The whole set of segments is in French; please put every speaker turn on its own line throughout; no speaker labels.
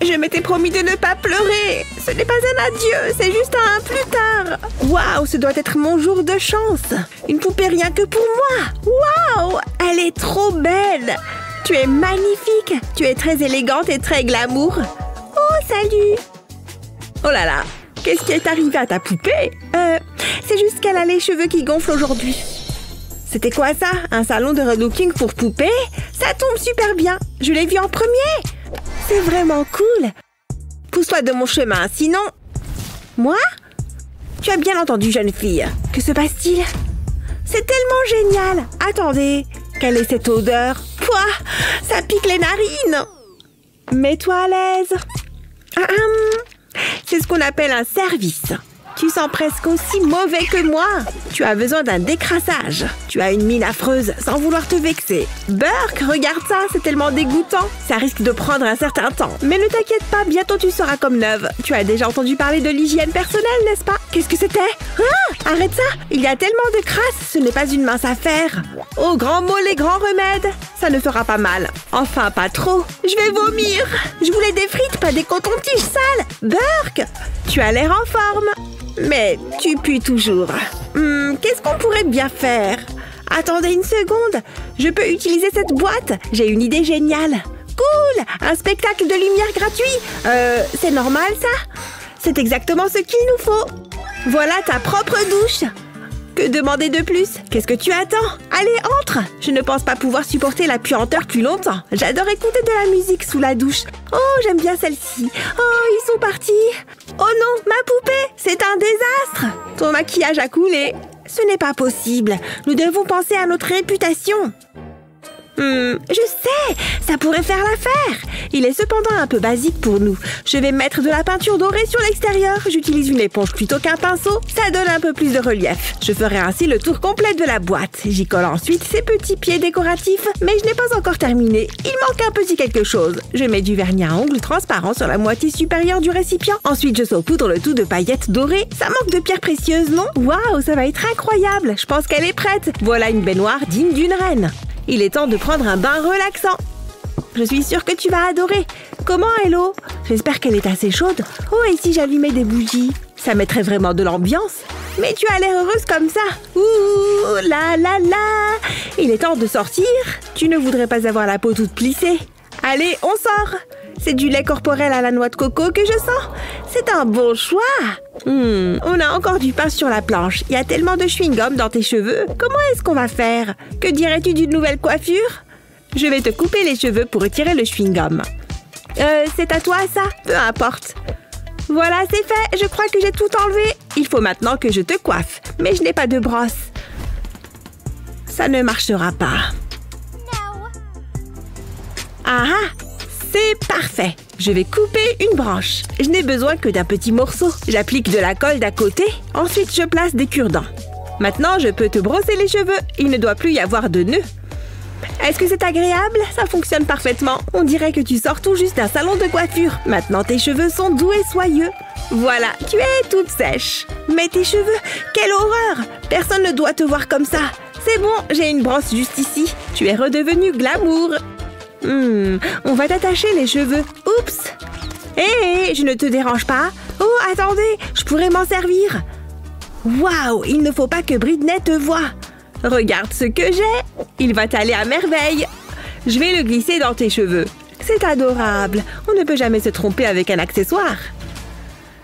Je m'étais promis de ne pas pleurer. Ce n'est pas un adieu, c'est juste un plus tard. Waouh, ce doit être mon jour de chance. Une poupée rien que pour moi. Waouh, elle est trop belle. Tu es magnifique. Tu es très élégante et très glamour. Oh, salut. Oh là là, qu'est-ce qui est arrivé à ta poupée? C'est juste qu'elle a les cheveux qui gonflent aujourd'hui. C'était quoi ça? Un salon de relooking pour poupées? Ça tombe super bien. Je l'ai vu en premier. C'est vraiment cool. Pousse-toi de mon chemin, sinon... Moi? Tu as bien entendu, jeune fille. Que se passe-t-il? C'est tellement génial. Attendez, quelle est cette odeur? Pouah, ça pique les narines. Mets-toi à l'aise. C'est ce qu'on appelle un service. Tu sens presque aussi mauvais que moi. Tu as besoin d'un décrassage. Tu as une mine affreuse, sans vouloir te vexer. Burke, regarde ça, c'est tellement dégoûtant. Ça risque de prendre un certain temps. Mais ne t'inquiète pas, bientôt tu seras comme neuve. Tu as déjà entendu parler de l'hygiène personnelle, n'est-ce pas? Qu'est-ce que c'était? Ah, arrête ça. Il y a tellement de crasse, ce n'est pas une mince affaire. Oh, grand mot, les grands remèdes. Ça ne fera pas mal. Enfin, pas trop. Je vais vomir. Je voulais des frites, pas des cotons-tiges sales. Burke, tu as l'air en forme. Mais tu pues toujours. Qu'est-ce qu'on pourrait bien faire? Attendez une seconde. Je peux utiliser cette boîte. J'ai une idée géniale. Cool! Un spectacle de lumière gratuit. C'est normal, ça? C'est exactement ce qu'il nous faut. Voilà ta propre douche. Que demander de plus? Qu'est-ce que tu attends? Allez, entre! Je ne pense pas pouvoir supporter la puanteur plus longtemps. J'adore écouter de la musique sous la douche. Oh, j'aime bien celle-ci. Oh, ils sont partis. Oh non, ma poupée! C'est un désastre! Ton maquillage a coulé. Ce n'est pas possible. Nous devons penser à notre réputation. Je sais, ça pourrait faire l'affaire. Il est cependant un peu basique pour nous. Je vais mettre de la peinture dorée sur l'extérieur. J'utilise une éponge plutôt qu'un pinceau. Ça donne un peu plus de relief. Je ferai ainsi le tour complet de la boîte. J'y colle ensuite ces petits pieds décoratifs. Mais je n'ai pas encore terminé. Il manque un petit quelque chose. Je mets du vernis à ongles transparent sur la moitié supérieure du récipient. Ensuite, je saupoudre le tout de paillettes dorées. Ça manque de pierres précieuses, non? Waouh, ça va être incroyable. Je pense qu'elle est prête. Voilà une baignoire digne d'une reine. Il est temps de prendre un bain relaxant. Je suis sûre que tu vas adorer. Comment est l'eau? J'espère qu'elle est assez chaude. Oh, et si j'allumais des bougies? Ça mettrait vraiment de l'ambiance. Mais tu as l'air heureuse comme ça. Ouh, la la la. Il est temps de sortir. Tu ne voudrais pas avoir la peau toute plissée. Allez, on sort. C'est du lait corporel à la noix de coco que je sens. C'est un bon choix. On a encore du pain sur la planche. Il y a tellement de chewing-gum dans tes cheveux. Comment est-ce qu'on va faire? Que dirais-tu d'une nouvelle coiffure? Je vais te couper les cheveux pour retirer le chewing-gum. C'est à toi ça? Peu importe. Voilà, c'est fait. Je crois que j'ai tout enlevé. Il faut maintenant que je te coiffe. Mais je n'ai pas de brosse. Ça ne marchera pas. Ah ah! C'est parfait. Je vais couper une branche. Je n'ai besoin que d'un petit morceau. J'applique de la colle d'à côté. Ensuite, je place des cure-dents. Maintenant, je peux te brosser les cheveux. Il ne doit plus y avoir de nœuds. Est-ce que c'est agréable? Ça fonctionne parfaitement. On dirait que tu sors tout juste d'un salon de coiffure. Maintenant, tes cheveux sont doux et soyeux. Voilà, tu es toute sèche. Mais tes cheveux, quelle horreur! Personne ne doit te voir comme ça. C'est bon, j'ai une brosse juste ici. Tu es redevenu glamour. On va t'attacher les cheveux. Oups! Hé, je ne te dérange pas? Oh, attendez, je pourrais m'en servir. Waouh, il ne faut pas que Britney te voie. Regarde ce que j'ai. Il va t'aller à merveille. Je vais le glisser dans tes cheveux. C'est adorable. On ne peut jamais se tromper avec un accessoire.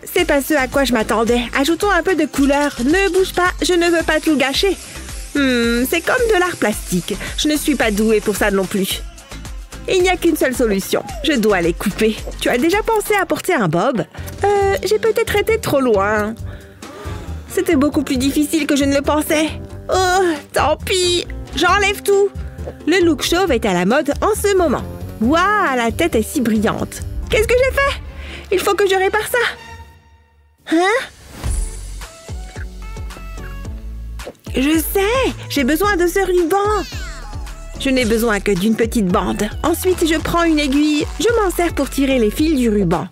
C'est pas ce à quoi je m'attendais. Ajoutons un peu de couleur. Ne bouge pas, je ne veux pas tout gâcher. C'est comme de l'art plastique. Je ne suis pas douée pour ça non plus. Il n'y a qu'une seule solution. Je dois les couper. Tu as déjà pensé à porter un bob? J'ai peut-être été trop loin. C'était beaucoup plus difficile que je ne le pensais. Oh, tant pis. J'enlève tout. Le look chauve est à la mode en ce moment. Waouh, la tête est si brillante. Qu'est-ce que j'ai fait? Il faut que je répare ça. Hein? Je sais, j'ai besoin de ce ruban. Je n'ai besoin que d'une petite bande. Ensuite, je prends une aiguille. Je m'en sers pour tirer les fils du ruban.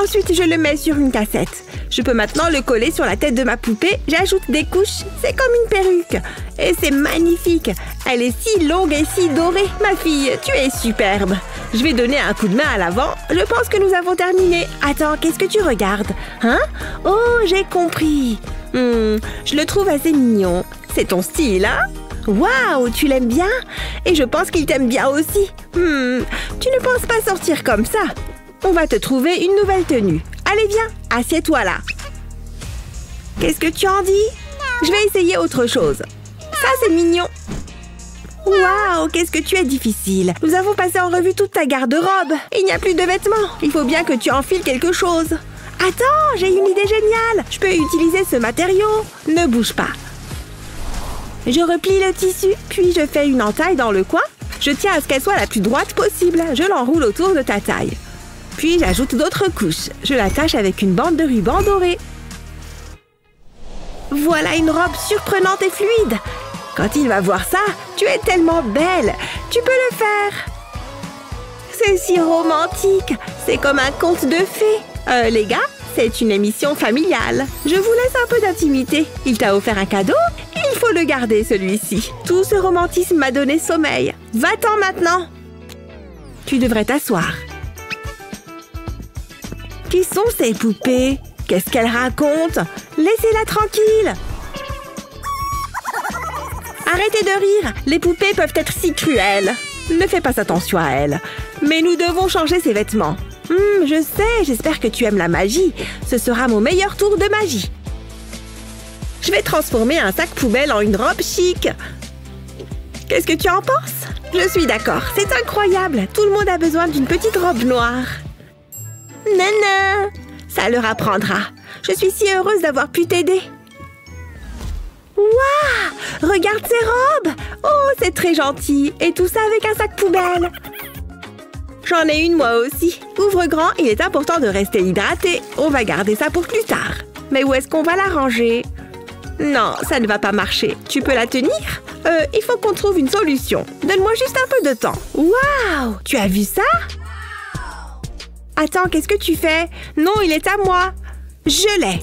Ensuite, je le mets sur une cassette. Je peux maintenant le coller sur la tête de ma poupée. J'ajoute des couches. C'est comme une perruque. Et c'est magnifique. Elle est si longue et si dorée. Ma fille, tu es superbe. Je vais donner un coup de main à l'avant. Je pense que nous avons terminé. Attends, qu'est-ce que tu regardes? Hein? Oh, j'ai compris. Je le trouve assez mignon. C'est ton style, hein? Waouh, tu l'aimes bien? Et je pense qu'il t'aime bien aussi. Tu ne penses pas sortir comme ça? On va te trouver une nouvelle tenue. Allez, viens, assieds-toi là. Qu'est-ce que tu en dis? Je vais essayer autre chose. Ça, c'est mignon. Waouh, qu'est-ce que tu es difficile. Nous avons passé en revue toute ta garde-robe. Il n'y a plus de vêtements. Il faut bien que tu enfiles quelque chose. Attends, j'ai une idée géniale. Je peux utiliser ce matériau. Ne bouge pas. Je replie le tissu, puis je fais une entaille dans le coin. Je tiens à ce qu'elle soit la plus droite possible. Je l'enroule autour de ta taille. Puis j'ajoute d'autres couches. Je l'attache avec une bande de ruban doré. Voilà une robe surprenante et fluide. Quand il va voir ça, tu es tellement belle. Tu peux le faire. C'est si romantique. C'est comme un conte de fées. Les gars, c'est une émission familiale. Je vous laisse un peu d'intimité. Il t'a offert un cadeau? Il faut le garder, celui-ci. Tout ce romantisme m'a donné sommeil. Va-t'en maintenant. Tu devrais t'asseoir. Qui sont ces poupées? Qu'est-ce qu'elles racontent? Laissez-la tranquille. Arrêtez de rire. Les poupées peuvent être si cruelles. Ne fais pas attention à elles. Mais nous devons changer ses vêtements. Je sais, j'espère que tu aimes la magie. Ce sera mon meilleur tour de magie. Je vais transformer un sac poubelle en une robe chic. Qu'est-ce que tu en penses? Je suis d'accord, c'est incroyable. Tout le monde a besoin d'une petite robe noire. Nana, ça leur apprendra. Je suis si heureuse d'avoir pu t'aider. Waouh! Regarde ces robes! Oh, c'est très gentil. Et tout ça avec un sac poubelle. J'en ai une moi aussi. Ouvre grand, il est important de rester hydraté. On va garder ça pour plus tard. Mais où est-ce qu'on va la ranger? Non, ça ne va pas marcher. Tu peux la tenir? Il faut qu'on trouve une solution. Donne-moi juste un peu de temps. Waouh! Tu as vu ça? Attends, qu'est-ce que tu fais? Non, il est à moi. Je l'ai.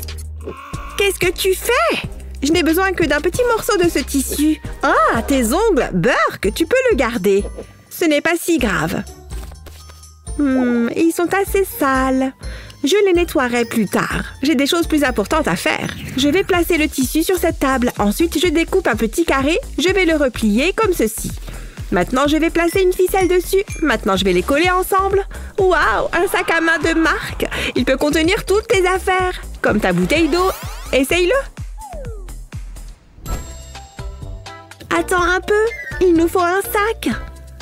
Qu'est-ce que tu fais? Je n'ai besoin que d'un petit morceau de ce tissu. Ah, tes ongles! Burk, tu peux le garder. Ce n'est pas si grave. Ils sont assez sales. Je les nettoierai plus tard. J'ai des choses plus importantes à faire. Je vais placer le tissu sur cette table. Ensuite, je découpe un petit carré. Je vais le replier comme ceci. Maintenant, je vais placer une ficelle dessus. Maintenant, je vais les coller ensemble. Waouh, un sac à main de marque. Il peut contenir toutes tes affaires. Comme ta bouteille d'eau. Essaye-le. Attends un peu. Il nous faut un sac.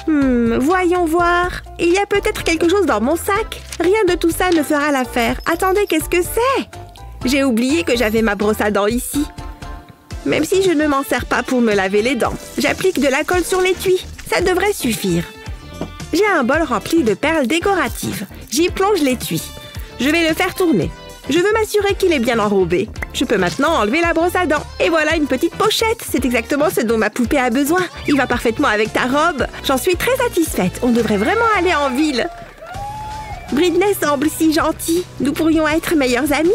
Voyons voir. Il y a peut-être quelque chose dans mon sac. Rien de tout ça ne fera l'affaire. Attendez, qu'est-ce que c'est? J'ai oublié que j'avais ma brosse à dents ici. Même si je ne m'en sers pas pour me laver les dents. J'applique de la colle sur l'étui. Ça devrait suffire. J'ai un bol rempli de perles décoratives. J'y plonge l'étui. Je vais le faire tourner. Je veux m'assurer qu'il est bien enrobé. Je peux maintenant enlever la brosse à dents. Et voilà une petite pochette. C'est exactement ce dont ma poupée a besoin. Il va parfaitement avec ta robe. J'en suis très satisfaite. On devrait vraiment aller en ville. Britney semble si gentille. Nous pourrions être meilleures amies.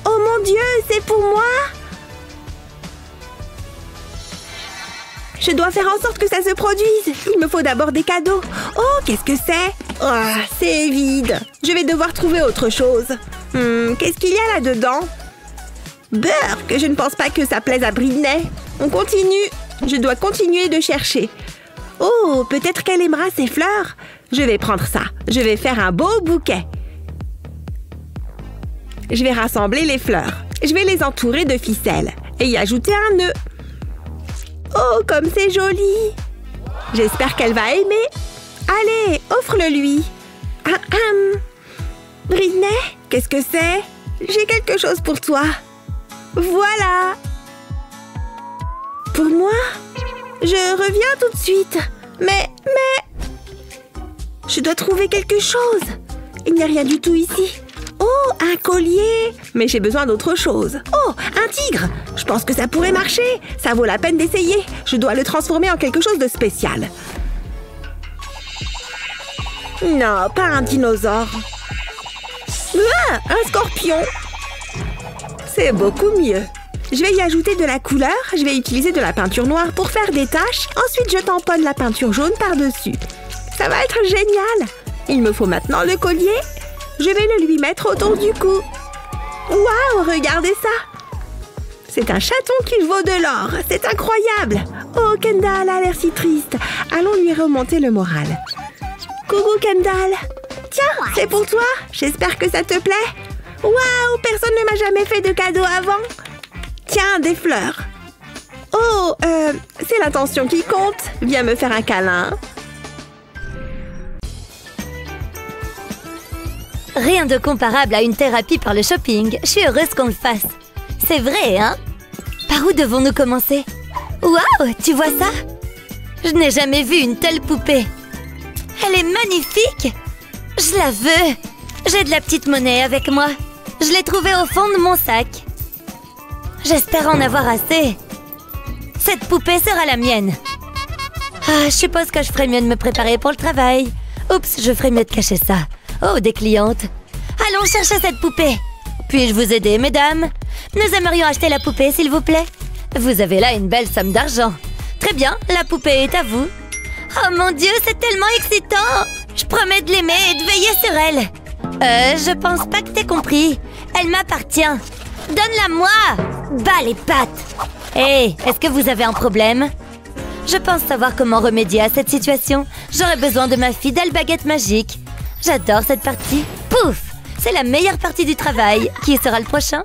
Oh mon Dieu, c'est pour moi? Je dois faire en sorte que ça se produise. Il me faut d'abord des cadeaux. Oh, qu'est-ce que c'est? Oh, c'est vide. Je vais devoir trouver autre chose. Qu'est-ce qu'il y a là-dedans? Burk, je ne pense pas que ça plaise à Britney. On continue. Je dois continuer de chercher. Oh, peut-être qu'elle aimera ces fleurs. Je vais prendre ça. Je vais faire un beau bouquet. Je vais rassembler les fleurs. Je vais les entourer de ficelle et y ajouter un nœud. Oh, comme c'est joli! J'espère qu'elle va aimer. Allez, offre-le-lui. Britney, qu'est-ce que c'est? J'ai quelque chose pour toi. Voilà. Pour moi? Je reviens tout de suite. Mais... Je dois trouver quelque chose. Il n'y a rien du tout ici. Oh, un collier! Mais j'ai besoin d'autre chose. Oh, un tigre! Je pense que ça pourrait marcher. Ça vaut la peine d'essayer. Je dois le transformer en quelque chose de spécial. Non, pas un dinosaure. Ah, un scorpion! C'est beaucoup mieux. Je vais y ajouter de la couleur. Je vais utiliser de la peinture noire pour faire des taches. Ensuite, je tamponne la peinture jaune par-dessus. Ça va être génial! Il me faut maintenant le collier. Je vais le lui mettre autour du cou. Waouh, regardez ça! C'est un chaton qui vaut de l'or. C'est incroyable! Oh, Kendall a l'air si triste. Allons lui remonter le moral. Coucou, Kendall! Tiens, c'est pour toi. J'espère que ça te plaît. Waouh, personne ne m'a jamais fait de cadeau avant. Tiens, des fleurs. Oh, c'est l'attention qui compte. Viens me faire un câlin.
Rien de comparable à une thérapie par le shopping. Je suis heureuse qu'on le fasse. C'est vrai, hein? Par où devons-nous commencer? Waouh, tu vois ça? Je n'ai jamais vu une telle poupée. Elle est magnifique. Je la veux. J'ai de la petite monnaie avec moi. Je l'ai trouvée au fond de mon sac. J'espère en avoir assez. Cette poupée sera la mienne. Ah, je suppose que je ferais mieux de me préparer pour le travail. Oups, je ferais mieux de cacher ça. Oh, des clientes. Allons chercher cette poupée. Puis-je vous aider, mesdames? Nous aimerions acheter la poupée, s'il vous plaît. Vous avez là une belle somme d'argent. Très bien, la poupée est à vous. Oh mon Dieu, c'est tellement excitant! Je promets de l'aimer et de veiller sur elle. Je pense pas que t'aies compris. Elle m'appartient. Donne-la-moi! Bas les pattes! Hé, est-ce que vous avez un problème? Je pense savoir comment remédier à cette situation. J'aurais besoin de ma fidèle baguette magique. J'adore cette partie. Pouf! C'est la meilleure partie du travail. Qui sera le prochain?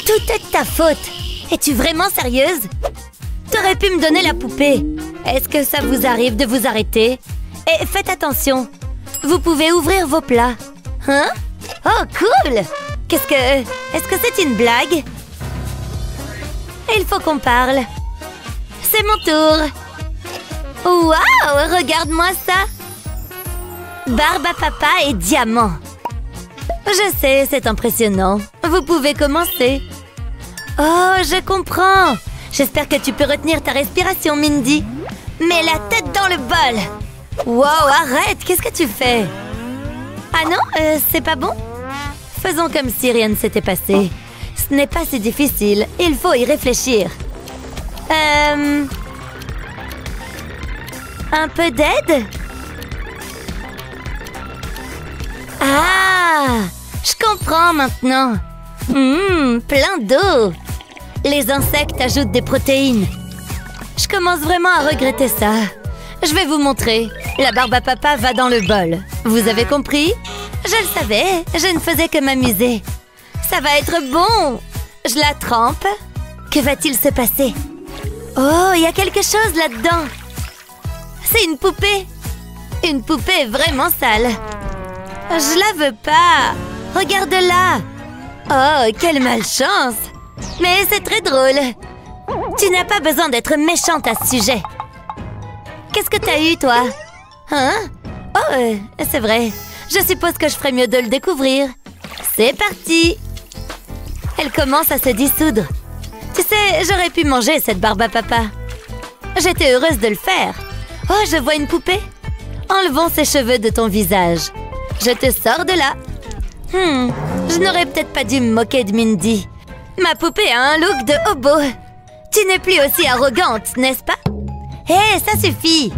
Tout est de ta faute. Es-tu vraiment sérieuse? T'aurais pu me donner la poupée. Est-ce que ça vous arrive de vous arrêter? Et faites attention. Vous pouvez ouvrir vos plats. Hein? Oh, cool! Est-ce que c'est une blague? Il faut qu'on parle. C'est mon tour. Waouh! Regarde-moi ça. Barbe à papa et diamant. Je sais, c'est impressionnant. Vous pouvez commencer. Oh, je comprends. J'espère que tu peux retenir ta respiration, Mindy. Mets la tête dans le bol. Wow, arrête, qu'est-ce que tu fais? Ah non, c'est pas bon? Faisons comme si rien ne s'était passé. Ce n'est pas si difficile, il faut y réfléchir. Un peu d'aide? Ah, je comprends maintenant. Plein d'eau. Les insectes ajoutent des protéines. Je commence vraiment à regretter ça. Je vais vous montrer. La barbe à papa va dans le bol. Vous avez compris? Je le savais, je ne faisais que m'amuser. Ça va être bon. Je la trempe. Que va-t-il se passer? Oh, il y a quelque chose là-dedans. C'est une poupée. Une poupée vraiment sale. Je la veux pas. Regarde-la. Oh, quelle malchance. Mais c'est très drôle. Tu n'as pas besoin d'être méchante à ce sujet. Qu'est-ce que t'as eu, toi? Hein? Oh, c'est vrai. Je suppose que je ferais mieux de le découvrir. C'est parti. Elle commence à se dissoudre. Tu sais, j'aurais pu manger cette barbe à papa. J'étais heureuse de le faire. Oh, je vois une poupée. Enlevons ces cheveux de ton visage. Je te sors de là. Je n'aurais peut-être pas dû me moquer de Mindy. Ma poupée a un look de hobo. Tu n'es plus aussi arrogante, n'est-ce pas? Hé, ça suffit.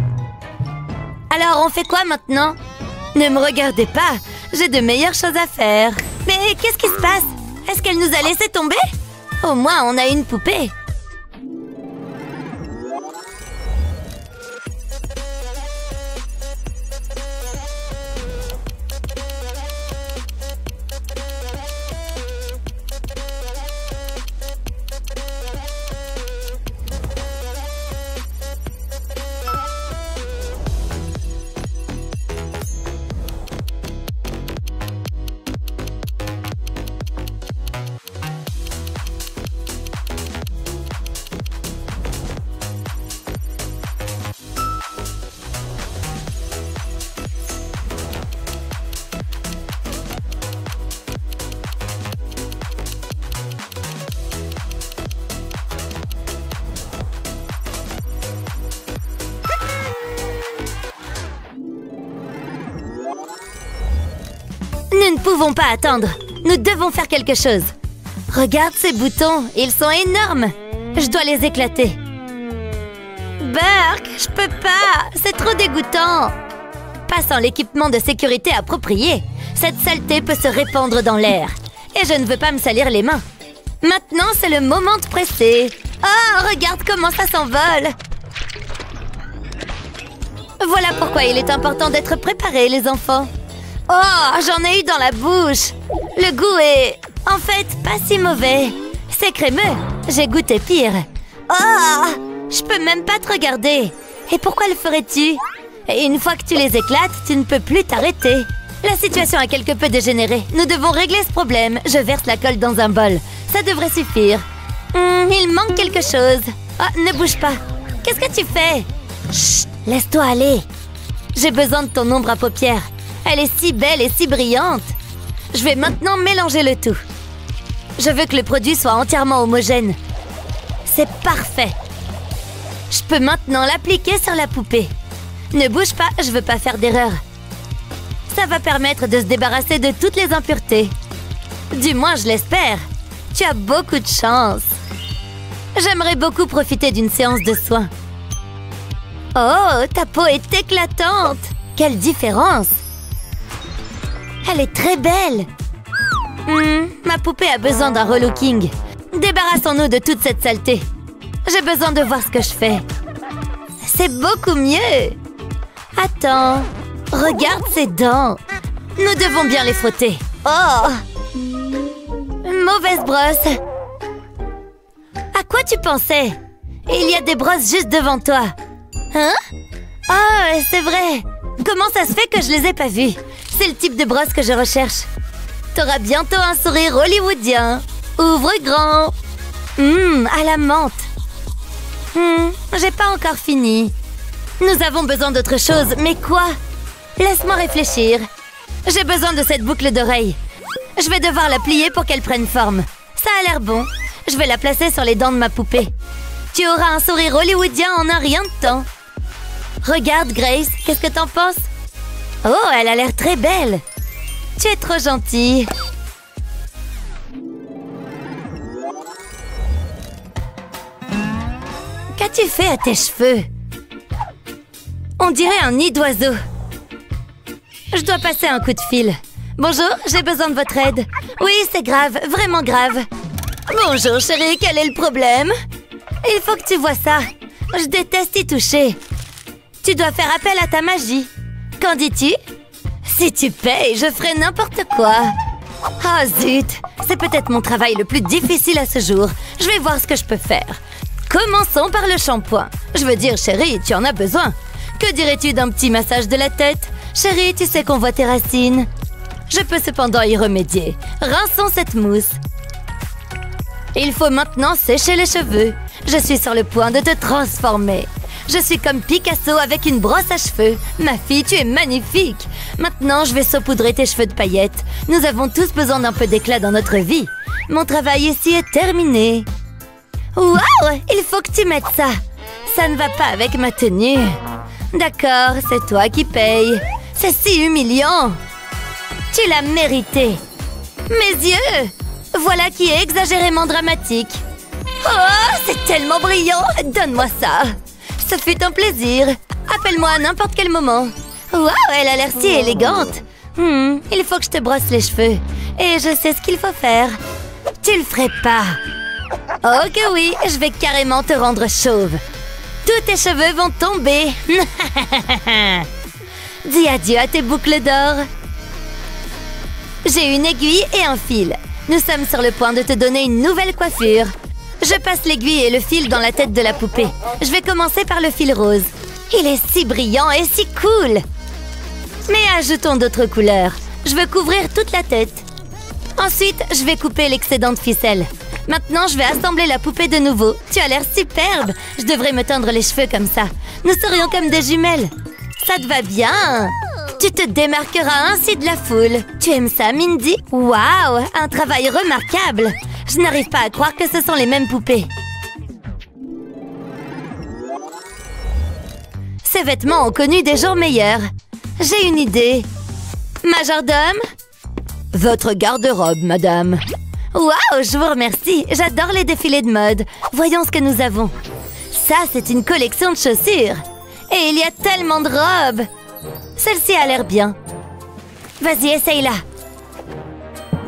Alors, on fait quoi maintenant? Ne me regardez pas. J'ai de meilleures choses à faire. Mais qu'est-ce qui se passe? Est-ce qu'elle nous a laissé tomber? Au moins, on a une poupée. Nous ne pouvons pas attendre. Nous devons faire quelque chose. Regarde ces boutons, ils sont énormes. Je dois les éclater. Burke, je peux pas. C'est trop dégoûtant. Pas sans l'équipement de sécurité approprié. Cette saleté peut se répandre dans l'air. Et je ne veux pas me salir les mains. Maintenant, c'est le moment de presser. Oh, regarde comment ça s'envole. Voilà pourquoi il est important d'être préparé, les enfants. Oh, j'en ai eu dans la bouche. Le goût est, en fait, pas si mauvais. C'est crémeux. J'ai goûté pire. Oh, je peux même pas te regarder. Et pourquoi le ferais-tu? Et une fois que tu les éclates, tu ne peux plus t'arrêter. La situation a quelque peu dégénéré. Nous devons régler ce problème. Je verse la colle dans un bol. Ça devrait suffire. Il manque quelque chose. Oh, ne bouge pas. Qu'est-ce que tu fais? Chut, laisse-toi aller. J'ai besoin de ton ombre à paupières. Elle est si belle et si brillante. Je vais maintenant mélanger le tout. Je veux que le produit soit entièrement homogène. C'est parfait. Je peux maintenant l'appliquer sur la poupée. Ne bouge pas, je veux pas faire d'erreur. Ça va permettre de se débarrasser de toutes les impuretés. Du moins, je l'espère. Tu as beaucoup de chance. J'aimerais beaucoup profiter d'une séance de soins. Oh, ta peau est éclatante. Quelle différence! Elle est très belle. Ma poupée a besoin d'un relooking. Débarrassons-nous de toute cette saleté. J'ai besoin de voir ce que je fais. C'est beaucoup mieux. Attends. Regarde ses dents. Nous devons bien les frotter. Oh! Mauvaise brosse. À quoi tu pensais? Il y a des brosses juste devant toi. Hein? Oh, c'est vrai. Comment ça se fait que je les ai pas vues? C'est le type de brosse que je recherche. T'auras bientôt un sourire hollywoodien. Ouvre grand. À la menthe. J'ai pas encore fini. Nous avons besoin d'autre chose, mais quoi? Laisse-moi réfléchir. J'ai besoin de cette boucle d'oreille. Je vais devoir la plier pour qu'elle prenne forme. Ça a l'air bon. Je vais la placer sur les dents de ma poupée. Tu auras un sourire hollywoodien en un rien de temps. Regarde, Grace, qu'est-ce que t'en penses? Oh, elle a l'air très belle. Tu es trop gentille. Qu'as-tu fait à tes cheveux? On dirait un nid d'oiseau. Je dois passer un coup de fil. Bonjour, j'ai besoin de votre aide. Oui, c'est grave, vraiment grave. Bonjour, chérie, quel est le problème? Il faut que tu vois ça. Je déteste y toucher. Tu dois faire appel à ta magie. Qu'en dis-tu? Si tu payes, je ferai n'importe quoi. Ah zut, c'est peut-être mon travail le plus difficile à ce jour. Je vais voir ce que je peux faire. Commençons par le shampoing. Je veux dire, chérie, tu en as besoin. Que dirais-tu d'un petit massage de la tête? Chérie, tu sais qu'on voit tes racines. Je peux cependant y remédier. Rinçons cette mousse. Il faut maintenant sécher les cheveux. Je suis sur le point de te transformer. Je suis comme Picasso avec une brosse à cheveux. Ma fille, tu es magnifique. Maintenant, je vais saupoudrer tes cheveux de paillettes. Nous avons tous besoin d'un peu d'éclat dans notre vie. Mon travail ici est terminé. Waouh! Il faut que tu mettes ça. Ça ne va pas avec ma tenue. D'accord, c'est toi qui payes. C'est si humiliant. Tu l'as mérité. Mes yeux! Voilà qui est exagérément dramatique. Oh, c'est tellement brillant! Donne-moi ça. Ce fut un plaisir. Appelle-moi à n'importe quel moment. Waouh, elle a l'air si élégante. Il faut que je te brosse les cheveux. Et je sais ce qu'il faut faire. Tu le ferais pas. Oh que oui, je vais carrément te rendre chauve. Tous tes cheveux vont tomber. Dis adieu à tes boucles d'or. J'ai une aiguille et un fil. Nous sommes sur le point de te donner une nouvelle coiffure. Je passe l'aiguille et le fil dans la tête de la poupée. Je vais commencer par le fil rose. Il est si brillant et si cool. Mais ajoutons d'autres couleurs. Je veux couvrir toute la tête. Ensuite, je vais couper l'excédent de ficelle. Maintenant, je vais assembler la poupée de nouveau. Tu as l'air superbe. Je devrais me teindre les cheveux comme ça. Nous serions comme des jumelles. Ça te va bien. Tu te démarqueras ainsi de la foule. Tu aimes ça, Mindy? Waouh, un travail remarquable. Je n'arrive pas à croire que ce sont les mêmes poupées. Ces vêtements ont connu des jours meilleurs. J'ai une idée. Majordome? Votre garde-robe, madame. Waouh, je vous remercie. J'adore les défilés de mode. Voyons ce que nous avons. Ça, c'est une collection de chaussures. Et il y a tellement de robes. Celle-ci a l'air bien. Vas-y, essaye-la.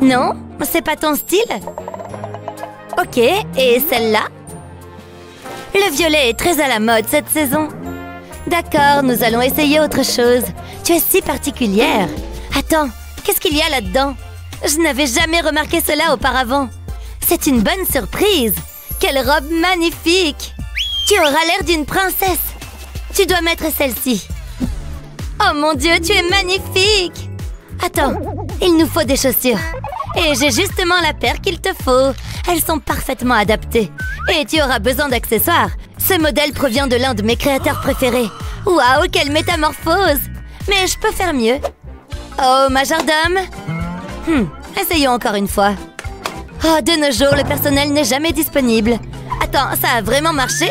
Non? C'est pas ton style? Ok, et celle-là? Le violet est très à la mode cette saison. D'accord, nous allons essayer autre chose. Tu es si particulière. Attends, qu'est-ce qu'il y a là-dedans? Je n'avais jamais remarqué cela auparavant. C'est une bonne surprise. Quelle robe magnifique! Tu auras l'air d'une princesse. Tu dois mettre celle-ci. Oh mon Dieu, tu es magnifique! Attends, il nous faut des chaussures. Et j'ai justement la paire qu'il te faut. Elles sont parfaitement adaptées. Et tu auras besoin d'accessoires. Ce modèle provient de l'un de mes créateurs préférés. Waouh, quelle métamorphose! Mais je peux faire mieux. Oh, majordome! Essayons encore une fois. Oh, de nos jours, le personnel n'est jamais disponible. Attends, ça a vraiment marché?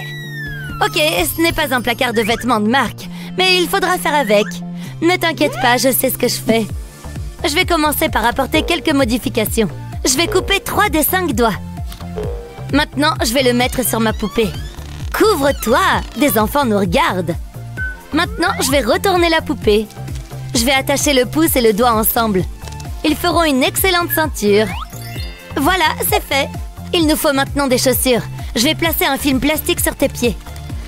Ok, ce n'est pas un placard de vêtements de marque, mais il faudra faire avec. Ne t'inquiète pas, je sais ce que je fais. Je vais commencer par apporter quelques modifications. Je vais couper 3 des 5 doigts. Maintenant, je vais le mettre sur ma poupée. Couvre-toi! Des enfants nous regardent. Maintenant, je vais retourner la poupée. Je vais attacher le pouce et le doigt ensemble. Ils feront une excellente ceinture. Voilà, c'est fait. Il nous faut maintenant des chaussures. Je vais placer un film plastique sur tes pieds.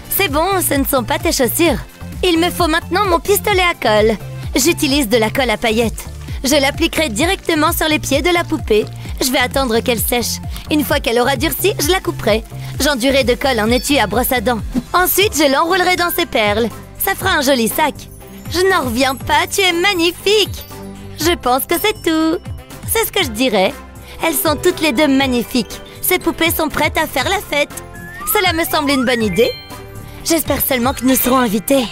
C'est bon, ce ne sont pas tes chaussures. Il me faut maintenant mon pistolet à colle. J'utilise de la colle à paillettes. Je l'appliquerai directement sur les pieds de la poupée. Je vais attendre qu'elle sèche. Une fois qu'elle aura durci, je la couperai. J'enduirai de colle un étui à brosse à dents. Ensuite, je l'enroulerai dans ses perles. Ça fera un joli sac. Je n'en reviens pas, tu es magnifique. Je pense que c'est tout. C'est ce que je dirais. Elles sont toutes les deux magnifiques. Ces poupées sont prêtes à faire la fête. Cela me semble une bonne idée. J'espère seulement que nous serons invités.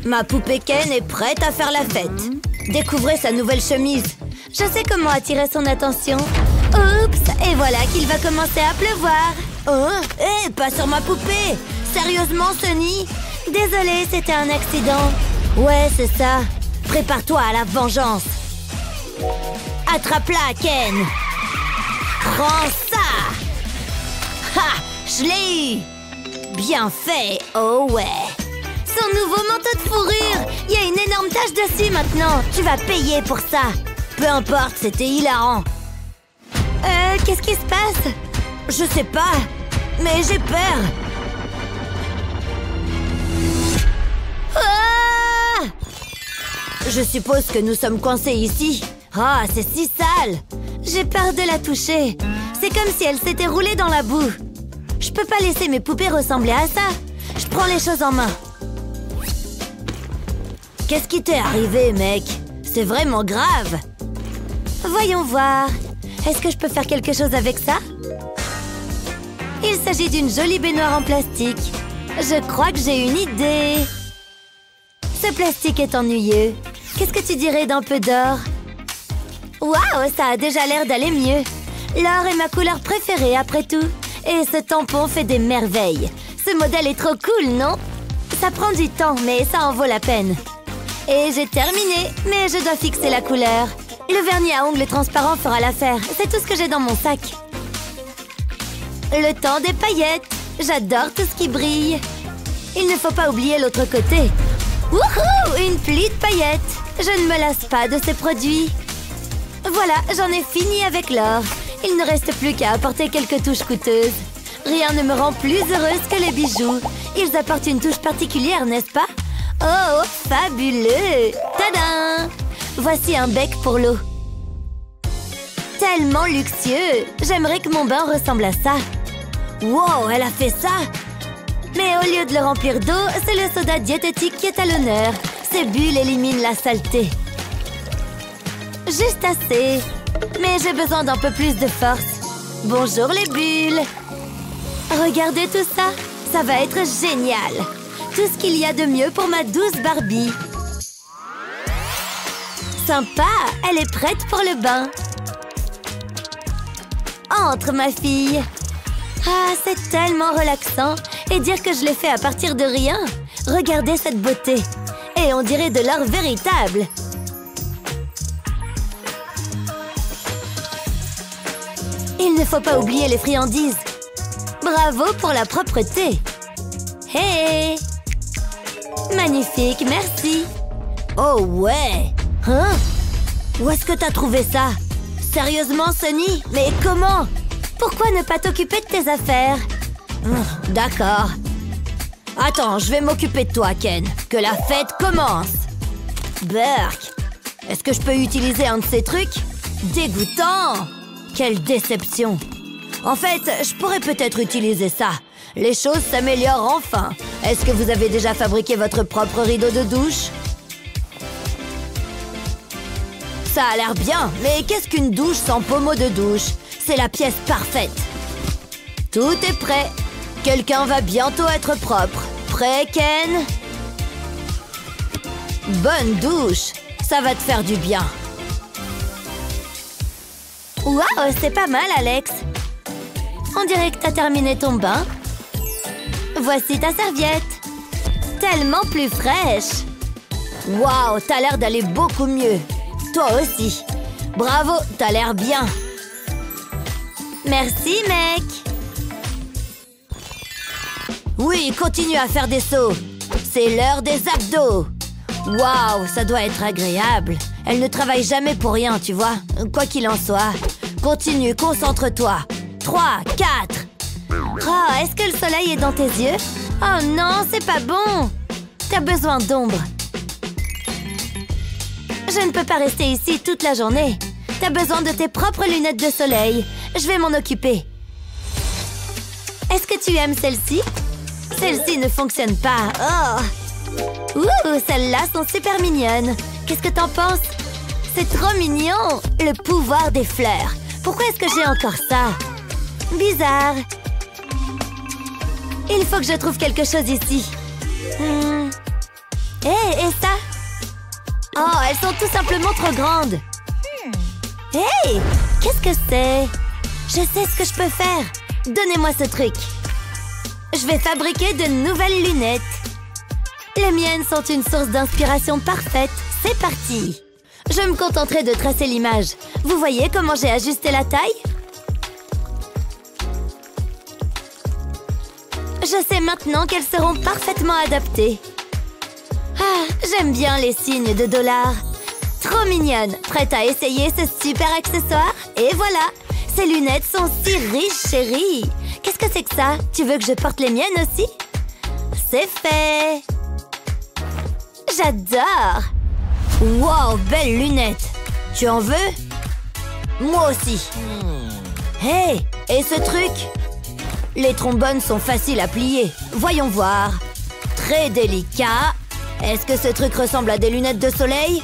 Ma poupée Ken est prête à faire la fête. Découvrez sa nouvelle chemise. Je sais comment attirer son attention. Oups, et voilà qu'il va commencer à pleuvoir. Oh, hé, pas sur ma poupée. Sérieusement, Sunny? Désolée, c'était un accident. Ouais, c'est ça. Prépare-toi à la vengeance. Attrape-la, Ken. Prends ça. Ha, je l'ai eu. Bien fait, oh ouais. Son nouveau manteau de fourrure. Il y a une énorme tache dessus maintenant. Tu vas payer pour ça. Peu importe, c'était hilarant. Qu'est-ce qui se passe? Je sais pas, mais j'ai peur. Ah! Je suppose que nous sommes coincés ici. Ah, c'est si sale. J'ai peur de la toucher. C'est comme si elle s'était roulée dans la boue. Je peux pas laisser mes poupées ressembler à ça. Je prends les choses en main. Qu'est-ce qui t'est arrivé, mec? C'est vraiment grave. Voyons voir. Est-ce que je peux faire quelque chose avec ça? Il s'agit d'une jolie baignoire en plastique. Je crois que j'ai une idée. Ce plastique est ennuyeux. Qu'est-ce que tu dirais d'un peu d'or? Waouh, ça a déjà l'air d'aller mieux. L'or est ma couleur préférée après tout. Et ce tampon fait des merveilles. Ce modèle est trop cool, non? Ça prend du temps, mais ça en vaut la peine. Et j'ai terminé, mais je dois fixer la couleur. Le vernis à ongles transparent fera l'affaire. C'est tout ce que j'ai dans mon sac. Le temps des paillettes. J'adore tout ce qui brille. Il ne faut pas oublier l'autre côté. Wouhou! Une pluie de paillettes. Je ne me lasse pas de ces produits. Voilà, j'en ai fini avec l'or. Il ne reste plus qu'à apporter quelques touches coûteuses. Rien ne me rend plus heureuse que les bijoux. Ils apportent une touche particulière, n'est-ce pas? Oh, fabuleux! Tadam! Voici un bec pour l'eau. Tellement luxueux! J'aimerais que mon bain ressemble à ça. Wow, elle a fait ça! Mais au lieu de le remplir d'eau, c'est le soda diététique qui est à l'honneur. Ces bulles éliminent la saleté. Juste assez. Mais j'ai besoin d'un peu plus de force. Bonjour les bulles! Regardez tout ça! Ça va être génial! Tout ce qu'il y a de mieux pour ma douce Barbie. Sympa! Elle est prête pour le bain. Entre, ma fille! Ah, c'est tellement relaxant! Et dire que je l'ai fait à partir de rien! Regardez cette beauté! Et on dirait de l'or véritable! Il ne faut pas oublier les friandises! Bravo pour la propreté! Hey! Magnifique, merci! Oh ouais! Hein? Où est-ce que t'as trouvé ça? Sérieusement, Sonny? Mais comment? Pourquoi ne pas t'occuper de tes affaires? D'accord. Attends, je vais m'occuper de toi, Ken. Que la fête commence! Burk! Est-ce que je peux utiliser un de ces trucs? Dégoûtant! Quelle déception! En fait, je pourrais peut-être utiliser ça. Les choses s'améliorent enfin. Est-ce que vous avez déjà fabriqué votre propre rideau de douche? Ça a l'air bien, mais qu'est-ce qu'une douche sans pommeau de douche? C'est la pièce parfaite. Tout est prêt. Quelqu'un va bientôt être propre. Prêt, Ken? Bonne douche. Ça va te faire du bien. Waouh, c'est pas mal, Alex. On dirait que t'as terminé ton bain. Voici ta serviette. Tellement plus fraîche. Waouh, t'as l'air d'aller beaucoup mieux. Toi aussi. Bravo, t'as l'air bien. Merci, mec. Oui, continue à faire des sauts. C'est l'heure des abdos. Waouh, ça doit être agréable. Elle ne travaille jamais pour rien, tu vois. Quoi qu'il en soit. Continue, concentre-toi. 3, 4. Oh, est-ce que le soleil est dans tes yeux? Oh non, c'est pas bon. T'as besoin d'ombre. Je ne peux pas rester ici toute la journée. T'as besoin de tes propres lunettes de soleil. Je vais m'en occuper. Est-ce que tu aimes celle-ci? Celle-ci ne fonctionne pas. Oh! Ouh, celles-là sont super mignonnes. Qu'est-ce que t'en penses? C'est trop mignon! Le pouvoir des fleurs. Pourquoi est-ce que j'ai encore ça? Bizarre. Il faut que je trouve quelque chose ici. Et ça? Oh, elles sont tout simplement trop grandes. Hey! Qu'est-ce que c'est? Je sais ce que je peux faire. Donnez-moi ce truc. Je vais fabriquer de nouvelles lunettes. Les miennes sont une source d'inspiration parfaite. C'est parti! Je me contenterai de tracer l'image. Vous voyez comment j'ai ajusté la taille? Je sais maintenant qu'elles seront parfaitement adaptées. Ah, j'aime bien les signes de dollars. Trop mignonne. Prête à essayer ce super accessoire? Et voilà! Ces lunettes sont si riches, chérie. Qu'est-ce que c'est que ça? Tu veux que je porte les miennes aussi? C'est fait! J'adore! Wow, belle lunette! Tu en veux? Moi aussi! Hey! Et ce truc? Les trombones sont faciles à plier. Voyons voir. Très délicat. Est-ce que ce truc ressemble à des lunettes de soleil?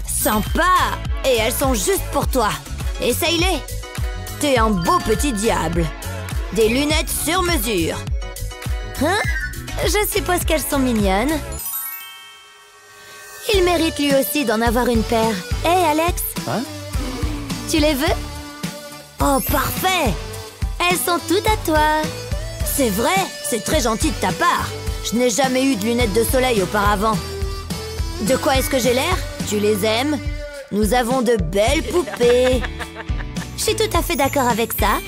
Sympa! Et elles sont juste pour toi. Essaye-les! T'es un beau petit diable. Des lunettes sur mesure. Hein? Je suppose qu'elles sont mignonnes. Il mérite lui aussi d'en avoir une paire. Hé, Alex?
Hein?
Tu les veux? Oh, parfait! Elles sont toutes à toi. C'est vrai, c'est très gentil de ta part. Je n'ai jamais eu de lunettes de soleil auparavant. De quoi est-ce que j'ai l'air? Tu les aimes? Nous avons de belles poupées. Je suis tout à fait d'accord avec ça.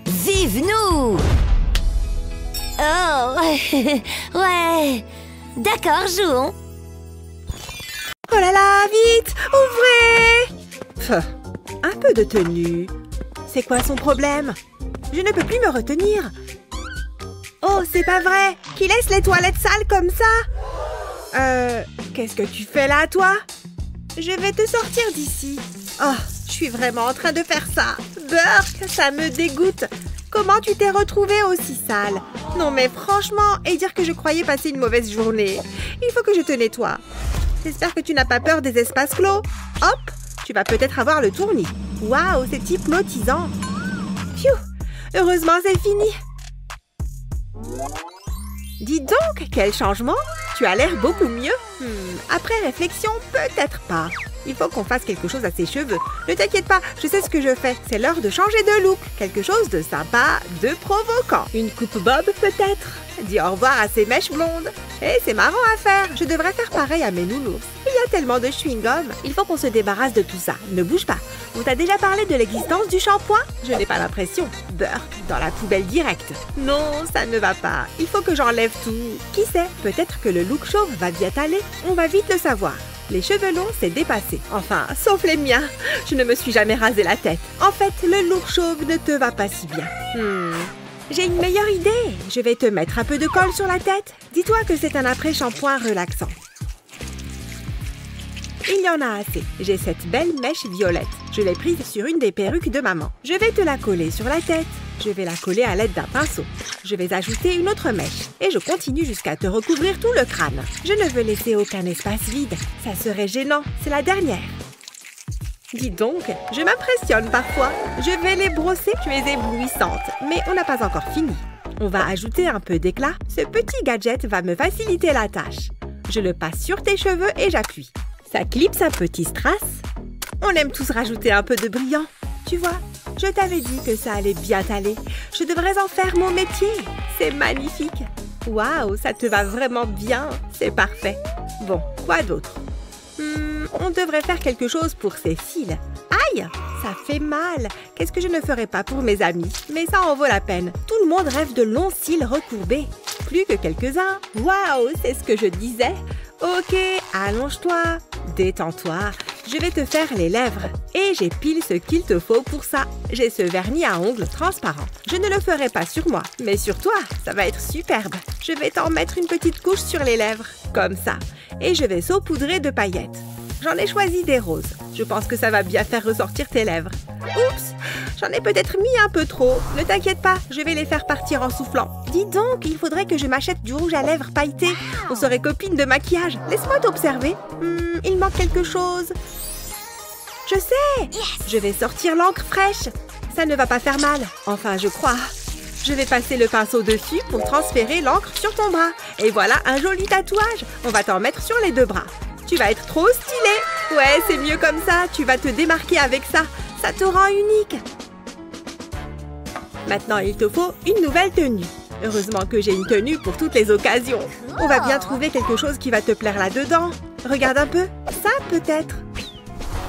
Vive nous! Oh, ouais. D'accord, jouons.
Oh là là, vite, ouvrez! Un peu de tenue. C'est quoi son problème? Je ne peux plus me retenir. Oh, c'est pas vrai! Qui laisse les toilettes sales comme ça? Qu'est-ce que tu fais là, toi? Je vais te sortir d'ici. Oh, je suis vraiment en train de faire ça. Burk, ça me dégoûte. Comment tu t'es retrouvée aussi sale? Non mais franchement, et dire que je croyais passer une mauvaise journée. Il faut que je te nettoie. J'espère que tu n'as pas peur des espaces clos. Hop, tu vas peut-être avoir le tournis. Waouh, c'est hypnotisant. Pfiou, heureusement c'est fini. Dis donc, quel changement! Tu as l'air beaucoup mieux. Après réflexion, peut-être pas. Il faut qu'on fasse quelque chose à ses cheveux. Ne t'inquiète pas, je sais ce que je fais. C'est l'heure de changer de look. Quelque chose de sympa, de provoquant. Une coupe bob peut-être? Dis au revoir à ces mèches blondes. Eh, c'est marrant à faire. Je devrais faire pareil à mes nounours. Il y a tellement de chewing-gum. Il faut qu'on se débarrasse de tout ça. Ne bouge pas. On t'a déjà parlé de l'existence du shampoing? Je n'ai pas l'impression. Burk, dans la poubelle directe. Non, ça ne va pas. Il faut que j'enlève tout. Qui sait? Peut-être que le look chauve va bien aller. On va vite le savoir. Les cheveux longs, c'est dépassé. Enfin, sauf les miens. Je ne me suis jamais rasé la tête. En fait, le look chauve ne te va pas si bien. J'ai une meilleure idée. Je vais te mettre un peu de colle sur la tête. Dis-toi que c'est un après-shampoing relaxant. Il y en a assez. J'ai cette belle mèche violette. Je l'ai prise sur une des perruques de maman. Je vais te la coller sur la tête. Je vais la coller à l'aide d'un pinceau. Je vais ajouter une autre mèche. Et je continue jusqu'à te recouvrir tout le crâne. Je ne veux laisser aucun espace vide. Ça serait gênant. C'est la dernière. Dis donc, je m'impressionne parfois. Je vais les brosser. Tu es éblouissante. Mais on n'a pas encore fini. On va ajouter un peu d'éclat. Ce petit gadget va me faciliter la tâche. Je le passe sur tes cheveux et j'appuie. Ça clipse un petit strass. On aime tous rajouter un peu de brillant. Tu vois, je t'avais dit que ça allait bien t'aller. Je devrais en faire mon métier. C'est magnifique. Waouh, ça te va vraiment bien. C'est parfait. Bon, quoi d'autre? On devrait faire quelque chose pour ses cils. Aïe, ça fait mal. Qu'est-ce que je ne ferais pas pour mes amis? Mais ça en vaut la peine. Tout le monde rêve de longs cils recourbés. Plus que quelques-uns. Waouh, c'est ce que je disais. Ok, allonge-toi, détends-toi. Je vais te faire les lèvres. Et j'ai pile ce qu'il te faut pour ça. J'ai ce vernis à ongles transparent. Je ne le ferai pas sur moi, mais sur toi, ça va être superbe. Je vais t'en mettre une petite couche sur les lèvres, comme ça. Et je vais saupoudrer de paillettes. J'en ai choisi des roses. Je pense que ça va bien faire ressortir tes lèvres. Oups, j'en ai peut-être mis un peu trop. Ne t'inquiète pas, je vais les faire partir en soufflant. Dis donc, il faudrait que je m'achète du rouge à lèvres pailleté. On serait copines de maquillage. Laisse-moi t'observer. Il manque quelque chose. Je sais. Je vais sortir l'encre fraîche. Ça ne va pas faire mal. Enfin, je crois. Je vais passer le pinceau dessus pour transférer l'encre sur ton bras. Et voilà un joli tatouage. On va t'en mettre sur les deux bras. Tu vas être trop stylée. Ouais, c'est mieux comme ça. Tu vas te démarquer avec ça. Ça te rend unique. Maintenant, il te faut une nouvelle tenue. Heureusement que j'ai une tenue pour toutes les occasions. On va bien trouver quelque chose qui va te plaire là-dedans. Regarde un peu. Ça, peut-être.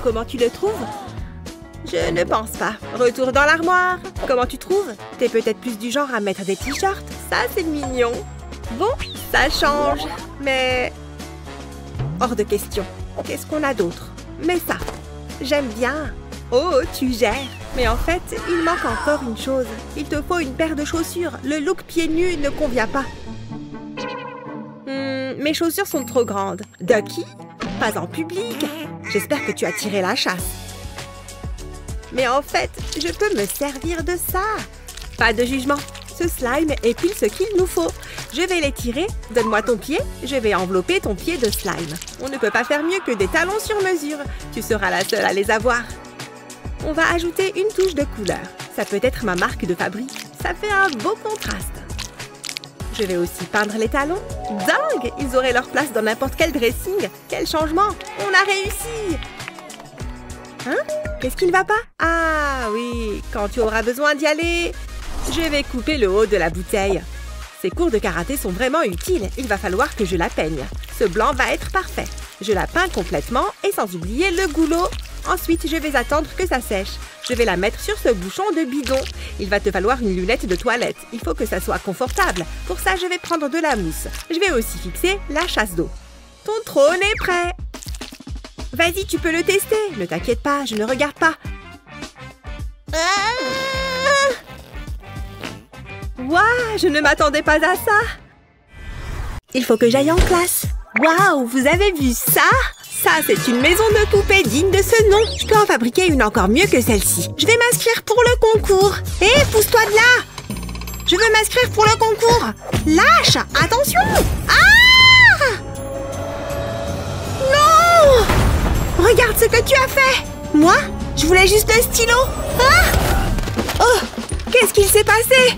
Comment tu le trouves? Je ne pense pas. Retour dans l'armoire. Comment tu trouves? T'es peut-être plus du genre à mettre des t-shirts. Ça, c'est mignon. Bon, ça change. Mais... hors de question. Qu'est-ce qu'on a d'autre? Mais ça, j'aime bien. Oh, tu gères. Mais en fait, il manque encore une chose. Il te faut une paire de chaussures. Le look pieds nus ne convient pas. Mes chaussures sont trop grandes. Ducky? Pas en public. J'espère que tu as tiré la chasse. Mais en fait, je peux me servir de ça. Pas de jugement. Ce slime est pile ce qu'il nous faut. Je vais les tirer. Donne-moi ton pied. Je vais envelopper ton pied de slime. On ne peut pas faire mieux que des talons sur mesure. Tu seras la seule à les avoir. On va ajouter une touche de couleur. Ça peut être ma marque de fabrique. Ça fait un beau contraste. Je vais aussi peindre les talons. Dingue! Ils auraient leur place dans n'importe quel dressing. Quel changement! On a réussi! Hein? Qu'est-ce qui ne va pas? Ah oui, quand tu auras besoin d'y aller. Je vais couper le haut de la bouteille. Ces cours de karaté sont vraiment utiles. Il va falloir que je la peigne. Ce blanc va être parfait. Je la peins complètement et sans oublier le goulot. Ensuite, je vais attendre que ça sèche. Je vais la mettre sur ce bouchon de bidon. Il va te falloir une lunette de toilette. Il faut que ça soit confortable. Pour ça, je vais prendre de la mousse. Je vais aussi fixer la chasse d'eau. Ton trône est prêt. Vas-y, tu peux le tester. Ne t'inquiète pas, je ne regarde pas. Waouh, je ne m'attendais pas à ça. Il faut que j'aille en classe. Waouh, vous avez vu ça? Ça, c'est une maison de poupée digne de ce nom. Je peux en fabriquer une encore mieux que celle-ci. Je vais m'inscrire pour le concours. Hé, pousse-toi de là! Je veux m'inscrire pour le concours. Lâche! Attention! Ah! Non! Regarde ce que tu as fait! Moi? Je voulais juste le stylo. Ah! Oh! Qu'est-ce qu'il s'est passé?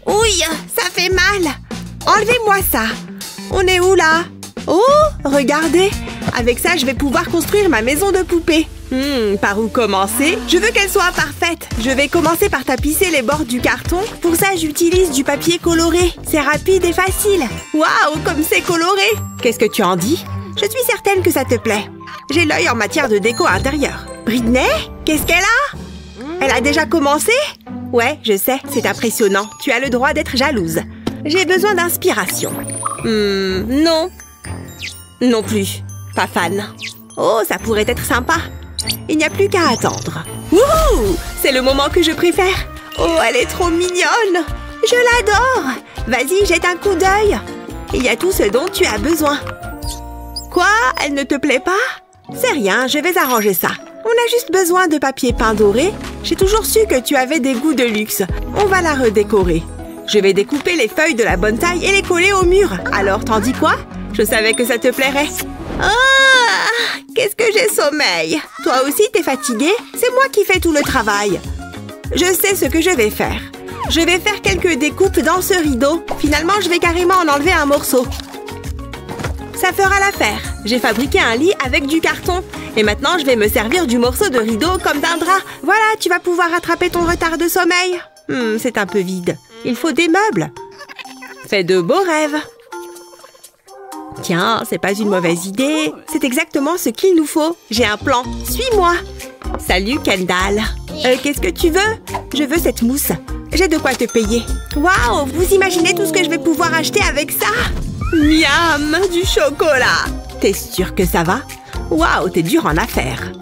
Ouille, ça fait mal. Enlevez-moi ça. On est où là? Oh, regardez. Avec ça, je vais pouvoir construire ma maison de poupée. Par où commencer? Je veux qu'elle soit parfaite. Je vais commencer par tapisser les bords du carton. Pour ça, j'utilise du papier coloré. C'est rapide et facile. Waouh, comme c'est coloré! Qu'est-ce que tu en dis? Je suis certaine que ça te plaît. J'ai l'œil en matière de déco intérieure. Britney? Qu'est-ce qu'elle a? Elle a déjà commencé? Ouais, je sais, c'est impressionnant. Tu as le droit d'être jalouse. J'ai besoin d'inspiration. Non. Non plus. Pas fan. Oh, ça pourrait être sympa. Il n'y a plus qu'à attendre. Wouhou! C'est le moment que je préfère. Oh, elle est trop mignonne. Je l'adore. Vas-y, jette un coup d'œil. Il y a tout ce dont tu as besoin. Quoi? Elle ne te plaît pas? C'est rien, je vais arranger ça. On a juste besoin de papier peint doré. J'ai toujours su que tu avais des goûts de luxe. On va la redécorer. Je vais découper les feuilles de la bonne taille et les coller au mur. Alors, t'en dis quoi? Je savais que ça te plairait. Ah! Qu'est-ce que j'ai sommeil! Toi aussi, t'es fatiguée? C'est moi qui fais tout le travail. Je sais ce que je vais faire. Je vais faire quelques découpes dans ce rideau. Finalement, je vais carrément en enlever un morceau. Ça fera l'affaire. J'ai fabriqué un lit avec du carton. Et maintenant, je vais me servir du morceau de rideau comme d'un drap. Voilà, tu vas pouvoir rattraper ton retard de sommeil. C'est un peu vide. Il faut des meubles. Fais de beaux rêves. Tiens, c'est pas une mauvaise idée. C'est exactement ce qu'il nous faut. J'ai un plan. Suis-moi. Salut, Kendall. Qu'est-ce que tu veux? Je veux cette mousse. J'ai de quoi te payer. Waouh, vous imaginez tout ce que je vais pouvoir acheter avec ça? Miam, du chocolat. T'es sûre que ça va? Waouh, t'es dur en affaires.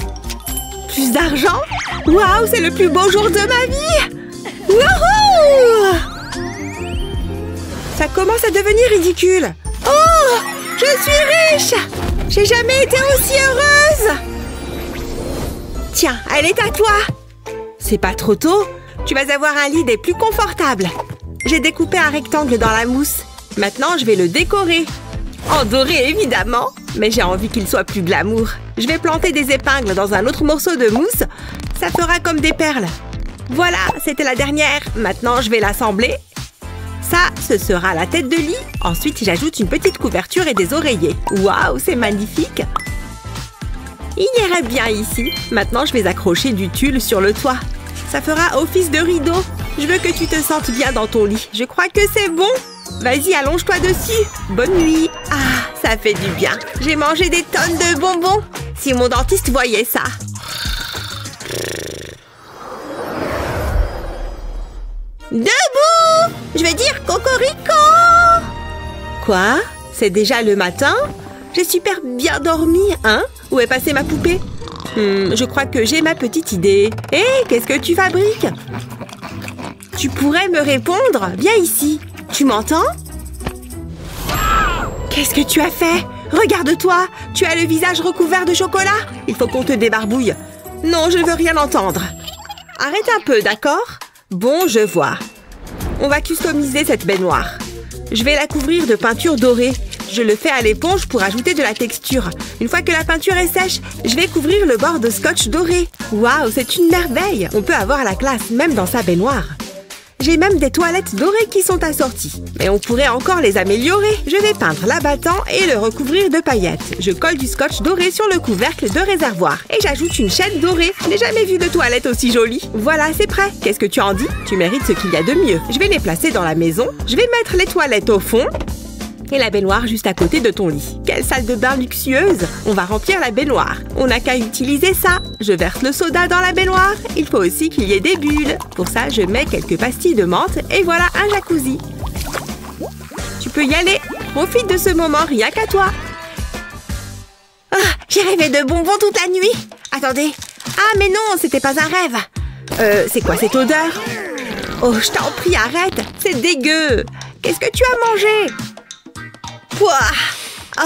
Plus d'argent? Waouh, c'est le plus beau jour de ma vie! Wouhou! Ça commence à devenir ridicule. Oh! Je suis riche! J'ai jamais été aussi heureuse! Tiens, elle est à toi! C'est pas trop tôt? Tu vas avoir un lit des plus confortables. J'ai découpé un rectangle dans la mousse. Maintenant, je vais le décorer. En doré, évidemment. Mais j'ai envie qu'il soit plus glamour. Je vais planter des épingles dans un autre morceau de mousse. Ça fera comme des perles. Voilà, c'était la dernière. Maintenant, je vais l'assembler. Ça, ce sera la tête de lit. Ensuite, j'ajoute une petite couverture et des oreillers. Waouh, c'est magnifique. Il irait bien ici. Maintenant, je vais accrocher du tulle sur le toit. Ça fera office de rideau. Je veux que tu te sentes bien dans ton lit. Je crois que c'est bon. Vas-y, allonge-toi dessus. Bonne nuit. Ah, ça fait du bien. J'ai mangé des tonnes de bonbons. Si mon dentiste voyait ça. Debout! Je veux dire cocorico! Quoi? C'est déjà le matin? J'ai super bien dormi, hein? Où est passée ma poupée? Je crois que j'ai ma petite idée. Hé, qu'est-ce que tu fabriques? Tu pourrais me répondre? Viens ici. Tu m'entends? Qu'est-ce que tu as fait? Regarde-toi! Tu as le visage recouvert de chocolat? Il faut qu'on te débarbouille. Non, je ne veux rien entendre. Arrête un peu, d'accord? Bon, je vois. On va customiser cette baignoire. Je vais la couvrir de peinture dorée. Je le fais à l'éponge pour ajouter de la texture. Une fois que la peinture est sèche, je vais couvrir le bord de scotch doré. Waouh, c'est une merveille! On peut avoir la classe même dans sa baignoire. J'ai même des toilettes dorées qui sont assorties. Mais on pourrait encore les améliorer. Je vais peindre l'abattant et le recouvrir de paillettes. Je colle du scotch doré sur le couvercle de réservoir. Et j'ajoute une chaîne dorée. Je n'ai jamais vu de toilette aussi jolie. Voilà, c'est prêt. Qu'est-ce que tu en dis? Tu mérites ce qu'il y a de mieux. Je vais les placer dans la maison. Je vais mettre les toilettes au fond. Et la baignoire juste à côté de ton lit. Quelle salle de bain luxueuse! On va remplir la baignoire. On n'a qu'à utiliser ça. Je verse le soda dans la baignoire. Il faut aussi qu'il y ait des bulles. Pour ça, je mets quelques pastilles de menthe et voilà un jacuzzi. Tu peux y aller. Profite de ce moment rien qu'à toi. Ah, j'ai rêvé de bonbons toute la nuit. Attendez. Ah, mais non, c'était pas un rêve. C'est quoi cette odeur? Oh, je t'en prie, arrête. C'est dégueu. Qu'est-ce que tu as mangé? Ouah.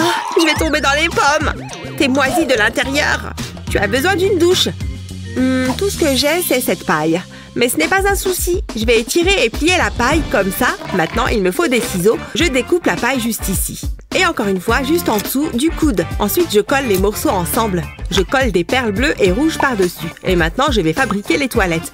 Oh, je vais tomber dans les pommes. T'es moisi de l'intérieur. Tu as besoin d'une douche. Tout ce que j'ai, c'est cette paille. Mais ce n'est pas un souci. Je vais étirer et plier la paille comme ça. Maintenant, il me faut des ciseaux. Je découpe la paille juste ici. Et encore une fois, juste en dessous du coude. Ensuite, je colle les morceaux ensemble. Je colle des perles bleues et rouges par-dessus. Et maintenant, je vais fabriquer les toilettes.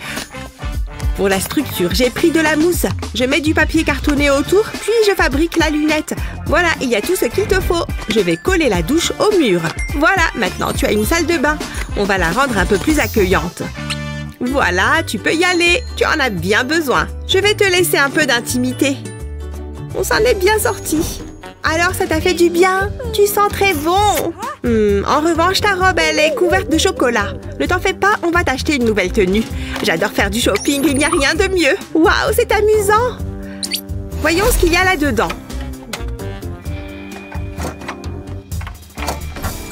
Pour la structure, j'ai pris de la mousse. Je mets du papier cartonné autour, puis je fabrique la lunette. Voilà, il y a tout ce qu'il te faut. Je vais coller la douche au mur. Voilà, maintenant tu as une salle de bain. On va la rendre un peu plus accueillante. Voilà, tu peux y aller. Tu en as bien besoin. Je vais te laisser un peu d'intimité. On s'en est bien sorti. Alors, ça t'a fait du bien? Tu sens très bon. En revanche, ta robe, elle est couverte de chocolat. Ne t'en fais pas, on va t'acheter une nouvelle tenue. J'adore faire du shopping, il n'y a rien de mieux. Waouh, c'est amusant. Voyons ce qu'il y a là-dedans.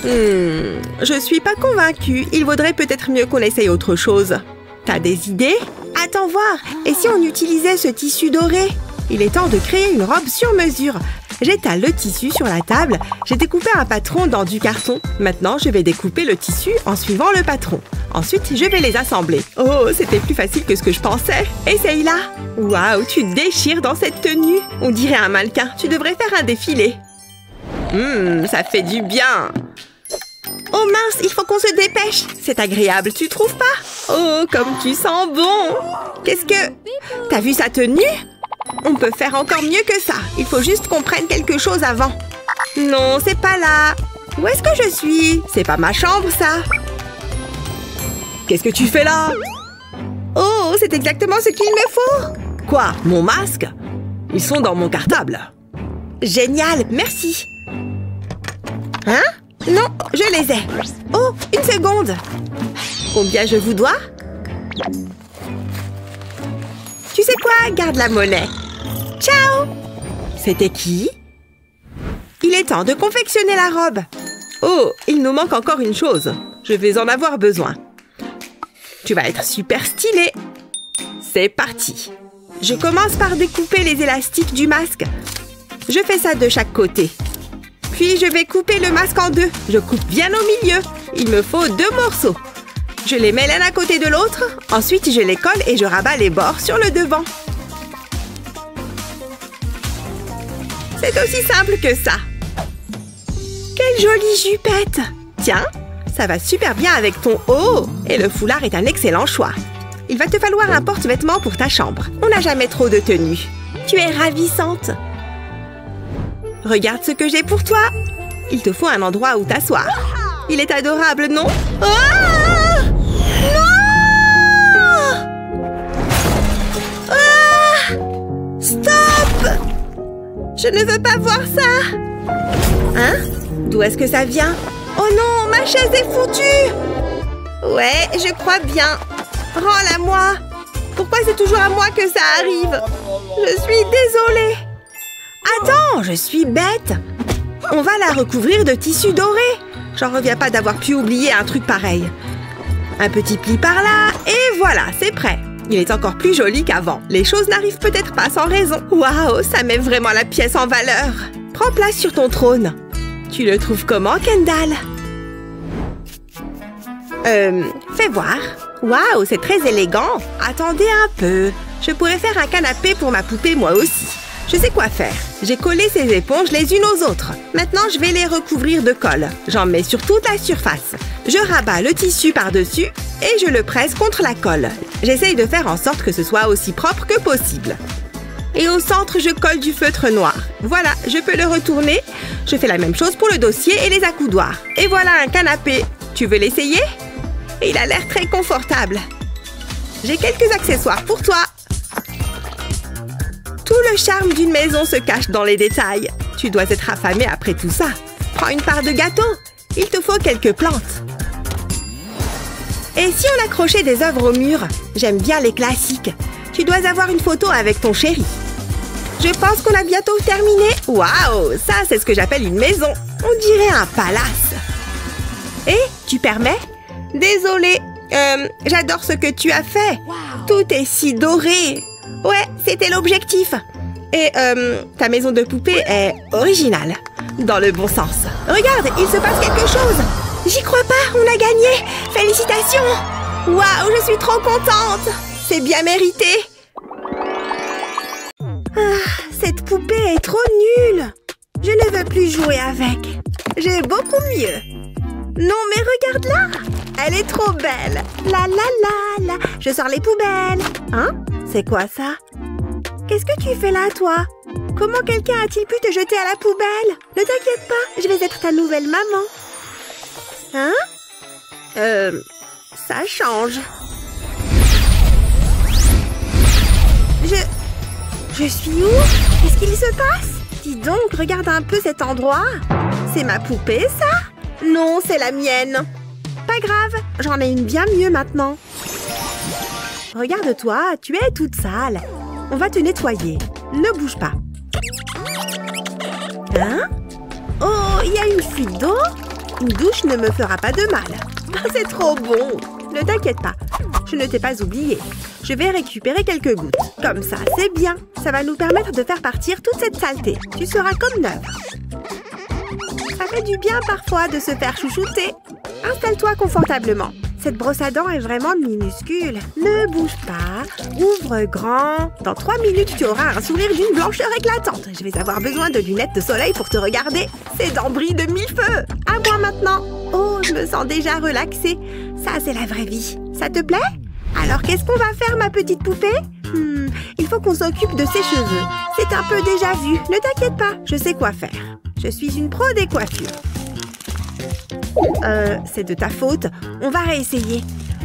Je suis pas convaincue. Il vaudrait peut-être mieux qu'on essaye autre chose. T'as des idées? Attends voir. Et si on utilisait ce tissu doré? Il est temps de créer une robe sur mesure. J'étale le tissu sur la table. J'ai découpé un patron dans du carton. Maintenant, je vais découper le tissu en suivant le patron. Ensuite, je vais les assembler. Oh, c'était plus facile que ce que je pensais. Essaye-la. Waouh, tu te déchires dans cette tenue. On dirait un mannequin. Tu devrais faire un défilé. Ça fait du bien. Oh mince, il faut qu'on se dépêche. C'est agréable, tu trouves pas? Oh, comme tu sens bon. Qu'est-ce que... T'as vu sa tenue? On peut faire encore mieux que ça. Il faut juste qu'on prenne quelque chose avant. Non, c'est pas là. Où est-ce que je suis? C'est pas ma chambre, ça. Qu'est-ce que tu fais là? Oh, c'est exactement ce qu'il me faut. Quoi? Mon masque? Ils sont dans mon cartable. Génial, merci. Hein? Non, je les ai. Oh, une seconde. Combien je vous dois? Tu sais quoi? Garde la monnaie. Ciao! C'était qui? Il est temps de confectionner la robe. Oh, il nous manque encore une chose. Je vais en avoir besoin. Tu vas être super stylé. C'est parti. Je commence par découper les élastiques du masque. Je fais ça de chaque côté. Puis je vais couper le masque en deux. Je coupe bien au milieu. Il me faut 2 morceaux. Je les mets l'un à côté de l'autre. Ensuite, je les colle et je rabats les bords sur le devant. C'est aussi simple que ça. Quelle jolie jupette! Tiens, ça va super bien avec ton haut. Et le foulard est un excellent choix. Il va te falloir un porte-vêtements pour ta chambre. On n'a jamais trop de tenues. Tu es ravissante. Regarde ce que j'ai pour toi. Il te faut un endroit où t'asseoir. Il est adorable, non? Ah! Non! Ah! Stop! Je ne veux pas voir ça. Hein? D'où est-ce que ça vient? Oh non, ma chaise est foutue! Ouais, je crois bien. Rends-la-moi. Pourquoi c'est toujours à moi que ça arrive? Je suis désolée. Attends, je suis bête. On va la recouvrir de tissu doré. J'en reviens pas d'avoir pu oublier un truc pareil. Un petit pli par là, et voilà, c'est prêt. Il est encore plus joli qu'avant. Les choses n'arrivent peut-être pas sans raison. Waouh, ça met vraiment la pièce en valeur. Prends place sur ton trône. Tu le trouves comment, Kendall? Fais voir. Waouh, c'est très élégant. Attendez un peu. Je pourrais faire un canapé pour ma poupée, moi aussi. Je sais quoi faire. J'ai collé ces éponges les unes aux autres. Maintenant, je vais les recouvrir de colle. J'en mets sur toute la surface. Je rabats le tissu par-dessus et je le presse contre la colle. J'essaye de faire en sorte que ce soit aussi propre que possible. Et au centre, je colle du feutre noir. Voilà, je peux le retourner. Je fais la même chose pour le dossier et les accoudoirs. Et voilà un canapé. Tu veux l'essayer? Il a l'air très confortable. J'ai quelques accessoires pour toi. Tout le charme d'une maison se cache dans les détails. Tu dois être affamé après tout ça. Prends une part de gâteau. Il te faut quelques plantes. Et si on accrochait des œuvres au mur? J'aime bien les classiques. Tu dois avoir une photo avec ton chéri. Je pense qu'on a bientôt terminé. Waouh, ça c'est ce que j'appelle une maison. On dirait un palace. Et tu permets? Désolée, j'adore ce que tu as fait. Tout est si doré. Ouais, c'était l'objectif. Et ta maison de poupée est originale. Dans le bon sens. Regarde, il se passe quelque chose. J'y crois pas, on a gagné. Félicitations. Waouh, je suis trop contente. C'est bien mérité. Cette poupée est trop nulle. Je ne veux plus jouer avec. J'ai beaucoup mieux. Non, mais regarde-la. Elle est trop belle. La la la la. Je sors les poubelles. Hein? C'est quoi ça? Qu'est-ce que tu fais là, toi? Comment quelqu'un a-t-il pu te jeter à la poubelle? Ne t'inquiète pas, je vais être ta nouvelle maman. Hein? Ça change. Je suis où? Qu'est-ce qu'il se passe? Dis donc, regarde un peu cet endroit. C'est ma poupée, ça? Non, c'est la mienne. Pas grave, j'en ai une bien mieux maintenant. Regarde-toi, tu es toute sale. On va te nettoyer. Ne bouge pas. Hein? Oh, il y a une fuite d'eau? Une douche ne me fera pas de mal. C'est trop bon. Ne t'inquiète pas, je ne t'ai pas oublié. Je vais récupérer quelques gouttes. Comme ça, c'est bien. Ça va nous permettre de faire partir toute cette saleté. Tu seras comme neuve. Ça fait du bien parfois de se faire chouchouter. Installe-toi confortablement. Cette brosse à dents est vraiment minuscule. Ne bouge pas. Ouvre grand. Dans 3 minutes, tu auras un sourire d'une blancheur éclatante. Je vais avoir besoin de lunettes de soleil pour te regarder. Ces dents brillent de 1000 feux. À moi maintenant. Oh, je me sens déjà relaxée. Ça, c'est la vraie vie. Ça te plaît? Alors, qu'est-ce qu'on va faire, ma petite poupée? Il faut qu'on s'occupe de ses cheveux. C'est un peu déjà vu. Ne t'inquiète pas, je sais quoi faire. Je suis une pro des coiffures. C'est de ta faute. On va réessayer.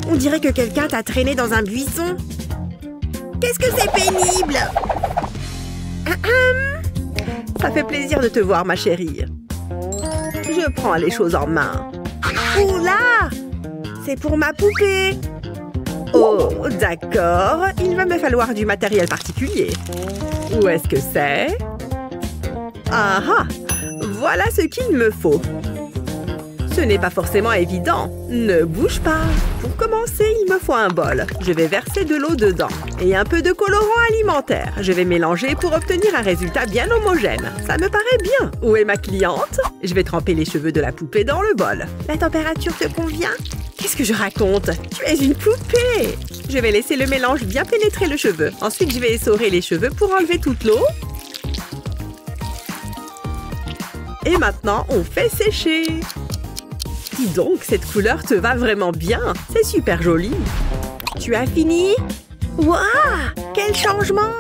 On dirait que quelqu'un t'a traîné dans un buisson. Qu'est-ce que c'est pénible! Ça fait plaisir de te voir, ma chérie. Je prends les choses en main. Oula! C'est pour ma poupée. Oh, d'accord. Il va me falloir du matériel particulier. Où est-ce que c'est? Ah ah! Voilà ce qu'il me faut. Ce n'est pas forcément évident. Ne bouge pas. Pour commencer, il me faut un bol. Je vais verser de l'eau dedans. Et un peu de colorant alimentaire. Je vais mélanger pour obtenir un résultat bien homogène. Ça me paraît bien. Où est ma cliente? Je vais tremper les cheveux de la poupée dans le bol. La température te convient? Qu'est-ce que je raconte? Tu es une poupée! Je vais laisser le mélange bien pénétrer le cheveu. Ensuite, je vais essorer les cheveux pour enlever toute l'eau. Et maintenant, on fait sécher. Dis donc, cette couleur te va vraiment bien. C'est super joli. Tu as fini? Waouh! Quel changement!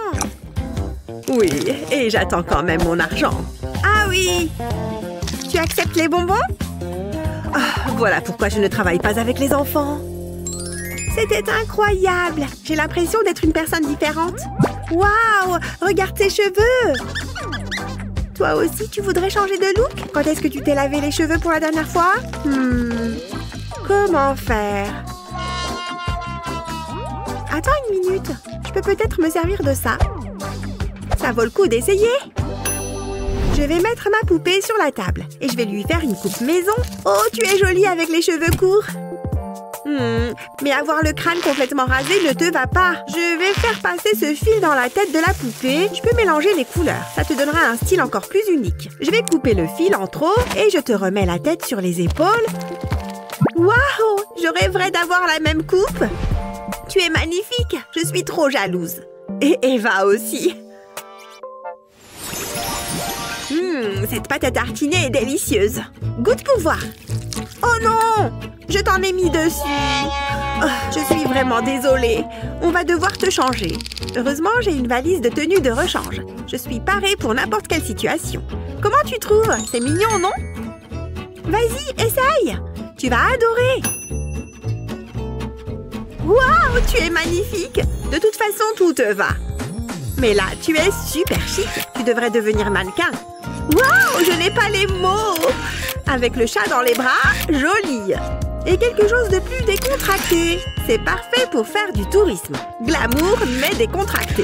Oui, et j'attends quand même mon argent. Ah oui! Tu acceptes les bonbons? Ah, voilà pourquoi je ne travaille pas avec les enfants. C'était incroyable. J'ai l'impression d'être une personne différente. Waouh! Regarde tes cheveux! Toi aussi, tu voudrais changer de look? Quand est-ce que tu t'es lavé les cheveux pour la dernière fois? Comment faire? Attends une minute. Je peux peut-être me servir de ça. Ça vaut le coup d'essayer. Je vais mettre ma poupée sur la table et je vais lui faire une coupe maison. Oh, tu es jolie avec les cheveux courts. Mais avoir le crâne complètement rasé ne te va pas. Je vais faire passer ce fil dans la tête de la poupée. Je peux mélanger les couleurs. Ça te donnera un style encore plus unique. Je vais couper le fil en trop et je te remets la tête sur les épaules. Waouh! Je rêverais d'avoir la même coupe. Tu es magnifique. Je suis trop jalouse. Et Eva aussi. Cette pâte à tartiner est délicieuse. Goûte pour voir. Oh non! Je t'en ai mis dessus. Oh, je suis vraiment désolée. On va devoir te changer. Heureusement, j'ai une valise de tenue de rechange. Je suis parée pour n'importe quelle situation. Comment tu trouves? C'est mignon, non? Vas-y, essaye. Tu vas adorer. Waouh, tu es magnifique. De toute façon, tout te va. Mais là, tu es super chic. Tu devrais devenir mannequin. Waouh, je n'ai pas les mots. Avec le chat dans les bras, joli. Et quelque chose de plus décontracté. C'est parfait pour faire du tourisme. Glamour, mais décontracté.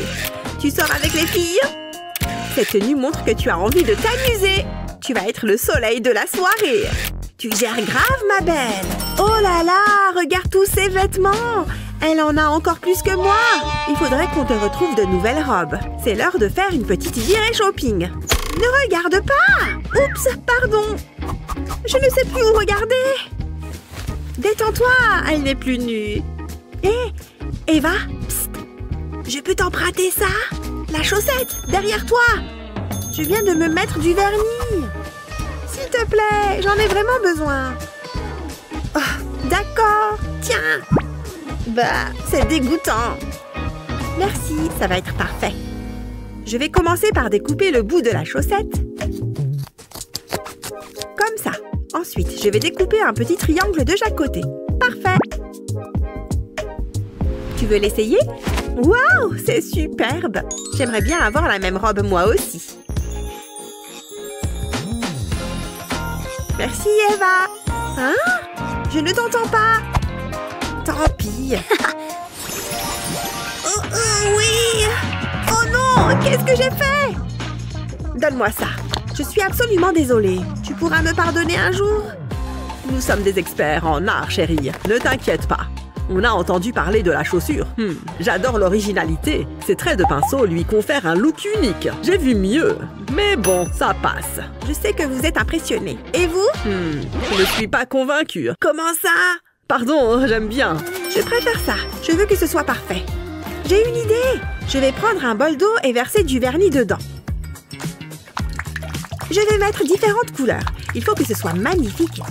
Tu sors avec les filles? Cette tenue montre que tu as envie de t'amuser. Tu vas être le soleil de la soirée. Tu gères grave, ma belle. Oh là là, regarde tous ces vêtements. Elle en a encore plus que moi. Il faudrait qu'on te retrouve de nouvelles robes. C'est l'heure de faire une petite virée shopping. Ne regarde pas. Oups, pardon. Je ne sais plus où regarder. Détends-toi, elle n'est plus nue. Hé, Eva, psst. Je peux t'emprunter ça? La chaussette, derrière toi. Je viens de me mettre du vernis. S'il te plaît, j'en ai vraiment besoin. Oh, d'accord, tiens. Bah, c'est dégoûtant. Merci, ça va être parfait. Je vais commencer par découper le bout de la chaussette. Comme ça. Ensuite, je vais découper un petit triangle de chaque côté. Parfait. Tu veux l'essayer? Waouh, c'est superbe. J'aimerais bien avoir la même robe moi aussi. Merci, Eva. Hein? Je ne t'entends pas. Tant pis. Oui. Oh non, qu'est-ce que j'ai fait? Donne-moi ça. Je suis absolument désolée. Tu pourras me pardonner un jour? Nous sommes des experts en art, chérie. Ne t'inquiète pas. On a entendu parler de la chaussure. J'adore l'originalité. Ces traits de pinceau lui confèrent un look unique. J'ai vu mieux. Mais bon, ça passe. Je sais que vous êtes impressionné. Et vous? Je ne suis pas convaincue. Comment ça? Pardon, j'aime bien. Je préfère ça. Je veux que ce soit parfait. J'ai une idée. Je vais prendre un bol d'eau et verser du vernis dedans. Je vais mettre différentes couleurs. Il faut que ce soit magnifique.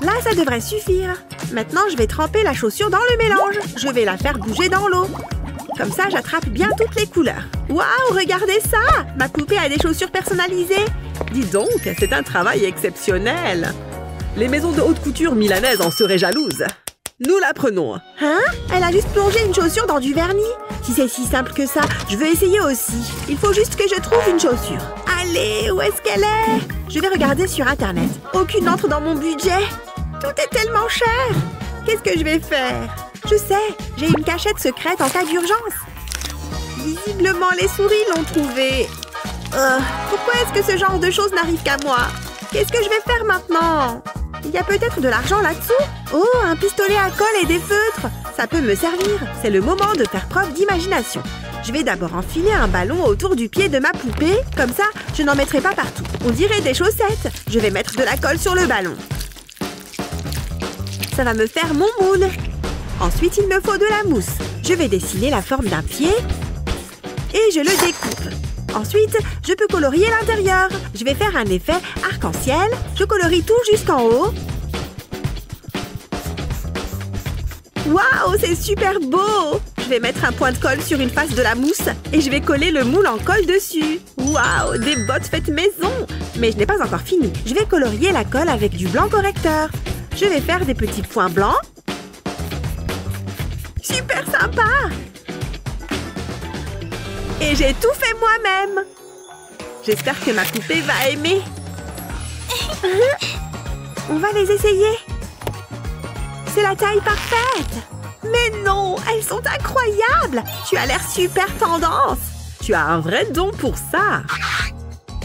Là, ça devrait suffire. Maintenant, je vais tremper la chaussure dans le mélange. Je vais la faire bouger dans l'eau. Comme ça, j'attrape bien toutes les couleurs. Waouh, regardez ça! Ma poupée a des chaussures personnalisées. Dis donc, c'est un travail exceptionnel. Les maisons de haute couture milanaises en seraient jalouses. Nous la prenons. Hein? Elle a juste plongé une chaussure dans du vernis. Si c'est si simple que ça, je veux essayer aussi. Il faut juste que je trouve une chaussure. Allez, où est-ce qu'elle est? Je vais regarder sur Internet. Aucune n'entre dans mon budget. Tout est tellement cher. Qu'est-ce que je vais faire? Je sais, j'ai une cachette secrète en cas d'urgence. Visiblement, les souris l'ont trouvée. Pourquoi est-ce que ce genre de choses n'arrive qu'à moi? Qu'est-ce que je vais faire maintenant? Il y a peut-être de l'argent là-dessous? Oh, un pistolet à colle et des feutres. Ça peut me servir. C'est le moment de faire preuve d'imagination. Je vais d'abord enfiler un ballon autour du pied de ma poupée. Comme ça, je n'en mettrai pas partout. On dirait des chaussettes. Je vais mettre de la colle sur le ballon. Ça va me faire mon moule. Ensuite, il me faut de la mousse. Je vais dessiner la forme d'un pied et je le découpe. Ensuite, je peux colorier l'intérieur. Je vais faire un effet arc-en-ciel. Je colorie tout jusqu'en haut. Waouh, c'est super beau! Je vais mettre un point de colle sur une face de la mousse et je vais coller le moule en colle dessus. Waouh, des bottes faites maison! Mais je n'ai pas encore fini. Je vais colorier la colle avec du blanc correcteur. Je vais faire des petits points blancs. Super sympa! Et j'ai tout fait moi-même. J'espère que ma poupée va aimer. On va les essayer. C'est la taille parfaite. Mais non, elles sont incroyables. Tu as l'air super tendance. Tu as un vrai don pour ça.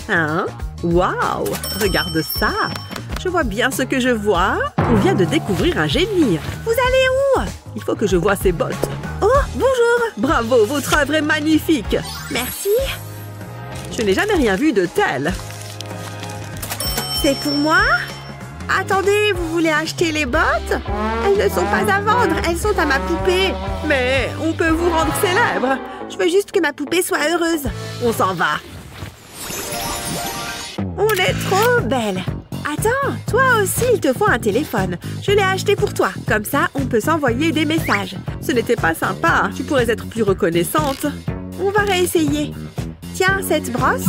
Hein? Waouh! Regarde ça. Je vois bien ce que je vois. On vient de découvrir un génie. Vous allez où? Il faut que je voie ces bottes. Oh, bonjour! Bravo, votre œuvre est magnifique. Merci. Je n'ai jamais rien vu de tel. C'est pour moi? Attendez, vous voulez acheter les bottes? Elles ne sont pas à vendre, elles sont à ma poupée. Mais on peut vous rendre célèbre. Je veux juste que ma poupée soit heureuse. On s'en va. On est trop belle. Attends, toi aussi, il te faut un téléphone. Je l'ai acheté pour toi. Comme ça, on peut s'envoyer des messages. Ce n'était pas sympa. Tu pourrais être plus reconnaissante. On va réessayer. Tiens, cette brosse.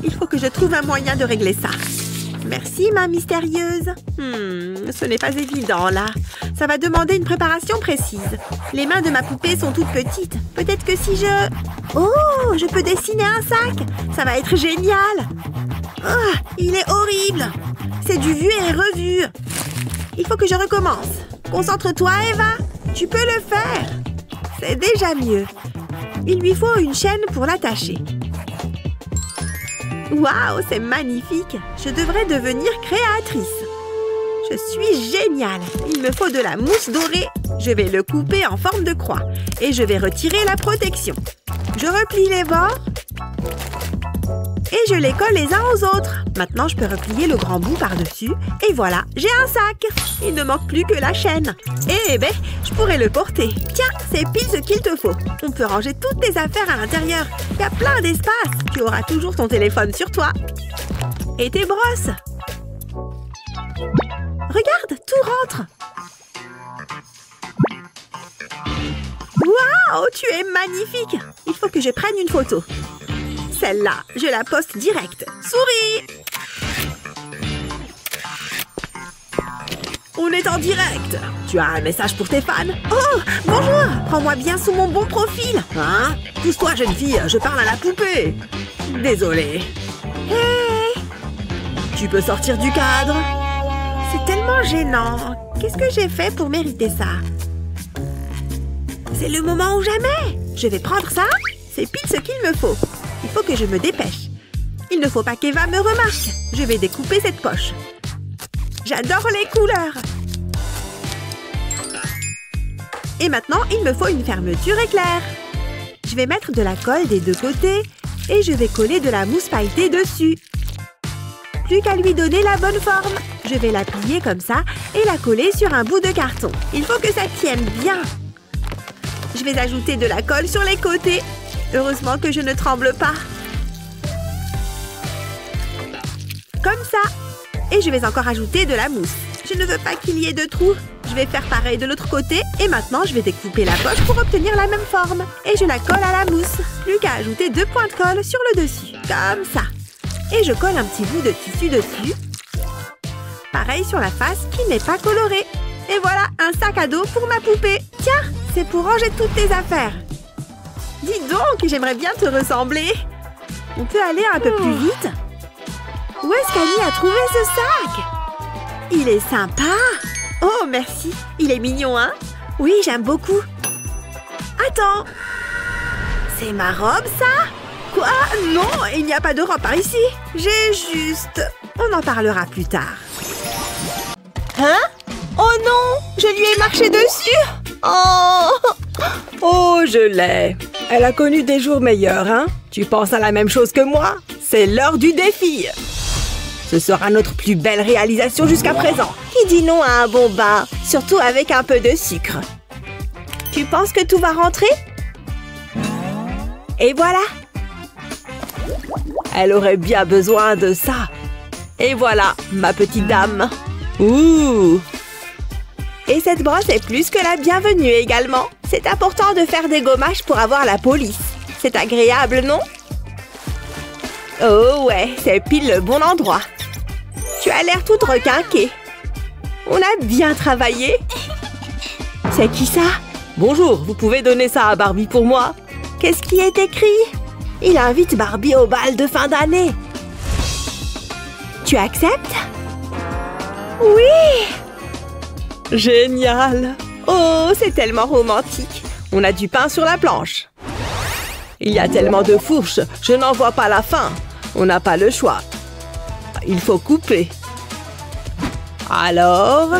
Il faut que je trouve un moyen de régler ça. Merci, ma mystérieuse. Ce n'est pas évident, là. Ça va demander une préparation précise. Les mains de ma poupée sont toutes petites. Peut-être que si je... Oh, je peux dessiner un sac. Ça va être génial. Il est horrible. C'est du vu et revu. Il faut que je recommence. Concentre-toi, Eva. Tu peux le faire. C'est déjà mieux. Il lui faut une chaîne pour l'attacher. Waouh, c'est magnifique! Je devrais devenir créatrice. Je suis géniale! Il me faut de la mousse dorée. Je vais le couper en forme de croix. Et je vais retirer la protection. Je replie les bords. Et je les colle les uns aux autres. Maintenant, je peux replier le grand bout par-dessus. Et voilà, j'ai un sac! Il ne manque plus que la chaîne. Eh ben, je pourrais le porter. Tiens, c'est pile ce qu'il te faut. On peut ranger toutes tes affaires à l'intérieur. Il y a plein d'espace. Tu auras toujours ton téléphone sur toi. Et tes brosses. Regarde, tout rentre. Waouh, tu es magnifique. Il faut que je prenne une photo. Celle-là, je la poste direct. Souris! On est en direct. Tu as un message pour tes fans? Oh, bonjour! Prends-moi bien sous mon bon profil. Hein? Pousse-toi, jeune fille, je parle à la poupée. Désolée. Hey! Tu peux sortir du cadre? C'est tellement gênant. Qu'est-ce que j'ai fait pour mériter ça? C'est le moment ou jamais. Je vais prendre ça. C'est pile ce qu'il me faut. Il faut que je me dépêche. Il ne faut pas qu'Eva me remarque. Je vais découper cette poche. J'adore les couleurs. Et maintenant, il me faut une fermeture éclair. Je vais mettre de la colle des deux côtés et je vais coller de la mousse pailletée dessus. Plus qu'à lui donner la bonne forme. Je vais la plier comme ça et la coller sur un bout de carton. Il faut que ça tienne bien. Je vais ajouter de la colle sur les côtés. Heureusement que je ne tremble pas. Comme ça. Et je vais encore ajouter de la mousse. Je ne veux pas qu'il y ait de trous. Je vais faire pareil de l'autre côté. Et maintenant, je vais découper la poche pour obtenir la même forme. Et je la colle à la mousse. Plus qu'à ajouter 2 points de colle sur le dessus. Comme ça. Et je colle un petit bout de tissu dessus. Pareil sur la face qui n'est pas colorée. Et voilà, un sac à dos pour ma poupée. Tiens, c'est pour ranger toutes tes affaires. Dis donc, j'aimerais bien te ressembler. On peut aller un peu plus vite? Où est-ce qu'Annie a trouvé ce sac? Il est sympa. Oh, merci. Il est mignon, hein? Oui, j'aime beaucoup. Attends. C'est ma robe, ça? Quoi? Non, il n'y a pas de robe par ici. J'ai juste... On en parlera plus tard. Hein? Oh non! Je lui ai marché dessus! Oh!
Oh, je l'ai. Elle a connu des jours meilleurs, hein? Tu penses à la même chose que moi? C'est l'heure du défi. Ce sera notre plus belle réalisation jusqu'à présent.
Qui dit non à un bon bain? Surtout avec un peu de sucre. Tu penses que tout va rentrer?
Et voilà. Elle aurait bien besoin de ça. Et voilà, ma petite dame. Ouh!
Et cette brosse est plus que la bienvenue également. C'est important de faire des gommages pour avoir la police. C'est agréable, non? Oh ouais, c'est pile le bon endroit. Tu as l'air toute requinquée. On a bien travaillé. C'est qui ça?
Bonjour, vous pouvez donner ça à Barbie pour moi?
Qu'est-ce qui est écrit? Il invite Barbie au bal de fin d'année. Tu acceptes? Oui!
Génial!
Oh, c'est tellement romantique.
On a du pain sur la planche. Il y a tellement de fourches, je n'en vois pas la fin. On n'a pas le choix. Il faut couper. Alors,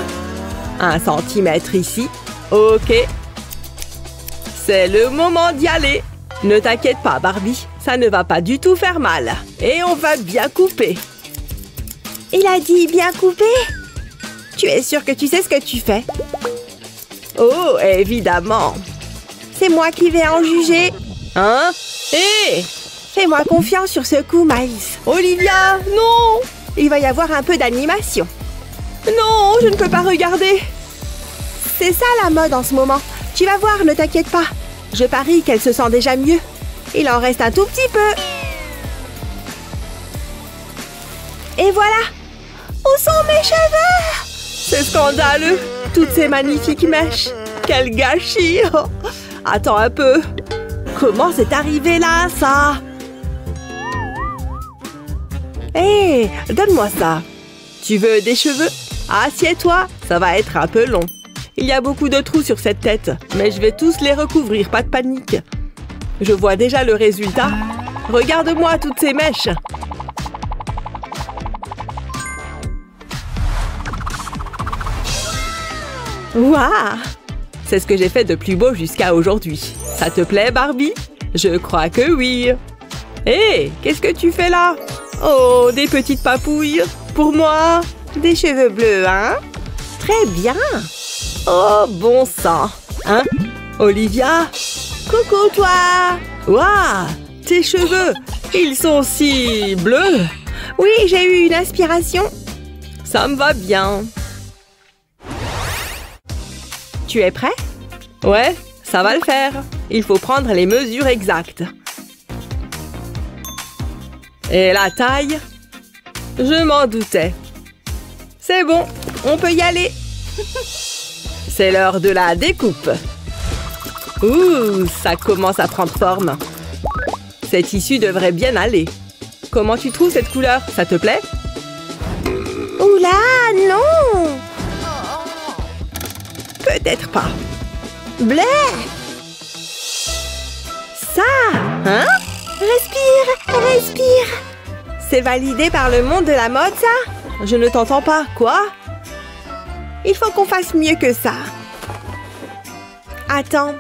1 centimètre ici. Ok. C'est le moment d'y aller. Ne t'inquiète pas, Barbie. Ça ne va pas du tout faire mal. Et on va bien couper.
Il a dit bien couper? Tu es sûre que tu sais ce que tu fais?
Oh, évidemment.
C'est moi qui vais en juger.
Hein? Hé!
Fais-moi confiance sur ce coup, Maïs.
Olivia, non!
Il va y avoir un peu d'animation.
Non, je ne peux pas regarder.
C'est ça la mode en ce moment. Tu vas voir, ne t'inquiète pas. Je parie qu'elle se sent déjà mieux. Il en reste un tout petit peu. Et voilà. Où sont mes cheveux?
C'est scandaleux. Toutes ces magnifiques mèches. Quel gâchis. Oh. Attends un peu. Comment c'est arrivé là, ça? Hé, donne-moi ça. Tu veux des cheveux? Assieds-toi, ça va être un peu long. Il y a beaucoup de trous sur cette tête, mais je vais tous les recouvrir, pas de panique. Je vois déjà le résultat. Regarde-moi toutes ces mèches. Waouh! C'est ce que j'ai fait de plus beau jusqu'à aujourd'hui. Ça te plaît, Barbie? Je crois que oui. Hé, qu'est-ce que tu fais là? Oh, des petites papouilles. Pour moi,
des cheveux bleus, hein? Très bien.
Oh, bon sang. Hein? Olivia?
Coucou, toi.
Waouh! Tes cheveux, ils sont si bleus.
Oui, j'ai eu une inspiration.
Ça me va bien.
Tu es prêt?
Ouais, ça va le faire. Il faut prendre les mesures exactes. Et la taille? Je m'en doutais. C'est bon, on peut y aller. C'est l'heure de la découpe. Ouh, ça commence à prendre forme. Ces tissus devraient bien aller. Comment tu trouves cette couleur? Ça te plaît?
Oula, non!
Peut-être pas.
Blé! Ça!
Hein?
Respire, respire! C'est validé par le monde de la mode, ça?
Je ne t'entends pas. Quoi?
Il faut qu'on fasse mieux que ça. Attends.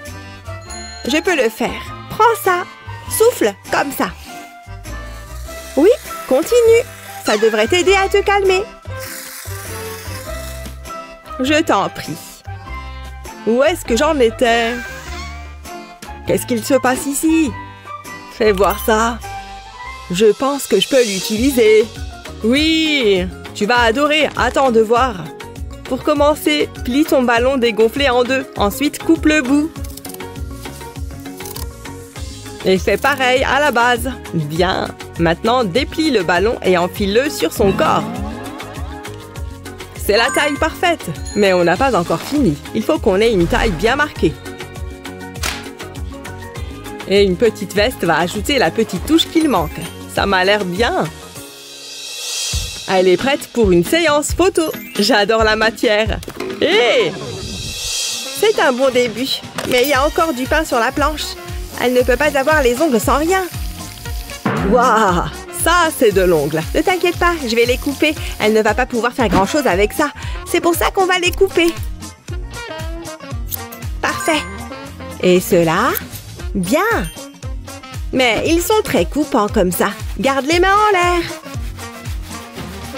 Je peux le faire. Prends ça. Souffle, comme ça. Oui, continue. Ça devrait t'aider à te calmer.
Je t'en prie. Où est-ce que j'en étais? Qu'est-ce qu'il se passe ici? Fais voir ça. Je pense que je peux l'utiliser. Oui, tu vas adorer. Attends de voir. Pour commencer, plie ton ballon dégonflé en deux. Ensuite, coupe le bout. Et fais pareil à la base. Bien. Maintenant, déplie le ballon et enfile-le sur son corps. C'est la taille parfaite, mais on n'a pas encore fini. Il faut qu'on ait une taille bien marquée. Et une petite veste va ajouter la petite touche qu'il manque. Ça m'a l'air bien. Elle est prête pour une séance photo. J'adore la matière. Hé!
C'est un bon début, mais il y a encore du pain sur la planche. Elle ne peut pas avoir les ongles sans rien.
Waouh! Ça, c'est de l'ongle.
Ne t'inquiète pas, je vais les couper. Elle ne va pas pouvoir faire grand-chose avec ça. C'est pour ça qu'on va les couper. Parfait. Et ceux-là? Bien. Mais ils sont très coupants comme ça. Garde les mains en l'air.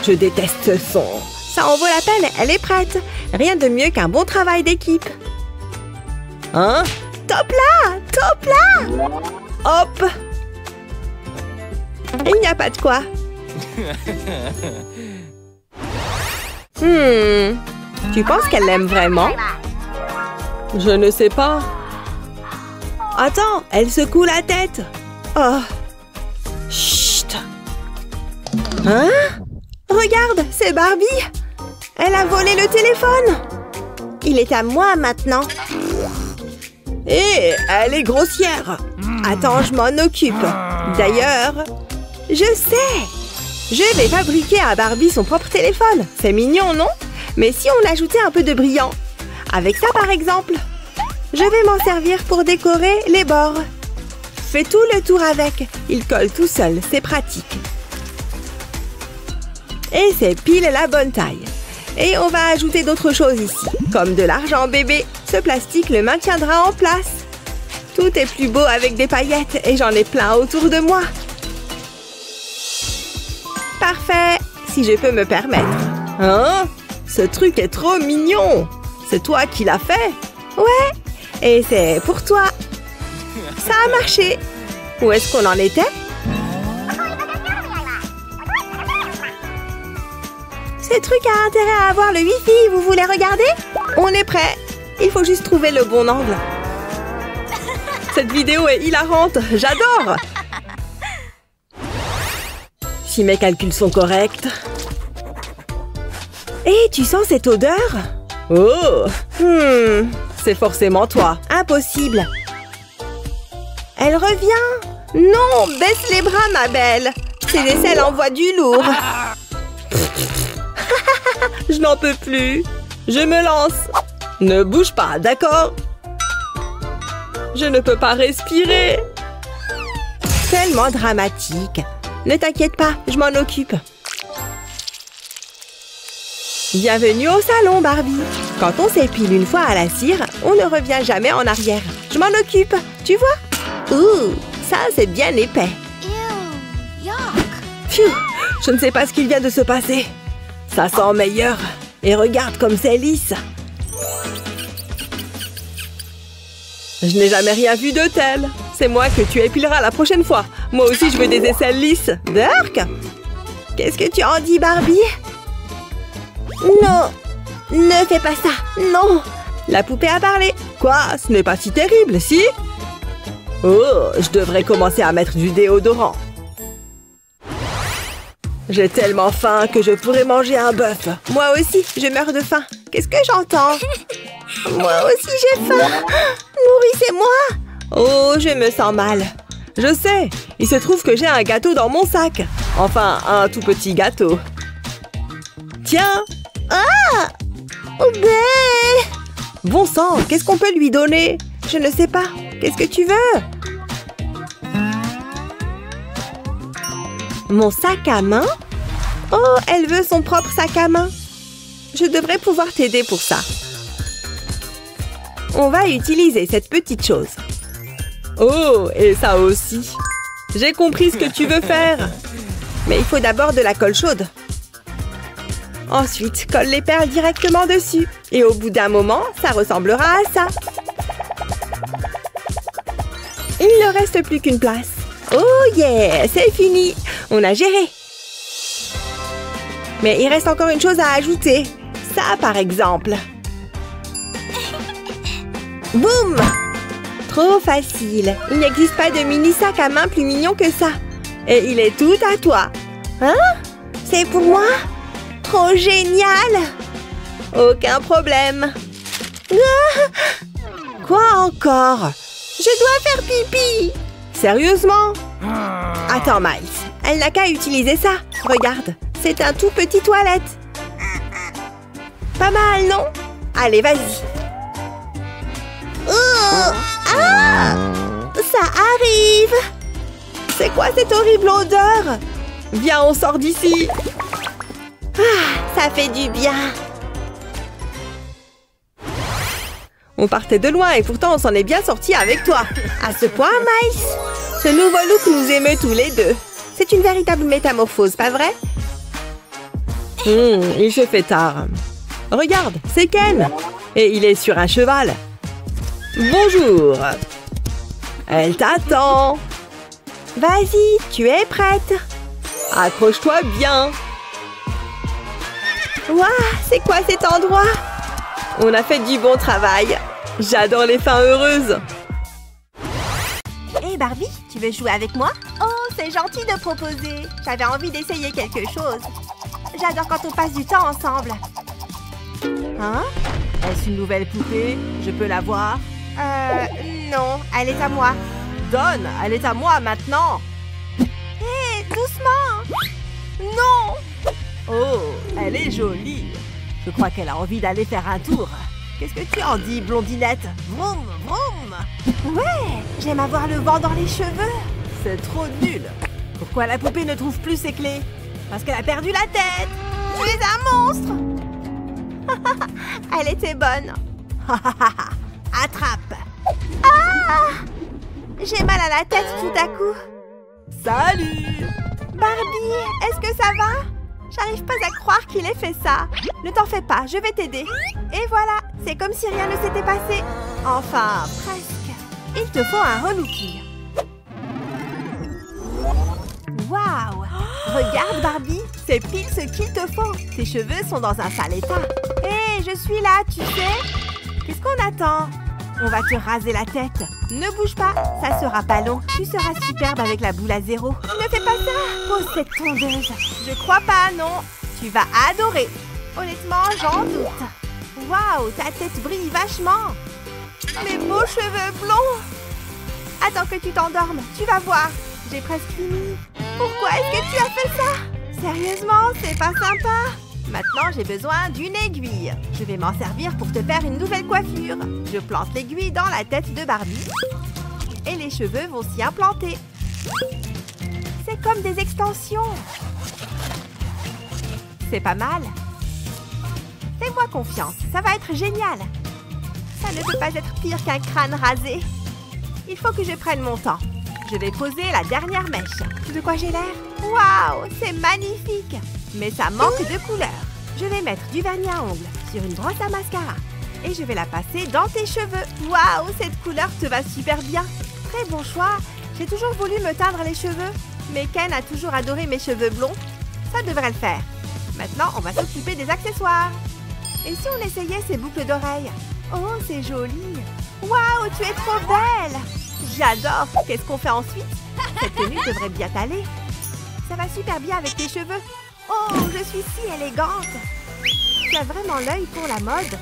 Je déteste ce son.
Ça en vaut la peine, elle est prête. Rien de mieux qu'un bon travail d'équipe.
Hein?
Top là! Top là!
Hop!
Il n'y a pas de quoi.
Tu penses qu'elle l'aime vraiment? Je ne sais pas.
Attends, elle secoue la tête. Oh. Chut. Hein? Regarde, c'est Barbie. Elle a volé le téléphone. Il est à moi maintenant.
Hé, elle est grossière.
Attends, je m'en occupe. D'ailleurs, je sais. Je vais fabriquer à Barbie son propre téléphone. C'est mignon, non? Mais si on ajoutait un peu de brillant? Avec ça, par exemple. Je vais m'en servir pour décorer les bords. Fais tout le tour avec. Il colle tout seul, c'est pratique. Et c'est pile la bonne taille. Et on va ajouter d'autres choses ici, comme de l'argent bébé. Ce plastique le maintiendra en place. Tout est plus beau avec des paillettes et j'en ai plein autour de moi. Parfait, si je peux me permettre.
Hein? Ce truc est trop mignon. C'est toi qui l'as fait?
Ouais, et c'est pour toi. Ça a marché. Où est-ce qu'on en était? Ce truc a intérêt à avoir le Wi-Fi, vous voulez regarder?
On est prêt. Il faut juste trouver le bon angle. Cette vidéo est hilarante, j'adore! Si mes calculs sont corrects...
Hé, tu sens cette odeur?
Oh! C'est forcément toi.
Impossible. Elle revient. Non, baisse les bras, ma belle. Ces aisselles envoient du lourd.
Je n'en peux plus. Je me lance. Ne bouge pas, d'accord? Je ne peux pas respirer.
Tellement dramatique. Ne t'inquiète pas, je m'en occupe. Bienvenue au salon, Barbie. Quand on s'épile une fois à la cire, on ne revient jamais en arrière. Je m'en occupe, tu vois? Ouh, ça c'est bien épais.
Pfiou, je ne sais pas ce qu'il vient de se passer. Ça sent meilleur. Et regarde comme c'est lisse. Je n'ai jamais rien vu de tel. C'est moi que tu épileras la prochaine fois. Moi aussi, je veux des aisselles lisses.
Burk? Qu'est-ce que tu en dis, Barbie? Non, ne fais pas ça, non.
La poupée a parlé. Quoi? Ce n'est pas si terrible, si? Oh, je devrais commencer à mettre du déodorant. J'ai tellement faim que je pourrais manger un bœuf.
Moi aussi, je meurs de faim. Qu'est-ce que j'entends? Moi aussi, j'ai faim. Nourrissez-moi. Oh, je me sens mal.
Je sais, il se trouve que j'ai un gâteau dans mon sac. Enfin, un tout petit gâteau. Tiens.
Ah! Bé!
Bon sang, qu'est-ce qu'on peut lui donner?
Je ne sais pas. Qu'est-ce que tu veux? Mon sac à main? Oh, elle veut son propre sac à main. Je devrais pouvoir t'aider pour ça. On va utiliser cette petite chose.
Oh, et ça aussi. J'ai compris ce que tu veux faire.
Mais il faut d'abord de la colle chaude. Ensuite, colle les perles directement dessus. Et au bout d'un moment, ça ressemblera à ça. Il ne reste plus qu'une place. Oh yeah, c'est fini. On a géré. Mais il reste encore une chose à ajouter. Ça, par exemple. Boum! Trop facile. Il n'existe pas de mini sac à main plus mignon que ça. Et il est tout à toi. Hein? C'est pour moi? Trop génial! Aucun problème. Ah! Quoi encore? Je dois faire pipi! Sérieusement? Attends, Miles. Elle n'a qu'à utiliser ça. Regarde, c'est un tout petit toilette. Pas mal, non? Allez, vas-y. Oh! Ah! Ça arrive! C'est quoi cette horrible odeur?
Viens, on sort d'ici.
Ah, ça fait du bien.
On partait de loin et pourtant on s'en est bien sortis avec toi.
À ce point, Miles? Ce nouveau look nous émeut tous les deux. C'est une véritable métamorphose, pas vrai?
Il se fait tard. Regarde, c'est Ken. Et il est sur un cheval. Bonjour. Elle t'attend.
Vas-y, tu es prête.
Accroche-toi bien.
Waouh, c'est quoi cet endroit?
On a fait du bon travail. J'adore les fins heureuses.
Hé Barbie, tu veux jouer avec moi? Oh, c'est gentil de proposer. J'avais envie d'essayer quelque chose. J'adore quand on passe du temps ensemble. Hein?
Est-ce une nouvelle poupée? Je peux la voir?
Non, elle est à moi.
Donne, elle est à moi maintenant.
Hé, doucement! Non!
Oh, elle est jolie. Je crois qu'elle a envie d'aller faire un tour. Qu'est-ce que tu en dis, blondinette? Vroom, vroom.
Ouais, j'aime avoir le vent dans les cheveux.
C'est trop nul. Pourquoi la poupée ne trouve plus ses clés? Parce qu'elle a perdu la tête.
Tu es un monstre. Elle était bonne.
Attrape.
Ah! J'ai mal à la tête tout à coup.
Salut.
Barbie, est-ce que ça va? J'arrive pas à croire qu'il ait fait ça. Ne t'en fais pas, je vais t'aider. Et voilà, c'est comme si rien ne s'était passé. Enfin, presque. Il te faut un relooking. Waouh! Regarde, Barbie, C'est pile ce qu'il te faut. Tes cheveux sont dans un sale état. Hé, je suis là, tu sais. Qu'est-ce qu'on attend? On va te raser la tête. Ne bouge pas, ça sera pas long. Tu seras superbe avec la boule à zéro. Ne fais pas ça. Pose cette tondeuse. Je crois pas, non. Tu vas adorer. Honnêtement, j'en doute. Waouh, ta tête brille vachement. Mes beaux cheveux blonds. Attends que tu t'endormes, tu vas voir. J'ai presque fini. Pourquoi est-ce que tu as fait ça? Sérieusement, c'est pas sympa. Maintenant, j'ai besoin d'une aiguille. Je vais m'en servir pour te faire une nouvelle coiffure. Je plante l'aiguille dans la tête de Barbie. Et les cheveux vont s'y implanter. C'est comme des extensions. C'est pas mal. Fais-moi confiance, ça va être génial. Ça ne peut pas être pire qu'un crâne rasé. Il faut que je prenne mon temps. Je vais poser la dernière mèche. De quoi j'ai l'air? Waouh, c'est magnifique! Mais ça manque de couleur. Je vais mettre du vernis à ongles sur une brosse à mascara. Et je vais la passer dans tes cheveux. Waouh, cette couleur te va super bien. Très bon choix. J'ai toujours voulu me teindre les cheveux. Mais Ken a toujours adoré mes cheveux blonds. Ça devrait le faire. Maintenant, on va s'occuper des accessoires. Et si on essayait ces boucles d'oreilles? Oh, c'est joli. Waouh, tu es trop belle. J'adore. Qu'est-ce qu'on fait ensuite? Cette tenue devrait bien t'aller. Ça va super bien avec tes cheveux. Oh, je suis si élégante. Tu as vraiment l'œil pour la mode.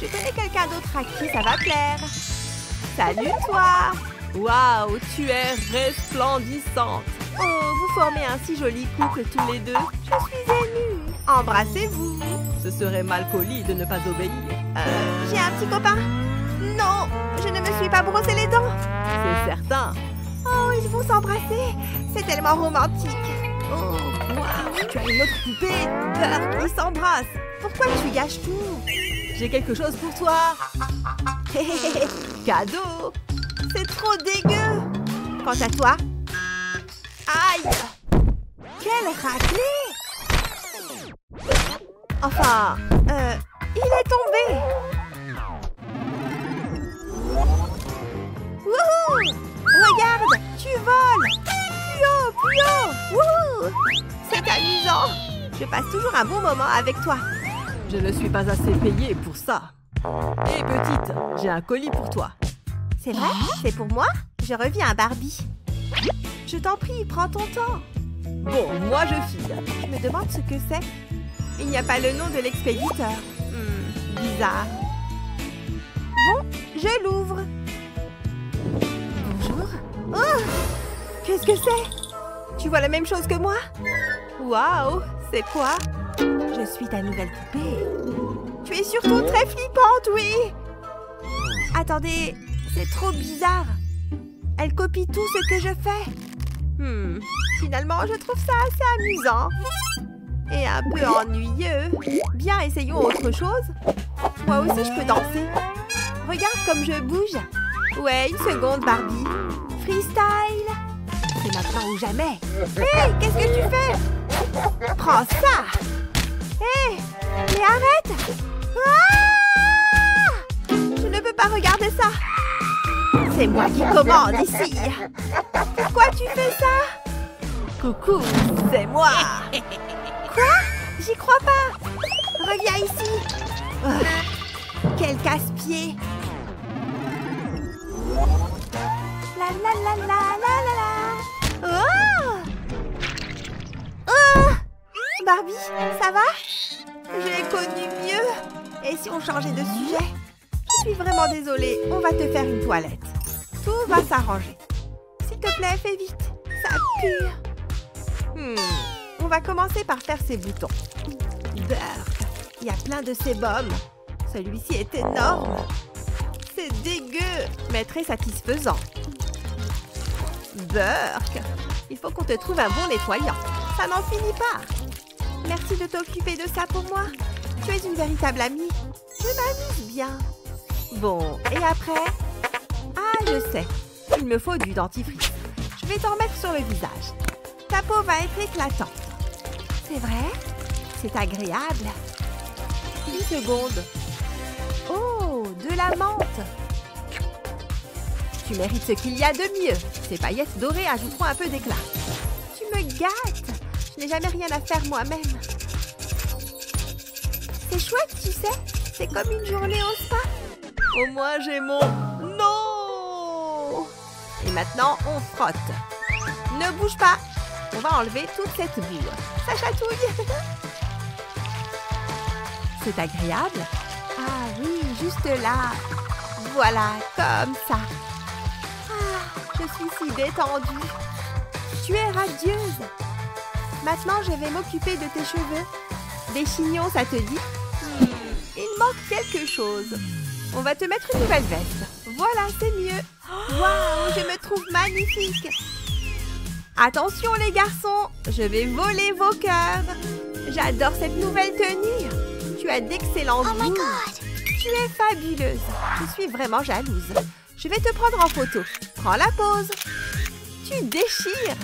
Je connais quelqu'un d'autre à qui ça va plaire. Salut toi. Waouh, tu es resplendissante. Oh, vous formez un si joli couple tous les deux. Je suis émue. Embrassez-vous. Ce serait mal poli de ne pas obéir. J'ai un petit copain. Non, je ne me suis pas brossé les dents. C'est certain. Oh, ils vont s'embrasser. C'est tellement romantique. Oh, waouh, tu as une autre poupée. Burk, ils s'embrassent. Pourquoi tu gâches tout? J'ai quelque chose pour toi. Cadeau. C'est trop dégueu. Quant à toi... Aïe! Quelle raclée! Enfin, il est tombé. Wouhou! Regarde, tu voles. Plus haut, plus haut. Wouhou! C'est amusant. Je passe toujours un bon moment avec toi. Je ne suis pas assez payée pour ça. Hé, petite, j'ai un colis pour toi. C'est vrai? C'est pour moi? Je reviens à Barbie. Je t'en prie, prends ton temps. Bon, moi je file. Je me demande ce que c'est. Il n'y a pas le nom de l'expéditeur. Bizarre. Bon, je l'ouvre. Bonjour. Oh! Qu'est-ce que c'est? Tu vois la même chose que moi? Waouh! C'est quoi? Je suis ta nouvelle poupée. Tu es surtout très flippante, oui! Attendez, c'est trop bizarre. Elle copie tout ce que je fais. Finalement, je trouve ça assez amusant. Et un peu ennuyeux. Bien, essayons autre chose. Moi aussi, je peux danser. Regarde comme je bouge. Ouais, une seconde, Barbie. Freestyle. C'est maintenant ou jamais. Hé, qu'est-ce que tu fais? Prends ça. Hé, mais arrête. Ah! Je ne peux pas regarder ça. C'est moi qui commande ici. Pourquoi tu fais ça? Coucou, c'est moi. Quoi? J'y crois pas. Reviens ici. Oh, quel casse-pied. La la la la la la la. Oh! Oh! Barbie, ça va? J'ai connu mieux. Et si on changeait de sujet? Je suis vraiment désolée. On va te faire une toilette. Tout va s'arranger. S'il te plaît, fais vite. Ça pue. On va commencer par faire ses boutons. Burk, il y a plein de sébum. Celui-ci est énorme. C'est dégueu, mais très satisfaisant. Burk, il faut qu'on te trouve un bon nettoyant. Ça n'en finit pas. Merci de t'occuper de ça pour moi. Tu es une véritable amie. Je m'amuse bien. Bon, et après? Ah, je sais. Il me faut du dentifrice. Je vais t'en mettre sur le visage. Ta peau va être éclatante. C'est vrai? C'est agréable. Une seconde. Oh, de la menthe. Tu mérites ce qu'il y a de mieux. Ces paillettes dorées ajouteront un peu d'éclat. Tu me gâtes. Je n'ai jamais rien à faire moi-même. C'est chouette, tu sais. C'est comme une journée au spa.
Au moins, j'ai mon... Non!
Et maintenant, on frotte. Ne bouge pas. On va enlever toute cette boue. Ça chatouille. C'est agréable? Ah oui, juste là. Voilà, comme ça. Ah, je suis si détendue. Tu es radieuse. Maintenant, je vais m'occuper de tes cheveux. Des chignons, ça te dit? Il manque quelque chose. On va te mettre une nouvelle veste. Voilà, c'est mieux. Waouh, je me trouve magnifique. Attention les garçons, je vais voler vos cœurs. J'adore cette nouvelle tenue. Tu as d'excellentes boules. Tu es fabuleuse. Je suis vraiment jalouse. Je vais te prendre en photo. Prends la pose. Tu déchires.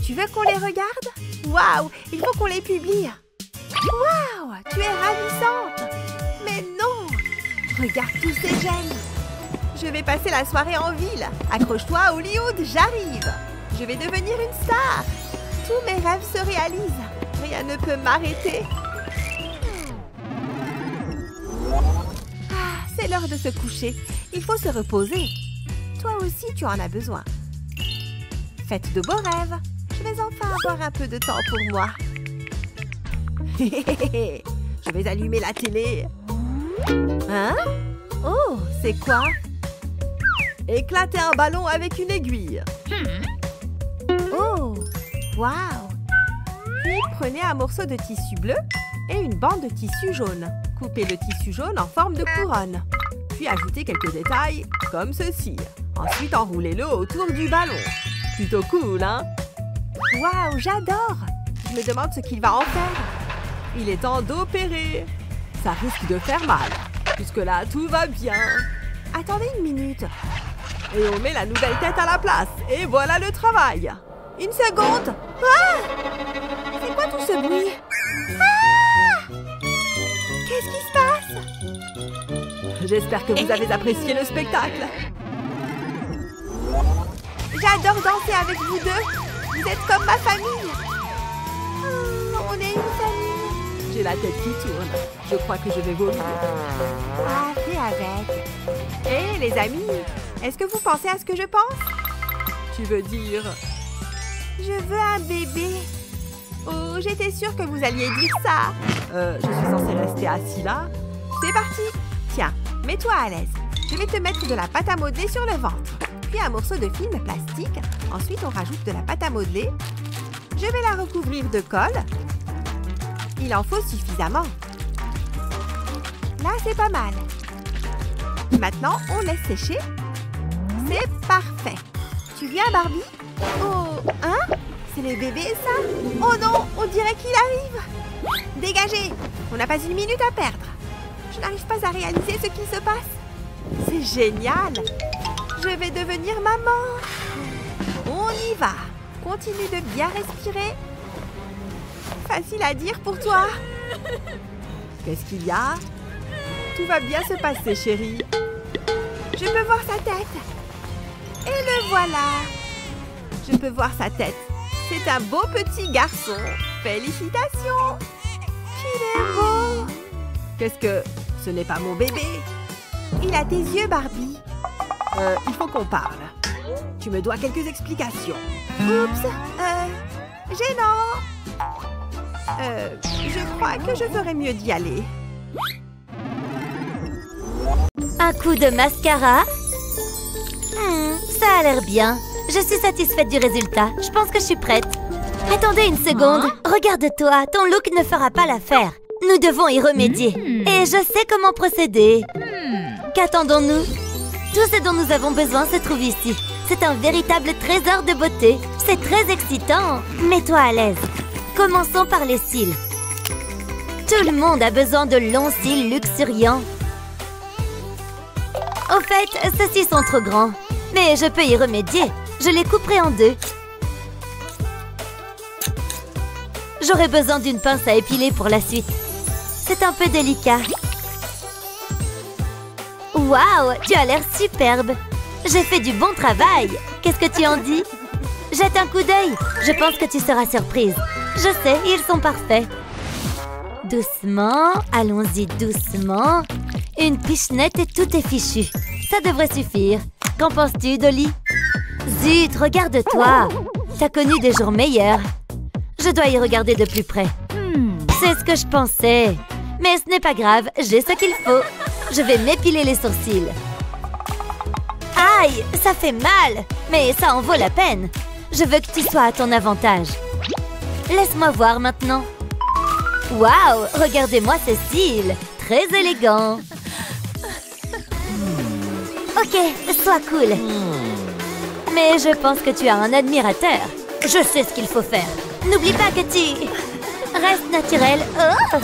Tu veux qu'on les regarde? Waouh, il faut qu'on les publie. Waouh, tu es ravissante. Mais non. Regarde tous ces gemmes. Je vais passer la soirée en ville. Accroche-toi à Hollywood, j'arrive. Je vais devenir une star. Tous mes rêves se réalisent. Rien ne peut m'arrêter. Ah, c'est l'heure de se coucher. Il faut se reposer. Toi aussi, tu en as besoin. Faites de beaux rêves. Je vais enfin avoir un peu de temps pour moi. Je vais allumer la télé. Hein? Oh, c'est quoi?
Éclater un ballon avec une aiguille.
Oh, waouh! Puis prenez un morceau de tissu bleu et une bande de tissu jaune. Coupez le tissu jaune en forme de couronne.
Puis ajoutez quelques détails comme ceci. Ensuite, enroulez-le autour du ballon. Plutôt cool, hein?
Waouh, j'adore! Je me demande ce qu'il va en faire.
Il est temps d'opérer. Ça risque de faire mal. Jusque-là, tout va bien.
Attendez une minute.
Et on met la nouvelle tête à la place. Et voilà le travail.
Une seconde. Ah! C'est quoi tout ce bruit? Ah! Qu'est-ce qui se passe?
J'espère que vous avez apprécié le spectacle.
J'adore danser avec vous deux. Vous êtes comme ma famille. On est une famille.
J'ai la tête qui tourne. Je crois que je vais vomir.
Ah, fais avec. Hé, les amis, est-ce que vous pensez à ce que je pense?
Tu veux dire...
Je veux un bébé. Oh, j'étais sûre que vous alliez dire ça.
Je suis censée rester assis là.
C'est parti. Tiens, mets-toi à l'aise. Je vais te mettre de la pâte à modeler sur le ventre. Puis un morceau de film plastique. Ensuite, on rajoute de la pâte à modeler. Je vais la recouvrir de colle. Il en faut suffisamment. Là, c'est pas mal. Maintenant, on laisse sécher. C'est parfait. Tu viens, Barbie? Oh, hein? C'est le bébé, ça? Oh non, on dirait qu'il arrive. Dégagez! On n'a pas une minute à perdre. Je n'arrive pas à réaliser ce qui se passe. C'est génial! Je vais devenir maman. On y va. Continue de bien respirer. Facile à dire pour toi.
Qu'est-ce qu'il y a? Tout va bien se passer, chérie.
Je peux voir sa tête. Et le voilà. Je peux voir sa tête. C'est un beau petit garçon. Félicitations. Qu'il est beau.
Qu'est-ce que... Ce n'est pas mon bébé.
Il a tes yeux, Barbie.
Il faut qu'on parle. Tu me dois quelques explications.
Oups. Gênant. Je crois que je ferais mieux d'y aller.
Un coup de mascara. Ça a l'air bien. Je suis satisfaite du résultat. Je pense que je suis prête. Attendez une seconde. Regarde-toi, ton look ne fera pas l'affaire. Nous devons y remédier. Et je sais comment procéder. Qu'attendons-nous? Tout ce dont nous avons besoin se trouve ici. C'est un véritable trésor de beauté. C'est très excitant. Mets-toi à l'aise. Commençons par les cils. Tout le monde a besoin de longs cils luxuriants. Au fait, ceux-ci sont trop grands. Mais je peux y remédier. Je les couperai en deux. J'aurai besoin d'une pince à épiler pour la suite. C'est un peu délicat. Waouh, tu as l'air superbe. J'ai fait du bon travail. Qu'est-ce que tu en dis? Jette un coup d'œil. Je pense que tu seras surprise. Je sais, ils sont parfaits. Doucement, allons-y doucement. Une pichenette et tout est fichu. Ça devrait suffire. Qu'en penses-tu, Dolly? Zut, regarde-toi. T'as connu des jours meilleurs. Je dois y regarder de plus près. C'est ce que je pensais. Mais ce n'est pas grave, j'ai ce qu'il faut. Je vais m'épiler les sourcils. Aïe, ça fait mal. Mais ça en vaut la peine. Je veux que tu sois à ton avantage. Laisse-moi voir maintenant. Waouh, regardez-moi ces cils. Très élégant. Ok, sois cool. Mais je pense que tu as un admirateur. Je sais ce qu'il faut faire. N'oublie pas que tu... Reste naturel. Oh!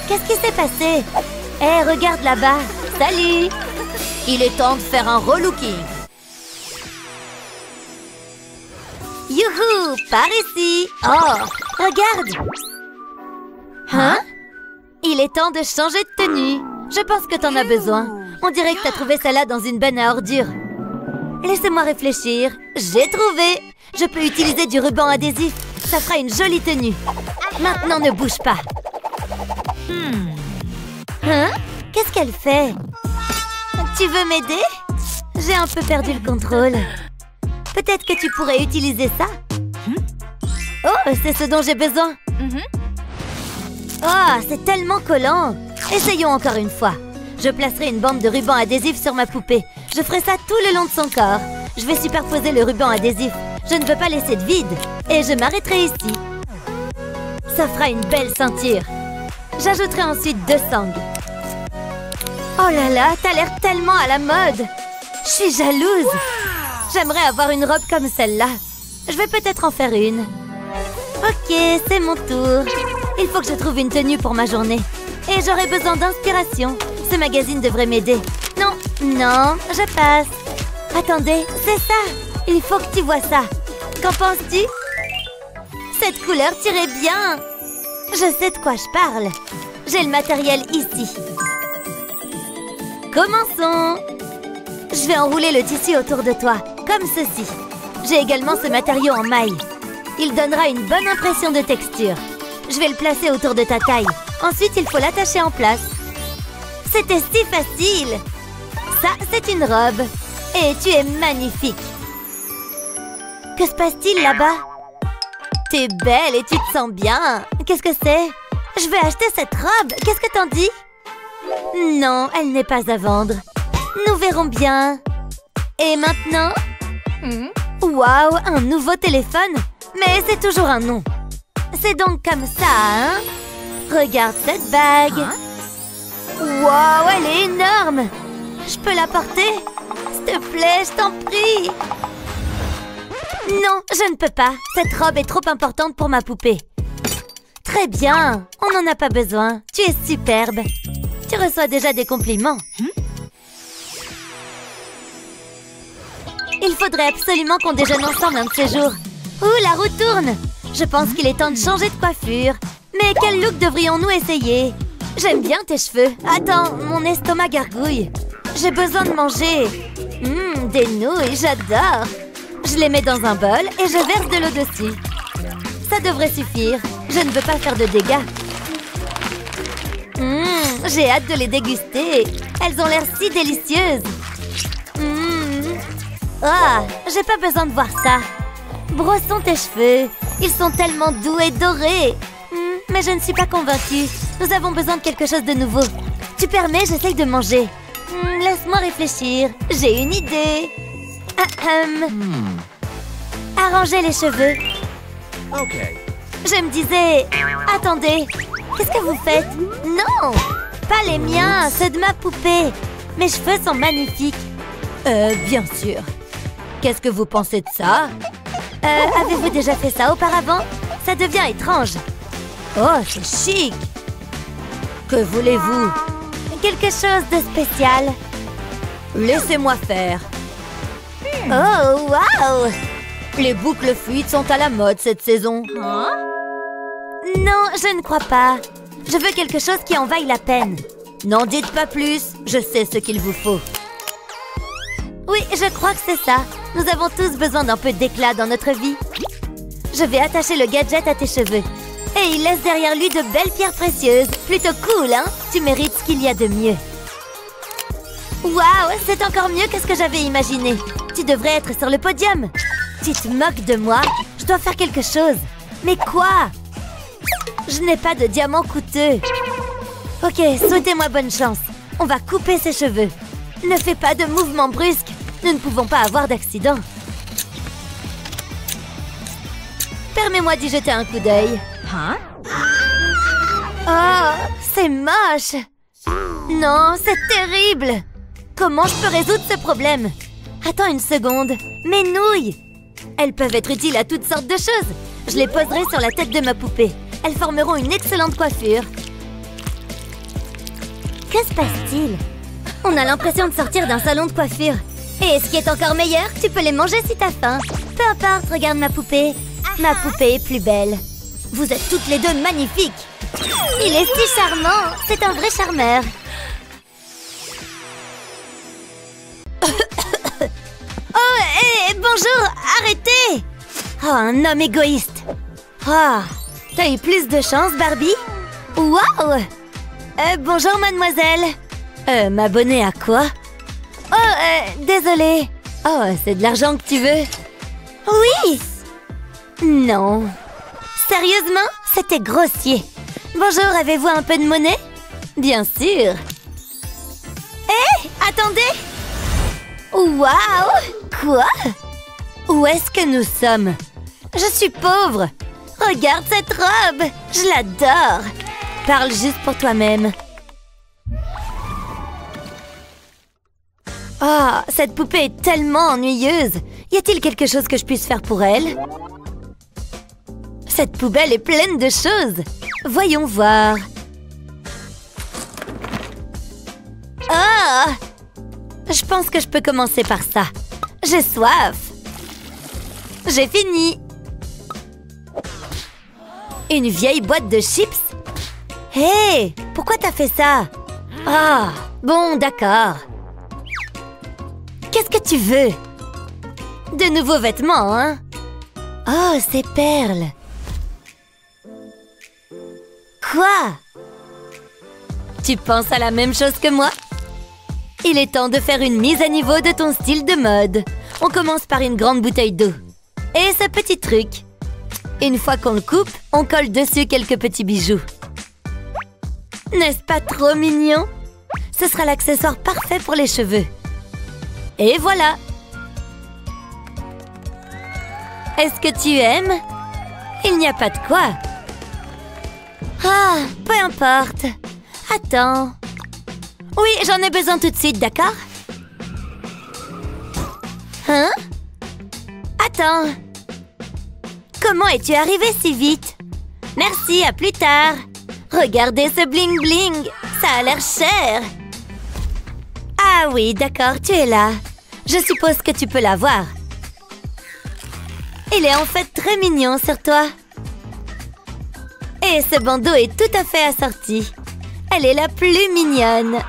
Qu'est-ce qui s'est passé? Hé, regarde là-bas. Salut! Il est temps de faire un relooking. Youhou! Par ici! Oh! Regarde! Hein? Il est temps de changer de tenue. Je pense que t'en as besoin. On dirait que t'as trouvé celle-là dans une benne à ordures. Laissez-moi réfléchir. J'ai trouvé! Je peux utiliser du ruban adhésif. Ça fera une jolie tenue. Maintenant, ne bouge pas. Hein? Qu'est-ce qu'elle fait? Tu veux m'aider? J'ai un peu perdu le contrôle. Peut-être que tu pourrais utiliser ça? Oh, c'est ce dont j'ai besoin. Oh, c'est tellement collant. Essayons encore une fois. Je placerai une bande de ruban adhésif sur ma poupée. Je ferai ça tout le long de son corps. Je vais superposer le ruban adhésif. Je ne veux pas laisser de vide. Et je m'arrêterai ici. Ça fera une belle ceinture. J'ajouterai ensuite 2 sangles. Oh là là, t'as l'air tellement à la mode. Je suis jalouse. J'aimerais avoir une robe comme celle-là. Je vais peut-être en faire une. Ok, c'est mon tour. Il faut que je trouve une tenue pour ma journée. Et j'aurai besoin d'inspiration. Ce magazine devrait m'aider. Non, non, je passe. Attendez, c'est ça. Il faut que tu vois ça. Qu'en penses-tu? Cette couleur t'irait bien. Je sais de quoi je parle. J'ai le matériel ici. Commençons. Je vais enrouler le tissu autour de toi, comme ceci. J'ai également ce matériau en maille. Il donnera une bonne impression de texture. Je vais le placer autour de ta taille. Ensuite, il faut l'attacher en place. C'était si facile. Ça, c'est une robe. Et tu es magnifique. Que se passe-t-il là-bas? T'es belle et tu te sens bien. Qu'est-ce que c'est? Je vais acheter cette robe. Qu'est-ce que t'en dis? Non, elle n'est pas à vendre. Nous verrons bien. Et maintenant? Waouh, un nouveau téléphone? Mais c'est toujours un nom. C'est donc comme ça, hein? Regarde cette bague. Waouh, elle est énorme. Je peux la porter? S'il te plaît, je t'en prie. Non, je ne peux pas. Cette robe est trop importante pour ma poupée. Très bien, on n'en a pas besoin. Tu es superbe. Tu reçois déjà des compliments. Il faudrait absolument qu'on déjeune ensemble un de ces jours. Ouh, la roue tourne. Je pense qu'il est temps de changer de coiffure. Mais quel look devrions-nous essayer? J'aime bien tes cheveux. Attends, mon estomac gargouille. J'ai besoin de manger. Des nouilles, j'adore. Je les mets dans un bol et je verse de l'eau dessus. Ça devrait suffire. Je ne veux pas faire de dégâts. J'ai hâte de les déguster. Elles ont l'air si délicieuses. Ah, j'ai pas besoin de voir ça. Brossons tes cheveux. Ils sont tellement doux et dorés. Mais je ne suis pas convaincue. Nous avons besoin de quelque chose de nouveau. Tu permets, j'essaye de manger. Laisse-moi réfléchir. J'ai une idée. Arranger les cheveux.
Ok.
Je me disais... Attendez, qu'est-ce que vous faites? Non, pas les miens, ceux de ma poupée. Mes cheveux sont magnifiques. Bien sûr. Qu'est-ce que vous pensez de ça? Avez-vous déjà fait ça auparavant? Ça devient étrange. Oh, c'est chic. Que voulez-vous? Quelque chose de spécial. Laissez-moi faire. Oh, waouh! Les boucles fluides sont à la mode cette saison. Non, je ne crois pas. Je veux quelque chose qui en vaille la peine. N'en dites pas plus, je sais ce qu'il vous faut. Oui, je crois que c'est ça. Nous avons tous besoin d'un peu d'éclat dans notre vie. Je vais attacher le gadget à tes cheveux. Et il laisse derrière lui de belles pierres précieuses. Plutôt cool, hein? Tu mérites ce qu'il y a de mieux. Waouh, c'est encore mieux que ce que j'avais imaginé. Tu devrais être sur le podium. Tu te moques de moi? Je dois faire quelque chose. Mais quoi? Je n'ai pas de diamant coûteux. Ok, souhaitez-moi bonne chance. On va couper ses cheveux. Ne fais pas de mouvements brusques. Nous ne pouvons pas avoir d'accident. Permets-moi d'y jeter un coup d'œil.
Hein?
Oh, c'est moche. Non, c'est terrible. Comment je peux résoudre ce problème? Attends une seconde. Mes nouilles! Elles peuvent être utiles à toutes sortes de choses. Je les poserai sur la tête de ma poupée. Elles formeront une excellente coiffure. Que se passe-t-il? On a l'impression de sortir d'un salon de coiffure. Et ce qui est encore meilleur, tu peux les manger si t'as faim. Peu importe, regarde ma poupée. Ma poupée est plus belle. Vous êtes toutes les deux magnifiques. Il est si charmant. C'est un vrai charmeur. Oh, hé, bonjour, arrêtez! Oh, un homme égoïste. Oh, t'as eu plus de chance, Barbie? Waouh! Bonjour, mademoiselle. M'abonner à quoi? Oh, désolée. Oh, c'est de l'argent que tu veux? Oui! Non. Sérieusement? C'était grossier. Bonjour, avez-vous un peu de monnaie? Bien sûr. Hé, attendez! Waouh! Quoi? Où est-ce que nous sommes? Je suis pauvre. Regarde cette robe. Je l'adore. Parle juste pour toi-même. Oh, cette poupée est tellement ennuyeuse. Y a-t-il quelque chose que je puisse faire pour elle? Cette poubelle est pleine de choses. Voyons voir. Ah! Je pense que je peux commencer par ça. J'ai soif. J'ai fini. Une vieille boîte de chips? Hé, hey, pourquoi t'as fait ça? Ah, bon, d'accord. Qu'est-ce que tu veux? De nouveaux vêtements, hein? Oh, ces perles. Quoi? Tu penses à la même chose que moi? Il est temps de faire une mise à niveau de ton style de mode. On commence par une grande bouteille d'eau. Et ce petit truc. Une fois qu'on le coupe, on colle dessus quelques petits bijoux. N'est-ce pas trop mignon? Ce sera l'accessoire parfait pour les cheveux. Et voilà! Est-ce que tu aimes? Il n'y a pas de quoi. Ah, peu importe. Attends. Oui, j'en ai besoin tout de suite, d'accord? Hein? Attends. Comment es-tu arrivé si vite? Merci, à plus tard. Regardez ce bling-bling. Ça a l'air cher. Ah oui, d'accord, tu es là. Je suppose que tu peux l'avoir. Il est en fait très mignon sur toi. Et ce bandeau est tout à fait assorti. Elle est la plus mignonne.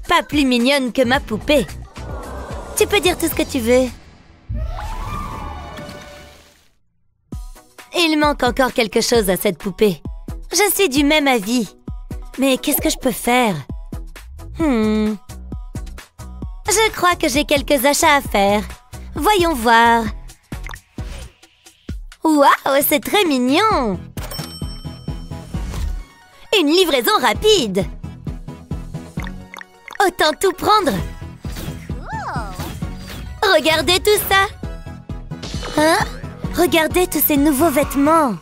Pas plus mignonne que ma poupée. Tu peux dire tout ce que tu veux. Il manque encore quelque chose à cette poupée. Je suis du même avis. Mais qu'est-ce que je peux faire? Je crois que j'ai quelques achats à faire. Voyons voir. Waouh, c'est très mignon! Une livraison rapide! Autant tout prendre! Regardez tout ça! Hein? Regardez tous ces nouveaux vêtements!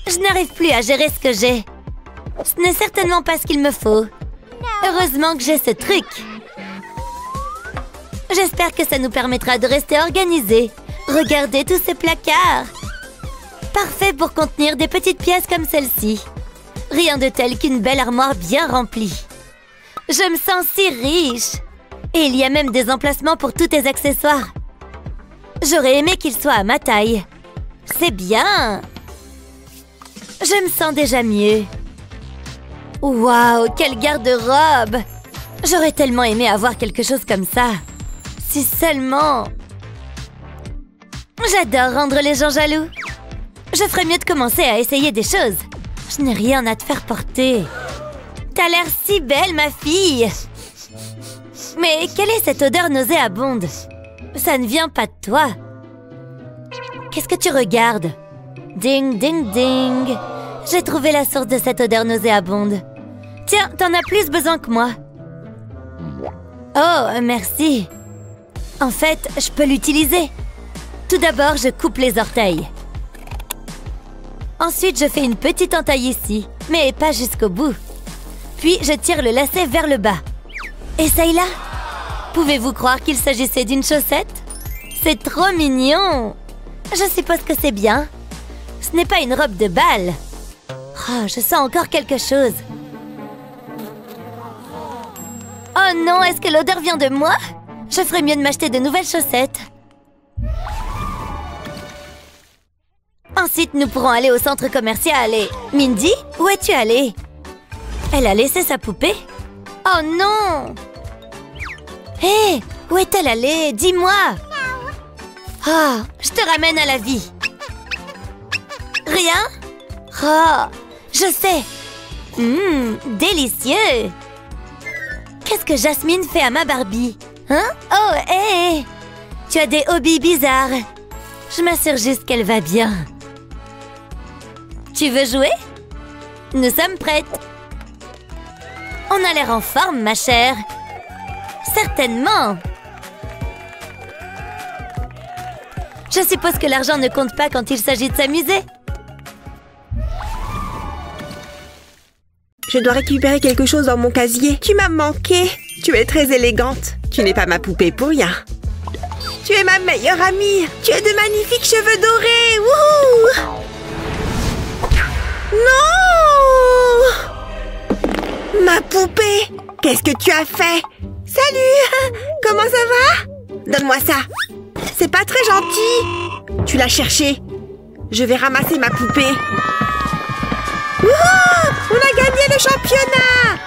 Je n'arrive plus à gérer ce que j'ai. Ce n'est certainement pas ce qu'il me faut. Heureusement que j'ai ce truc. J'espère que ça nous permettra de rester organisés. Regardez tous ces placards. Parfait pour contenir des petites pièces comme celle-ci. Rien de tel qu'une belle armoire bien remplie. Je me sens si riche. Et il y a même des emplacements pour tous tes accessoires. J'aurais aimé qu'ils soient à ma taille. C'est bien. Je me sens déjà mieux. Waouh, quelle garde-robe! J'aurais tellement aimé avoir quelque chose comme ça. Si seulement... J'adore rendre les gens jaloux. Je ferais mieux de commencer à essayer des choses. Je n'ai rien à te faire porter. T'as l'air si belle, ma fille. Mais quelle est cette odeur nauséabonde? Ça ne vient pas de toi. Qu'est-ce que tu regardes? Ding, ding, ding. J'ai trouvé la source de cette odeur nauséabonde. Tiens, t'en as plus besoin que moi. Oh, merci. En fait, je peux l'utiliser. Tout d'abord, je coupe les orteils. Ensuite, je fais une petite entaille ici, mais pas jusqu'au bout. Puis, je tire le lacet vers le bas. Essaye-la. Pouvez-vous croire qu'il s'agissait d'une chaussette? C'est trop mignon. Je suppose que c'est bien. Ce n'est pas une robe de bal. Oh, je sens encore quelque chose. Oh non, est-ce que l'odeur vient de moi? Je ferais mieux de m'acheter de nouvelles chaussettes. Ensuite, nous pourrons aller au centre commercial et... Mindy, où es-tu allée? Elle a laissé sa poupée? Oh non! Hé, où est-elle allée? Dis-moi! Oh, je te ramène à la vie. Rien? Oh, je sais. Délicieux. Qu'est-ce que Jasmine fait à ma Barbie? Hein? Oh, hé! Tu as des hobbies bizarres. Je m'assure juste qu'elle va bien. Tu veux jouer? Nous sommes prêtes. On a l'air en forme, ma chère. Certainement. Je suppose que l'argent ne compte pas quand il s'agit de s'amuser.
Je dois récupérer quelque chose dans mon casier. Tu m'as manqué. Tu es très élégante. Tu n'es pas ma poupée pour rien. Tu es ma meilleure amie. Tu as de magnifiques cheveux dorés. Wouhou! Non! Ma poupée! Qu'est-ce que tu as fait? Salut! Comment ça va? Donne-moi ça. C'est pas très gentil. Tu l'as cherché. Je vais ramasser ma poupée. Wouhou! On a gagné le championnat!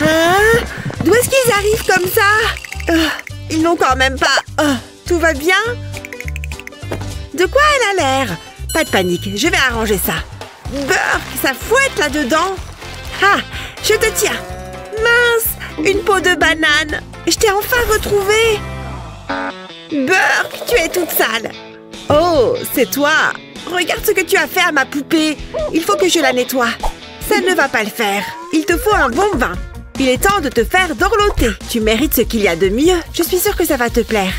Hein? D'où est-ce qu'ils arrivent comme ça? Ils n'ont quand même pas... tout va bien? De quoi elle a l'air? Pas de panique, je vais arranger ça. Burk, ça fouette là-dedans. Ah, je te tiens. Mince, une peau de banane. Je t'ai enfin retrouvée. Burk, tu es toute sale. Oh, c'est toi. Regarde ce que tu as fait à ma poupée. Il faut que je la nettoie. Ça ne va pas le faire. Il te faut un bon bain. Il est temps de te faire dorloter. Tu mérites ce qu'il y a de mieux. Je suis sûre que ça va te plaire.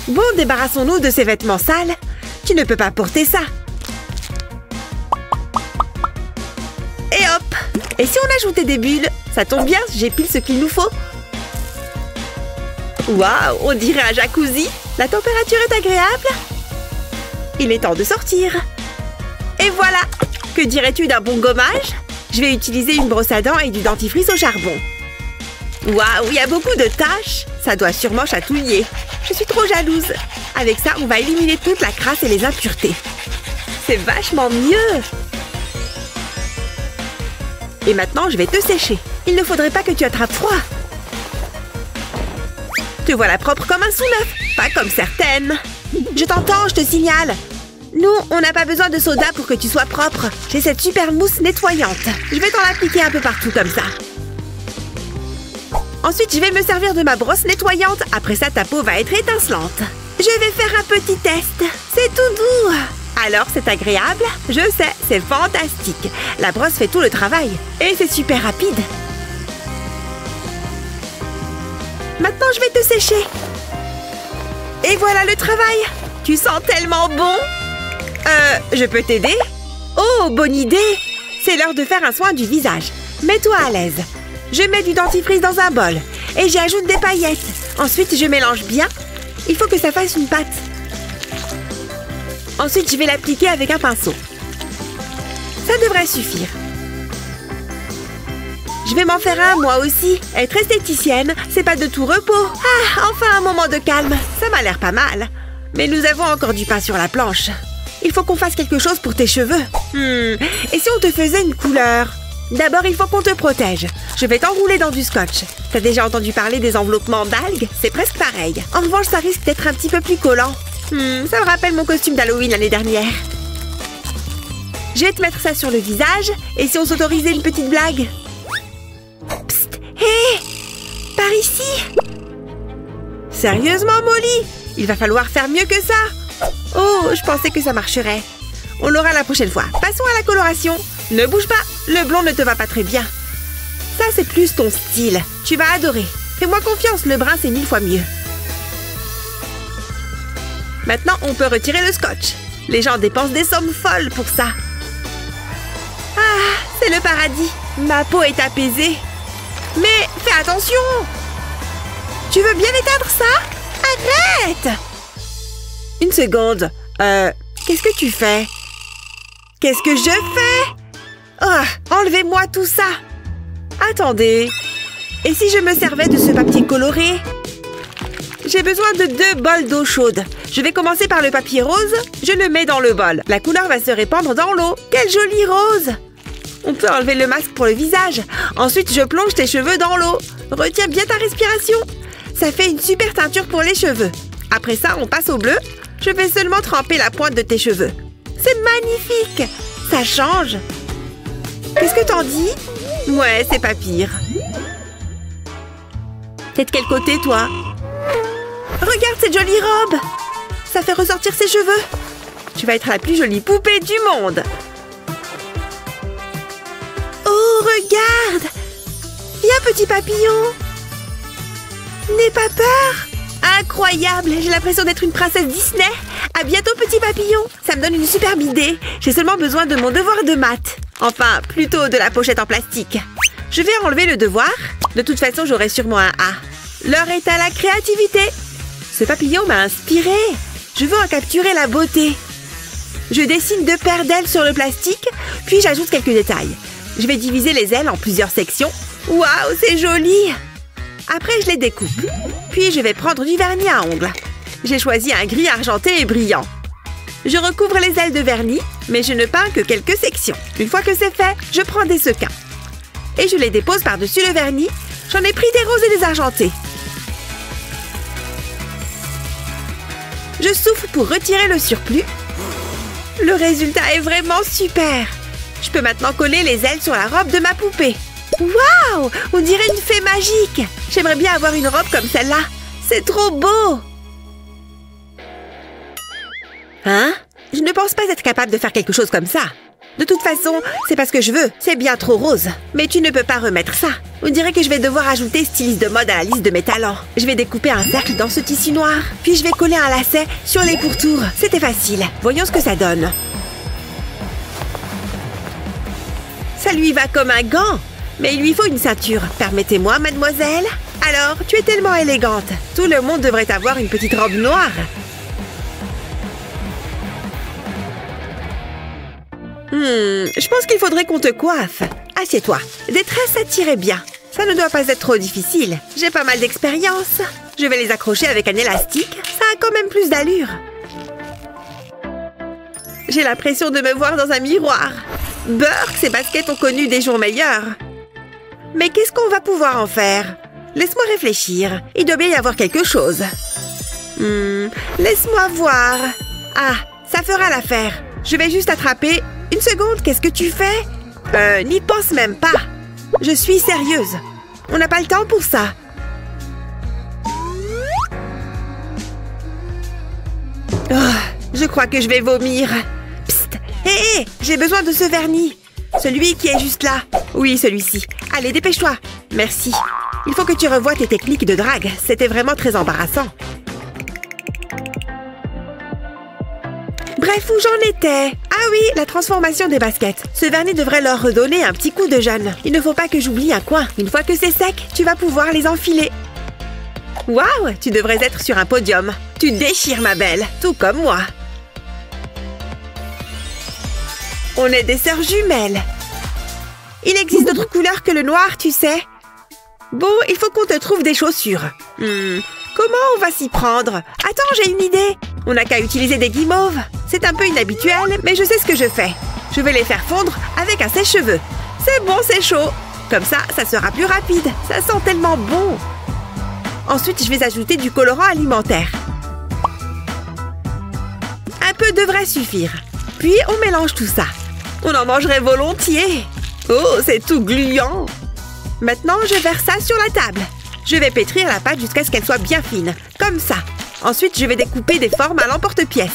Bon, débarrassons-nous de ces vêtements sales. Tu ne peux pas porter ça. Et hop! Et si on ajoutait des bulles? Ça tombe bien, j'ai pile ce qu'il nous faut. Waouh, on dirait un jacuzzi. La température est agréable. Il est temps de sortir. Et voilà! Que dirais-tu d'un bon gommage? Je vais utiliser une brosse à dents et du dentifrice au charbon. Waouh, il y a beaucoup de taches. Ça doit sûrement chatouiller. Je suis trop jalouse. Avec ça, on va éliminer toute la crasse et les impuretés. C'est vachement mieux. Et maintenant, je vais te sécher. Il ne faudrait pas que tu attrapes froid. Te voilà propre comme un sous-neuf. Pas comme certaines. Je t'entends, je te signale. Nous, on n'a pas besoin de soda pour que tu sois propre. J'ai cette super mousse nettoyante. Je vais t'en appliquer un peu partout comme ça. Ensuite, je vais me servir de ma brosse nettoyante. Après ça, ta peau va être étincelante. Je vais faire un petit test. C'est tout doux. Alors, c'est agréable? Je sais, c'est fantastique. La brosse fait tout le travail. Et c'est super rapide. Maintenant, je vais te sécher. Et voilà le travail. Tu sens tellement bon. Je peux t'aider? Oh, bonne idée. C'est l'heure de faire un soin du visage. Mets-toi à l'aise. Je mets du dentifrice dans un bol. Et j'y ajoute des paillettes. Ensuite, je mélange bien. Il faut que ça fasse une pâte. Ensuite, je vais l'appliquer avec un pinceau. Ça devrait suffire. Je vais m'en faire un, moi aussi. Être esthéticienne, c'est pas de tout repos. Ah, enfin un moment de calme. Ça m'a l'air pas mal. Mais nous avons encore du pain sur la planche. Il faut qu'on fasse quelque chose pour tes cheveux. Et si on te faisait une couleur? D'abord, il faut qu'on te protège. Je vais t'enrouler dans du scotch. T'as déjà entendu parler des enveloppements d'algues? C'est presque pareil. En revanche, ça risque d'être un petit peu plus collant. Ça me rappelle mon costume d'Halloween l'année dernière. Je vais te mettre ça sur le visage. Et si on s'autorisait une petite blague? Psst. Hé! Par ici! Sérieusement, Molly? Il va falloir faire mieux que ça. Oh, je pensais que ça marcherait. On l'aura la prochaine fois. Passons à la coloration. Ne bouge pas, le blond ne te va pas très bien. Ça, c'est plus ton style. Tu vas adorer. Fais-moi confiance, le brun, c'est 1000 fois mieux. Maintenant, on peut retirer le scotch. Les gens dépensent des sommes folles pour ça. Ah, c'est le paradis. Ma peau est apaisée. Mais fais attention! Tu veux bien éteindre ça? Arrête! Une seconde. Qu'est-ce que tu fais? Qu'est-ce que je fais? Oh, enlevez-moi tout ça! Attendez. Et si je me servais de ce papier coloré? J'ai besoin de 2 bols d'eau chaude. Je vais commencer par le papier rose. Je le mets dans le bol. La couleur va se répandre dans l'eau. Quelle jolie rose! On peut enlever le masque pour le visage. Ensuite, je plonge tes cheveux dans l'eau. Retiens bien ta respiration. Ça fait une super teinture pour les cheveux. Après ça, on passe au bleu. Je vais seulement tremper la pointe de tes cheveux. C'est magnifique! Ça change. Qu'est-ce que t'en dis? Ouais, c'est pas pire. T'es de quel côté, toi? Regarde cette jolie robe! Ça fait ressortir ses cheveux. Tu vas être la plus jolie poupée du monde. Oh, regarde! Viens, petit papillon! N'aie pas peur! Incroyable! J'ai l'impression d'être une princesse Disney. À bientôt, petit papillon. Ça me donne une superbe idée. J'ai seulement besoin de mon devoir de maths. Enfin, plutôt de la pochette en plastique. Je vais enlever le devoir. De toute façon, j'aurai sûrement un A. L'heure est à la créativité. Ce papillon m'a inspirée. Je veux en capturer la beauté. Je dessine 2 paires d'ailes sur le plastique, puis j'ajoute quelques détails. Je vais diviser les ailes en plusieurs sections. Waouh, c'est joli! Après, je les découpe. Puis, je vais prendre du vernis à ongles. J'ai choisi un gris argenté et brillant. Je recouvre les ailes de vernis, mais je ne peins que quelques sections. Une fois que c'est fait, je prends des sequins. Et je les dépose par-dessus le vernis. J'en ai pris des roses et des argentés. Je souffle pour retirer le surplus. Le résultat est vraiment super. Je peux maintenant coller les ailes sur la robe de ma poupée. Waouh! On dirait une fée magique. J'aimerais bien avoir une robe comme celle-là. C'est trop beau! Hein? Je ne pense pas être capable de faire quelque chose comme ça. De toute façon, c'est pas ce que je veux. C'est bien trop rose. Mais tu ne peux pas remettre ça. On dirait que je vais devoir ajouter styliste de mode à la liste de mes talents. Je vais découper un cercle dans ce tissu noir. Puis je vais coller un lacet sur les pourtours. C'était facile. Voyons ce que ça donne. Ça lui va comme un gant. Mais il lui faut une ceinture. Permettez-moi, mademoiselle. Alors, tu es tellement élégante. Tout le monde devrait avoir une petite robe noire. Je pense qu'il faudrait qu'on te coiffe. Assieds-toi. Des tresses, ça t'irait bien. Ça ne doit pas être trop difficile. J'ai pas mal d'expérience. Je vais les accrocher avec un élastique. Ça a quand même plus d'allure. J'ai l'impression de me voir dans un miroir. Burke, ses baskets ont connu des jours meilleurs. Mais qu'est-ce qu'on va pouvoir en faire? Laisse-moi réfléchir. Il doit bien y avoir quelque chose. Laisse-moi voir. Ah, ça fera l'affaire. Je vais juste attraper... Une seconde, qu'est-ce que tu fais? N'y pense même pas. Je suis sérieuse. On n'a pas le temps pour ça. Oh, je crois que je vais vomir. Psst! Hé, j'ai besoin de ce vernis. Celui qui est juste là. Oui, celui-ci. Allez, dépêche-toi. Merci. Il faut que tu revoies tes techniques de drague. C'était vraiment très embarrassant. Bref, où j'en étais? Ah oui, la transformation des baskets. Ce vernis devrait leur redonner un petit coup de jeune. Il ne faut pas que j'oublie un coin. Une fois que c'est sec, tu vas pouvoir les enfiler. Waouh, tu devrais être sur un podium. Tu déchires, ma belle, tout comme moi. On est des sœurs jumelles. Il existe d'autres couleurs que le noir, tu sais. Bon, il faut qu'on te trouve des chaussures. Comment on va s'y prendre? Attends, j'ai une idée. On n'a qu'à utiliser des guimauves. C'est un peu inhabituel, mais je sais ce que je fais. Je vais les faire fondre avec un sèche-cheveux. C'est bon, c'est chaud. Comme ça, ça sera plus rapide. Ça sent tellement bon. Ensuite, je vais ajouter du colorant alimentaire. peu devrait suffire. Puis, on mélange tout ça. On en mangerait volontiers. Oh, c'est tout gluant. Maintenant, je verse ça sur la table. Je vais pétrir la pâte jusqu'à ce qu'elle soit bien fine, comme ça. Ensuite, je vais découper des formes à l'emporte-pièce.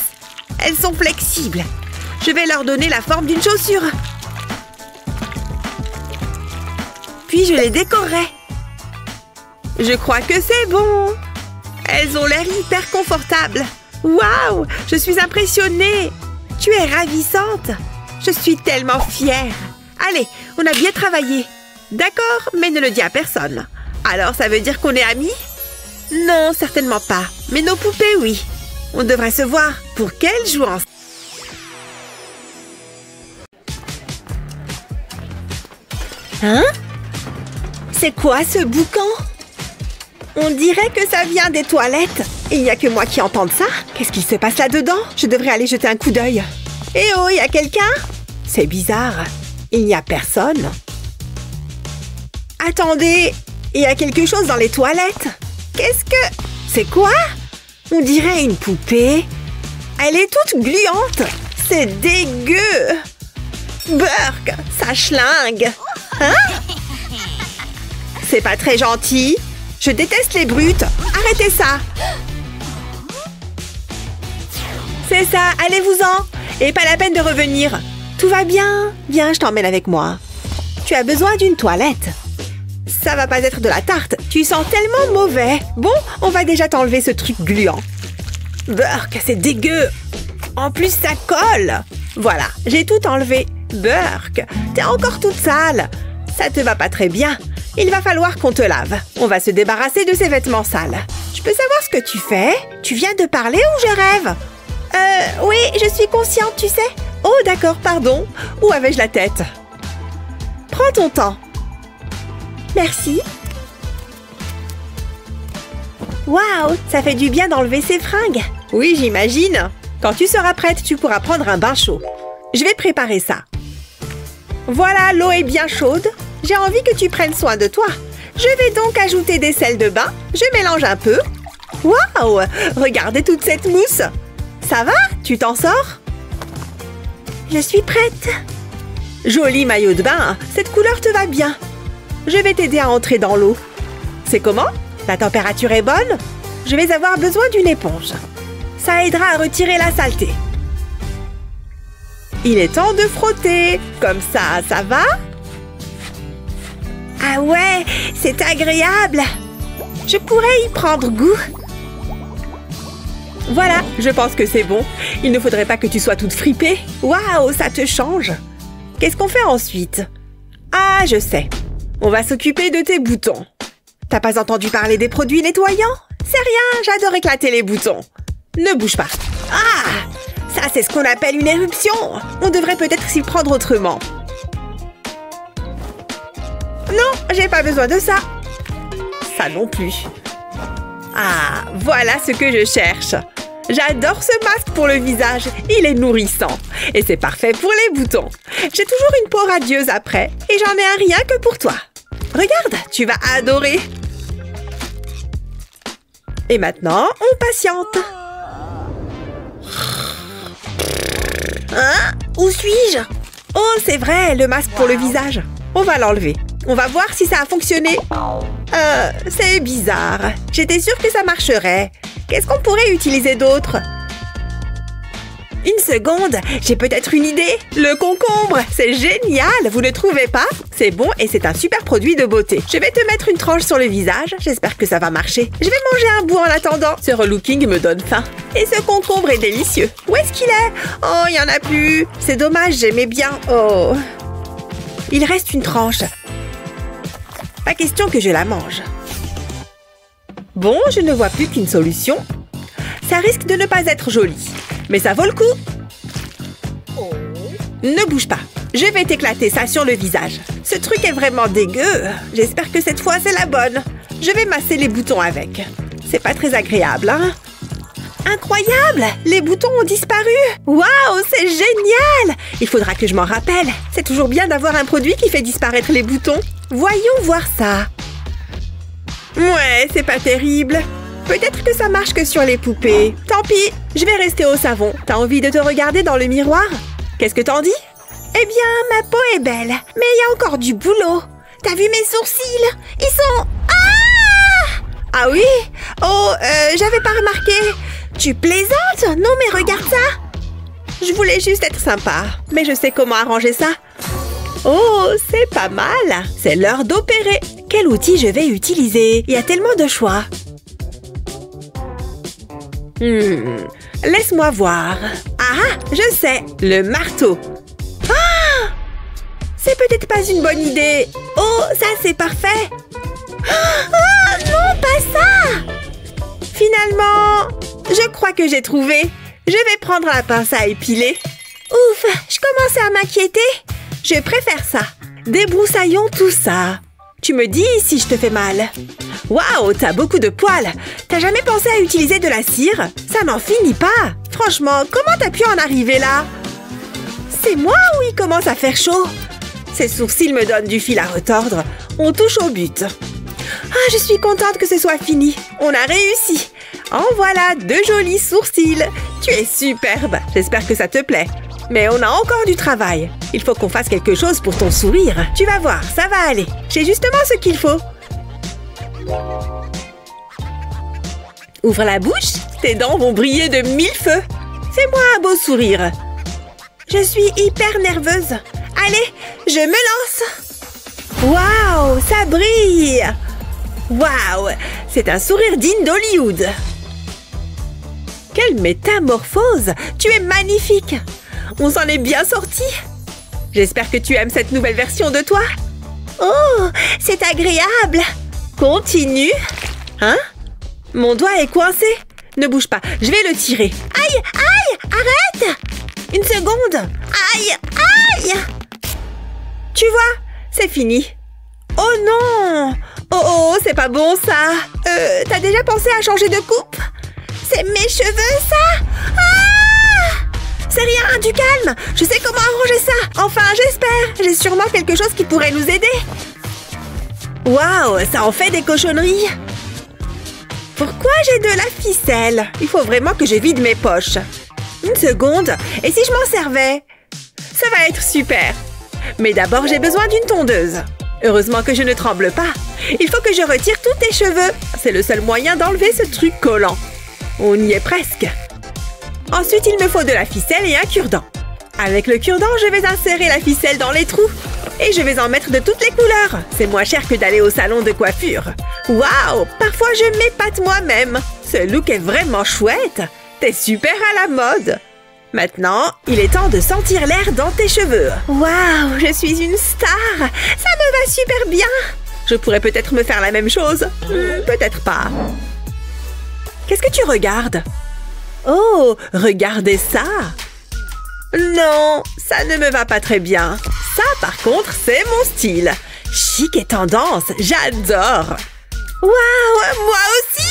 Elles sont flexibles. Je vais leur donner la forme d'une chaussure. Puis, je les décorerai. Je crois que c'est bon. Elles ont l'air hyper confortables. Waouh, je suis impressionnée. Tu es ravissante. Je suis tellement fière. Allez, on a bien travaillé. D'accord, mais ne le dis à personne. Alors, ça veut dire qu'on est amis? Non, certainement pas. Mais nos poupées, oui. On devrait se voir. Pour qu'elles jouent ensemble. Hein? C'est quoi ce boucan? On dirait que ça vient des toilettes. Il n'y a que moi qui entende ça. Qu'est-ce qu'il se passe là-dedans? Je devrais aller jeter un coup d'œil. Eh oh, il y a quelqu'un? C'est bizarre. Il n'y a personne. Attendez, il y a quelque chose dans les toilettes. Qu'est-ce que... C'est quoi? On dirait une poupée. Elle est toute gluante. C'est dégueu. Burk, ça schlingue. Hein? C'est pas très gentil. Je déteste les brutes. Arrêtez ça. C'est ça, allez-vous-en. Et pas la peine de revenir. Tout va bien. Viens, je t'emmène avec moi. Tu as besoin d'une toilette. Ça va pas être de la tarte. Tu sens tellement mauvais. Bon, on va déjà t'enlever ce truc gluant. Burk, c'est dégueu. En plus, ça colle. Voilà, j'ai tout enlevé. Burk, t'es encore toute sale. Ça te va pas très bien. Il va falloir qu'on te lave. On va se débarrasser de ces vêtements sales. Je peux savoir ce que tu fais? Tu viens de parler ou je rêve? Oui, je suis consciente, tu sais. Oh, d'accord, pardon. Où avais-je la tête? Prends ton temps. Merci. Waouh, ça fait du bien d'enlever ces fringues. Oui, j'imagine. Quand tu seras prête, tu pourras prendre un bain chaud. Je vais préparer ça. Voilà, l'eau est bien chaude. J'ai envie que tu prennes soin de toi. Je vais donc ajouter des sels de bain. Je mélange un peu. Waouh, regardez toute cette mousse. Ça va? Tu t'en sors? Je suis prête. Joli maillot de bain. Cette couleur te va bien. Je vais t'aider à entrer dans l'eau. C'est comment? La température est bonne? Je vais avoir besoin d'une éponge. Ça aidera à retirer la saleté. Il est temps de frotter. Comme ça, ça va? Ah ouais, c'est agréable. Je pourrais y prendre goût. Voilà, je pense que c'est bon. Il ne faudrait pas que tu sois toute fripée. Waouh, ça te change. Qu'est-ce qu'on fait ensuite? Ah, je sais. On va s'occuper de tes boutons. T'as pas entendu parler des produits nettoyants? C'est rien, j'adore éclater les boutons. Ne bouge pas. Ah, ça c'est ce qu'on appelle une éruption. On devrait peut-être s'y prendre autrement. Non, j'ai pas besoin de ça. Ça non plus. Ah, voilà ce que je cherche. J'adore ce masque pour le visage. Il est nourrissant. Et c'est parfait pour les boutons. J'ai toujours une peau radieuse après. Et j'en ai un rien que pour toi. Regarde, tu vas adorer. Et maintenant, on patiente. Hein? Où suis-je? Oh, c'est vrai, le masque pour le visage. On va l'enlever. On va voir si ça a fonctionné. C'est bizarre. J'étais sûre que ça marcherait. Qu'est-ce qu'on pourrait utiliser d'autre? Une seconde, j'ai peut-être une idée. Le concombre, c'est génial, vous ne trouvez pas? C'est bon et c'est un super produit de beauté. Je vais te mettre une tranche sur le visage. J'espère que ça va marcher. Je vais manger un bout en attendant. Ce relooking me donne faim. Et ce concombre est délicieux. Où est-ce qu'il est? Oh, il n'y en a plus. C'est dommage, j'aimais bien. Oh. Il reste une tranche. Pas question que je la mange. Bon, je ne vois plus qu'une solution. Ça risque de ne pas être joli. Mais ça vaut le coup. Ne bouge pas. Je vais t'éclater ça sur le visage. Ce truc est vraiment dégueu. J'espère que cette fois, c'est la bonne. Je vais masser les boutons avec. C'est pas très agréable, hein? Incroyable! Les boutons ont disparu! Waouh, c'est génial! Il faudra que je m'en rappelle. C'est toujours bien d'avoir un produit qui fait disparaître les boutons. Voyons voir ça. Ouais, c'est pas terrible. Peut-être que ça marche que sur les poupées. Tant pis, je vais rester au savon. T'as envie de te regarder dans le miroir? Qu'est-ce que t'en dis? Eh bien, ma peau est belle, mais il y a encore du boulot. T'as vu mes sourcils? Ils sont... Ah oui? Oh, j'avais pas remarqué. Tu plaisantes? Non, mais regarde ça. Je voulais juste être sympa, mais je sais comment arranger ça. Oh, c'est pas mal. C'est l'heure d'opérer. Quel outil je vais utiliser? Il y a tellement de choix. Laisse-moi voir. Ah, je sais, le marteau. Ah! C'est peut-être pas une bonne idée. Oh, ça c'est parfait. Ah, non, pas ça! Finalement, je crois que j'ai trouvé. Je vais prendre la pince à épiler. Ouf, je commençais à m'inquiéter. Je préfère ça. Débroussaillons tout ça. Tu me dis si je te fais mal. Waouh, t'as beaucoup de poils. T'as jamais pensé à utiliser de la cire? Ça n'en finit pas. Franchement, comment t'as pu en arriver là? C'est moi ou il commence à faire chaud? Ces sourcils me donnent du fil à retordre. On touche au but. Ah, je suis contente que ce soit fini. On a réussi. En voilà 2 jolis sourcils. Tu es superbe. J'espère que ça te plaît. Mais on a encore du travail. Il faut qu'on fasse quelque chose pour ton sourire. Tu vas voir, ça va aller. J'ai justement ce qu'il faut. Ouvre la bouche. Tes dents vont briller de 1000 feux. Fais-moi un beau sourire. Je suis hyper nerveuse. Allez, je me lance. Waouh, ça brille. Waouh, c'est un sourire digne d'Hollywood. Quelle métamorphose. Tu es magnifique. On s'en est bien sorti. J'espère que tu aimes cette nouvelle version de toi. Oh, c'est agréable. Continue. Hein? Mon doigt est coincé. Ne bouge pas, je vais le tirer. Aïe, aïe, arrête. Une seconde. Aïe, aïe. Tu vois, c'est fini. Oh non. Oh, c'est pas bon ça. T'as déjà pensé à changer de coupe? C'est mes cheveux ça. Ah! C'est rien, du calme. Je sais comment arranger ça. Enfin, j'espère. J'ai sûrement quelque chose qui pourrait nous aider. Waouh, ça en fait des cochonneries. Pourquoi j'ai de la ficelle? Il faut vraiment que je vide mes poches. Une seconde. Et si je m'en servais? Ça va être super. Mais d'abord, j'ai besoin d'une tondeuse. Heureusement que je ne tremble pas. Il faut que je retire tous tes cheveux. C'est le seul moyen d'enlever ce truc collant. On y est presque. Ensuite, il me faut de la ficelle et un cure-dent. Avec le cure-dent, je vais insérer la ficelle dans les trous. Et je vais en mettre de toutes les couleurs. C'est moins cher que d'aller au salon de coiffure. Waouh! Parfois, je m'épate moi-même. Ce look est vraiment chouette. T'es super à la mode. Maintenant, il est temps de sentir l'air dans tes cheveux. Waouh! Je suis une star. Ça me va super bien. Je pourrais peut-être me faire la même chose. Peut-être pas. Qu'est-ce que tu regardes? Oh, regardez ça! Non, ça ne me va pas très bien. Ça, par contre, c'est mon style. Chic et tendance, j'adore! Waouh, moi aussi!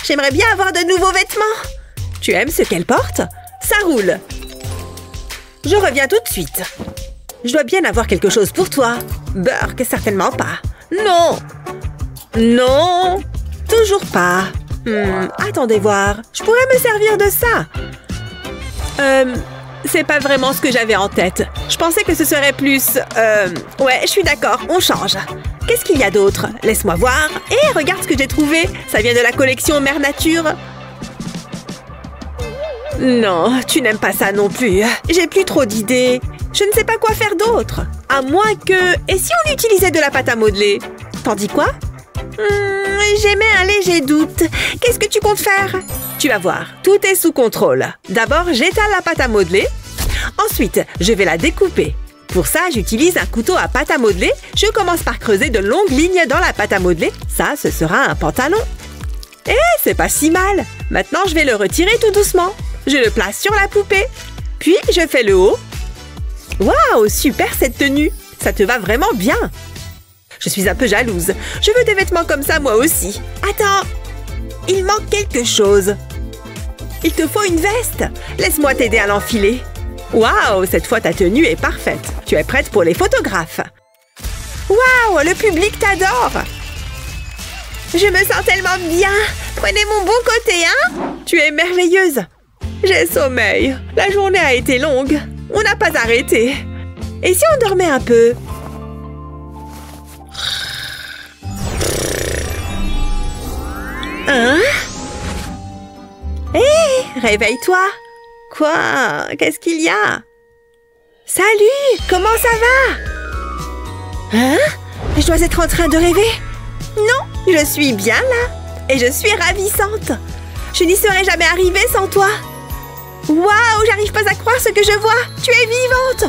J'aimerais bien avoir de nouveaux vêtements. Tu aimes ce qu'elle porte? Ça roule. Je reviens tout de suite. Je dois bien avoir quelque chose pour toi. Burke, certainement pas. Non! Non! Toujours pas. Attendez voir. Je pourrais me servir de ça. C'est pas vraiment ce que j'avais en tête. Je pensais que ce serait plus... Ouais, je suis d'accord, on change. Qu'est-ce qu'il y a d'autre? Laisse-moi voir. Et regarde ce que j'ai trouvé. Ça vient de la collection Mère Nature. Non, tu n'aimes pas ça non plus. J'ai plus trop d'idées. Je ne sais pas quoi faire d'autre. À moins que... Et si on utilisait de la pâte à modeler? T'en dis quoi? J'émets un léger doute. Qu'est-ce que tu comptes faire? Tu vas voir, tout est sous contrôle. D'abord, j'étale la pâte à modeler. Ensuite, je vais la découper. Pour ça, j'utilise un couteau à pâte à modeler. Je commence par creuser de longues lignes dans la pâte à modeler. Ça, ce sera un pantalon. Eh, c'est pas si mal. Maintenant, je vais le retirer tout doucement. Je le place sur la poupée. Puis, je fais le haut. Waouh, super cette tenue. Ça te va vraiment bien. Je suis un peu jalouse. Je veux des vêtements comme ça, moi aussi. Attends, il manque quelque chose. Il te faut une veste. Laisse-moi t'aider à l'enfiler. Waouh, cette fois ta tenue est parfaite. Tu es prête pour les photographes. Waouh, le public t'adore. Je me sens tellement bien. Prenez mon bon côté, hein? Tu es merveilleuse. J'ai sommeil. La journée a été longue. On n'a pas arrêté. Et si on dormait un peu? Hein? Hé, réveille-toi. Quoi? Qu'est-ce qu'il y a? Salut! Comment ça va? Hein? Je dois être en train de rêver? Non, je suis bien là. Et je suis ravissante. Je n'y serais jamais arrivée sans toi. Waouh, j'arrive pas à croire ce que je vois. Tu es vivante.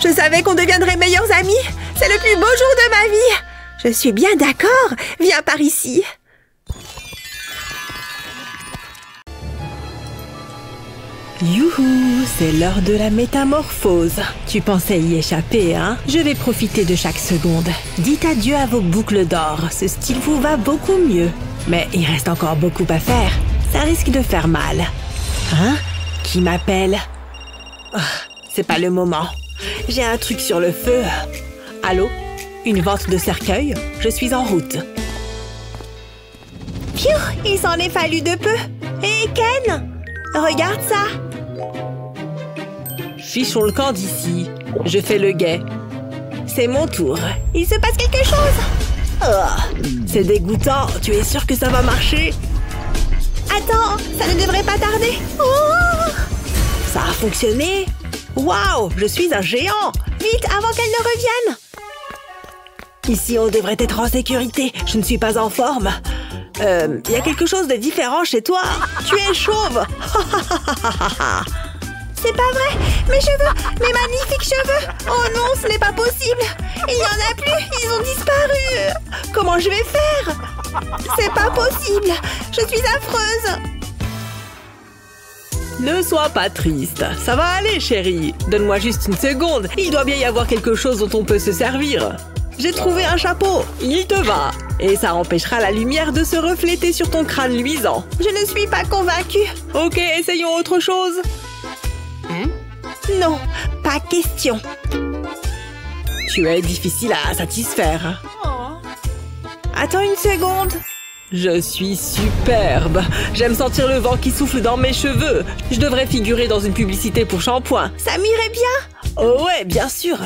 Je savais qu'on deviendrait meilleurs amis. C'est le plus beau jour de ma vie. Je suis bien d'accord. Viens par ici.
Youhou, c'est l'heure de la métamorphose. Tu pensais y échapper, hein? Je vais profiter de chaque seconde. Dites adieu à vos boucles d'or. Ce style vous va beaucoup mieux. Mais il reste encore beaucoup à faire. Ça risque de faire mal. Hein? Qui m'appelle? Oh, c'est pas le moment. J'ai un truc sur le feu. Allô? Une vente de cercueil? Je suis en route.
Pfiou, il s'en est fallu de peu. Hé, Ken! Regarde ça!
Fichons le camp d'ici. Je fais le guet. C'est mon tour.
Il se passe quelque chose!
Oh, c'est dégoûtant. Tu es sûr que ça va marcher?
Attends, ça ne devrait pas tarder. Oh!
Ça a fonctionné. Waouh, je suis un géant.
Vite, avant qu'elle ne revienne.
Ici, on devrait être en sécurité. Je ne suis pas en forme. Il y a quelque chose de différent chez toi. Tu es chauve.
C'est pas vrai. Mes cheveux, mes magnifiques cheveux. Oh non, ce n'est pas possible. Il n'y en a plus. Ils ont disparu. Comment je vais faire? C'est pas possible. Je suis affreuse.
Ne sois pas triste. Ça va aller, chérie. Donne-moi juste une seconde. Il doit bien y avoir quelque chose dont on peut se servir. J'ai trouvé un chapeau. Il te va. Et ça empêchera la lumière de se refléter sur ton crâne luisant.
Je ne suis pas convaincue.
Ok, essayons autre chose.
Non, pas question.
Tu es difficile à satisfaire.
Attends une seconde.
Je suis superbe. J'aime sentir le vent qui souffle dans mes cheveux. Je devrais figurer dans une publicité pour shampoing.
Ça m'irait bien.
Oh ouais, bien sûr.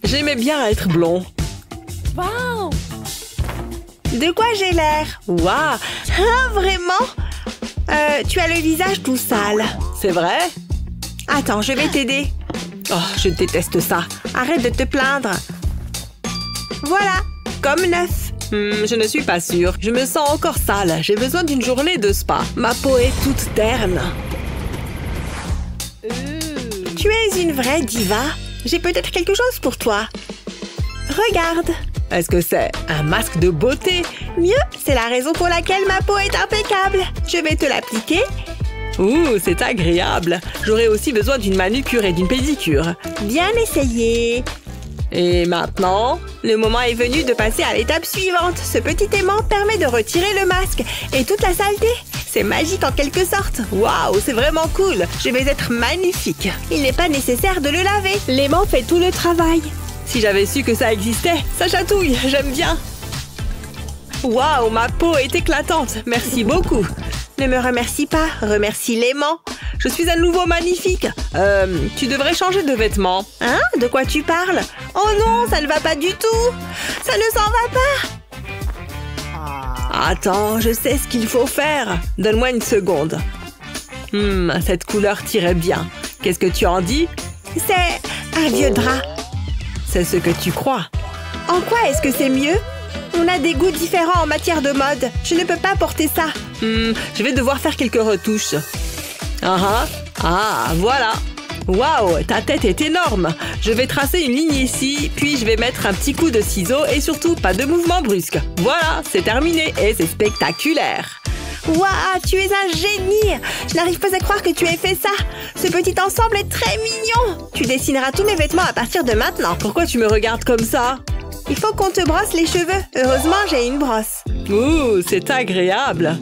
J'aimais bien être blond.
Wow. De quoi j'ai l'air?
Waouh.
Hein, vraiment? Tu as le visage tout sale.
C'est vrai?
Attends, je vais t'aider.
Oh, je déteste ça.
Arrête de te plaindre. Voilà, comme neuf.
Je ne suis pas sûre. Je me sens encore sale. J'ai besoin d'une journée de spa. Ma peau est toute terne.
Tu es une vraie diva. J'ai peut-être quelque chose pour toi. Regarde.
Est-ce que c'est un masque de beauté?
Mieux, c'est la raison pour laquelle ma peau est impeccable. Je vais te l'appliquer.
Ouh, c'est agréable. J'aurais aussi besoin d'une manucure et d'une pédicure.
Bien essayé.
Et maintenant,
le moment est venu de passer à l'étape suivante. Ce petit aimant permet de retirer le masque et toute la saleté. C'est magique en quelque sorte.
Waouh, c'est vraiment cool. Je vais être magnifique.
Il n'est pas nécessaire de le laver. L'aimant fait tout le travail.
Si j'avais su que ça existait, ça chatouille, j'aime bien. Waouh, ma peau est éclatante. Merci beaucoup.
Ne me remercie pas, remercie l'aimant.
Je suis à nouveau magnifique. Tu devrais changer de vêtements.
Hein? De quoi tu parles? Oh non, ça ne va pas du tout. Ça ne s'en va
pas. Attends, je sais ce qu'il faut faire. Donne-moi une seconde. Cette couleur t'irait bien. Qu'est-ce que tu en dis?
C'est un vieux drap.
C'est ce que tu crois.
En quoi est-ce que c'est mieux? On a des goûts différents en matière de mode. Je ne peux pas porter ça.
Je vais devoir faire quelques retouches. Ah, voilà. Waouh, ta tête est énorme. Je vais tracer une ligne ici, puis je vais mettre un petit coup de ciseau et surtout pas de mouvement brusque. Voilà, c'est terminé et c'est spectaculaire.
Waouh, tu es un génie! Je n'arrive pas à croire que tu aies fait ça. Ce petit ensemble est très mignon. Tu dessineras tous mes vêtements à partir de maintenant.
Pourquoi tu me regardes comme ça?
Il faut qu'on te brosse les cheveux. Heureusement, j'ai une brosse.
Ouh, c'est agréable.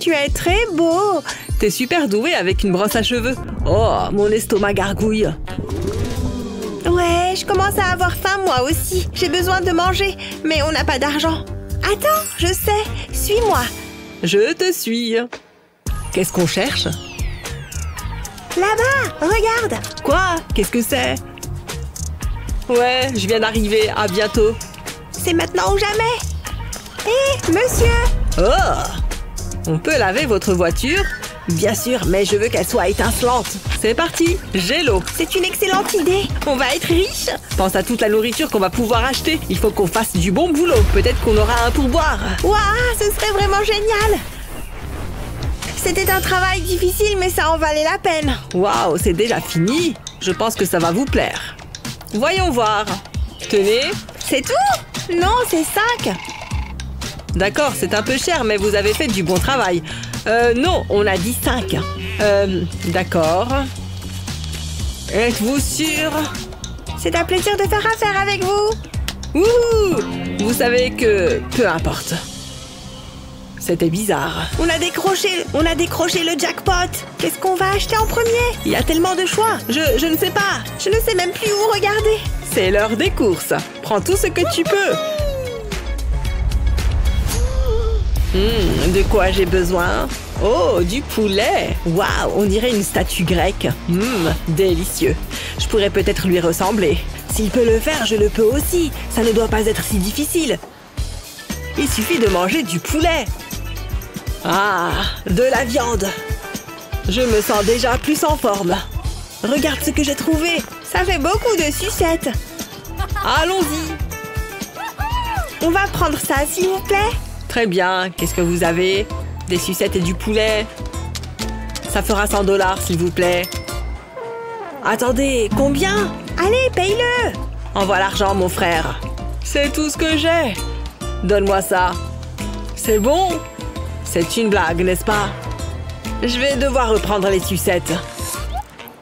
Tu es très beau.
T'es super doué avec une brosse à cheveux. Oh, mon estomac gargouille.
Ouais, je commence à avoir faim moi aussi. J'ai besoin de manger, mais on n'a pas d'argent. Attends, je sais. Suis-moi.
Je te suis. Qu'est-ce qu'on cherche?
Là-bas, regarde.
Quoi? Qu'est-ce que c'est? Ouais, je viens d'arriver. À bientôt.
C'est maintenant ou jamais. Hé, monsieur.
Oh! On peut laver votre voiture? Bien sûr, mais je veux qu'elle soit étincelante. C'est parti, j'ai l'eau.
C'est une excellente idée. On va être riche.
Pense à toute la nourriture qu'on va pouvoir acheter. Il faut qu'on fasse du bon boulot. Peut-être qu'on aura un pourboire.
Waouh, ce serait vraiment génial. C'était un travail difficile, mais ça en valait la peine.
Waouh, c'est déjà fini. Je pense que ça va vous plaire. Voyons voir. Tenez.
C'est tout? Non, c'est 5.
D'accord, c'est un peu cher, mais vous avez fait du bon travail. Non, on a dit 5. D'accord. Êtes-vous sûr?
C'est un plaisir de faire affaire avec vous.
Ouh! Vous savez que... peu importe. C'était bizarre.
On a décroché le jackpot. Qu'est-ce qu'on va acheter en premier? Il y a tellement de choix.
Je ne sais pas.
Je ne sais même plus où regarder.
C'est l'heure des courses. Prends tout ce que tu peux. De quoi j'ai besoin? Oh, du poulet! Waouh, on dirait une statue grecque. Délicieux. Je pourrais peut-être lui ressembler. S'il peut le faire, je le peux aussi. Ça ne doit pas être si difficile. Il suffit de manger du poulet. Ah, de la viande. Je me sens déjà plus en forme. Regarde ce que j'ai trouvé.
Ça fait beaucoup de sucettes.
Allons-y.
On va prendre ça, s'il vous plaît.
Très bien. Qu'est-ce que vous avez? Des sucettes et du poulet. Ça fera 100 $, s'il vous plaît. Attendez, combien?
Allez, paye-le.
Envoie l'argent, mon frère. C'est tout ce que j'ai. Donne-moi ça. C'est bon? C'est une blague, n'est-ce pas? Je vais devoir reprendre les sucettes.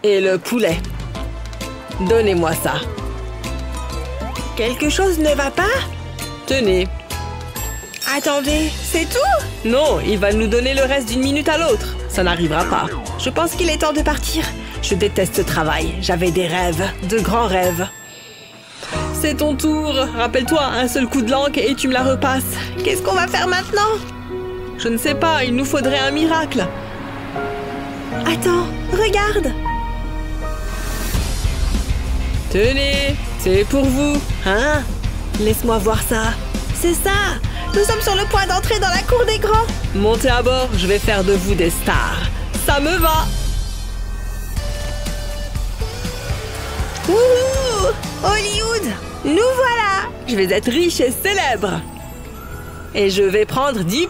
Et le poulet. Donnez-moi ça.
Quelque chose ne va pas?
Tenez.
Attendez, c'est tout?
Non, il va nous donner le reste d'une minute à l'autre. Ça n'arrivera pas.
Je pense qu'il est temps de partir.
Je déteste ce travail. J'avais des rêves, de grands rêves. C'est ton tour. Rappelle-toi, un seul coup de langue et tu me la repasses.
Qu'est-ce qu'on va faire maintenant?
Je ne sais pas, il nous faudrait un miracle.
Attends, regarde.
Tenez, c'est pour vous.
Hein? Laisse-moi voir ça. C'est ça. Nous sommes sur le point d'entrer dans la cour des grands.
Montez à bord, je vais faire de vous des stars. Ça me va.
Wouhou! Hollywood! Nous voilà!
Je vais être riche et célèbre. Et je vais prendre 10%.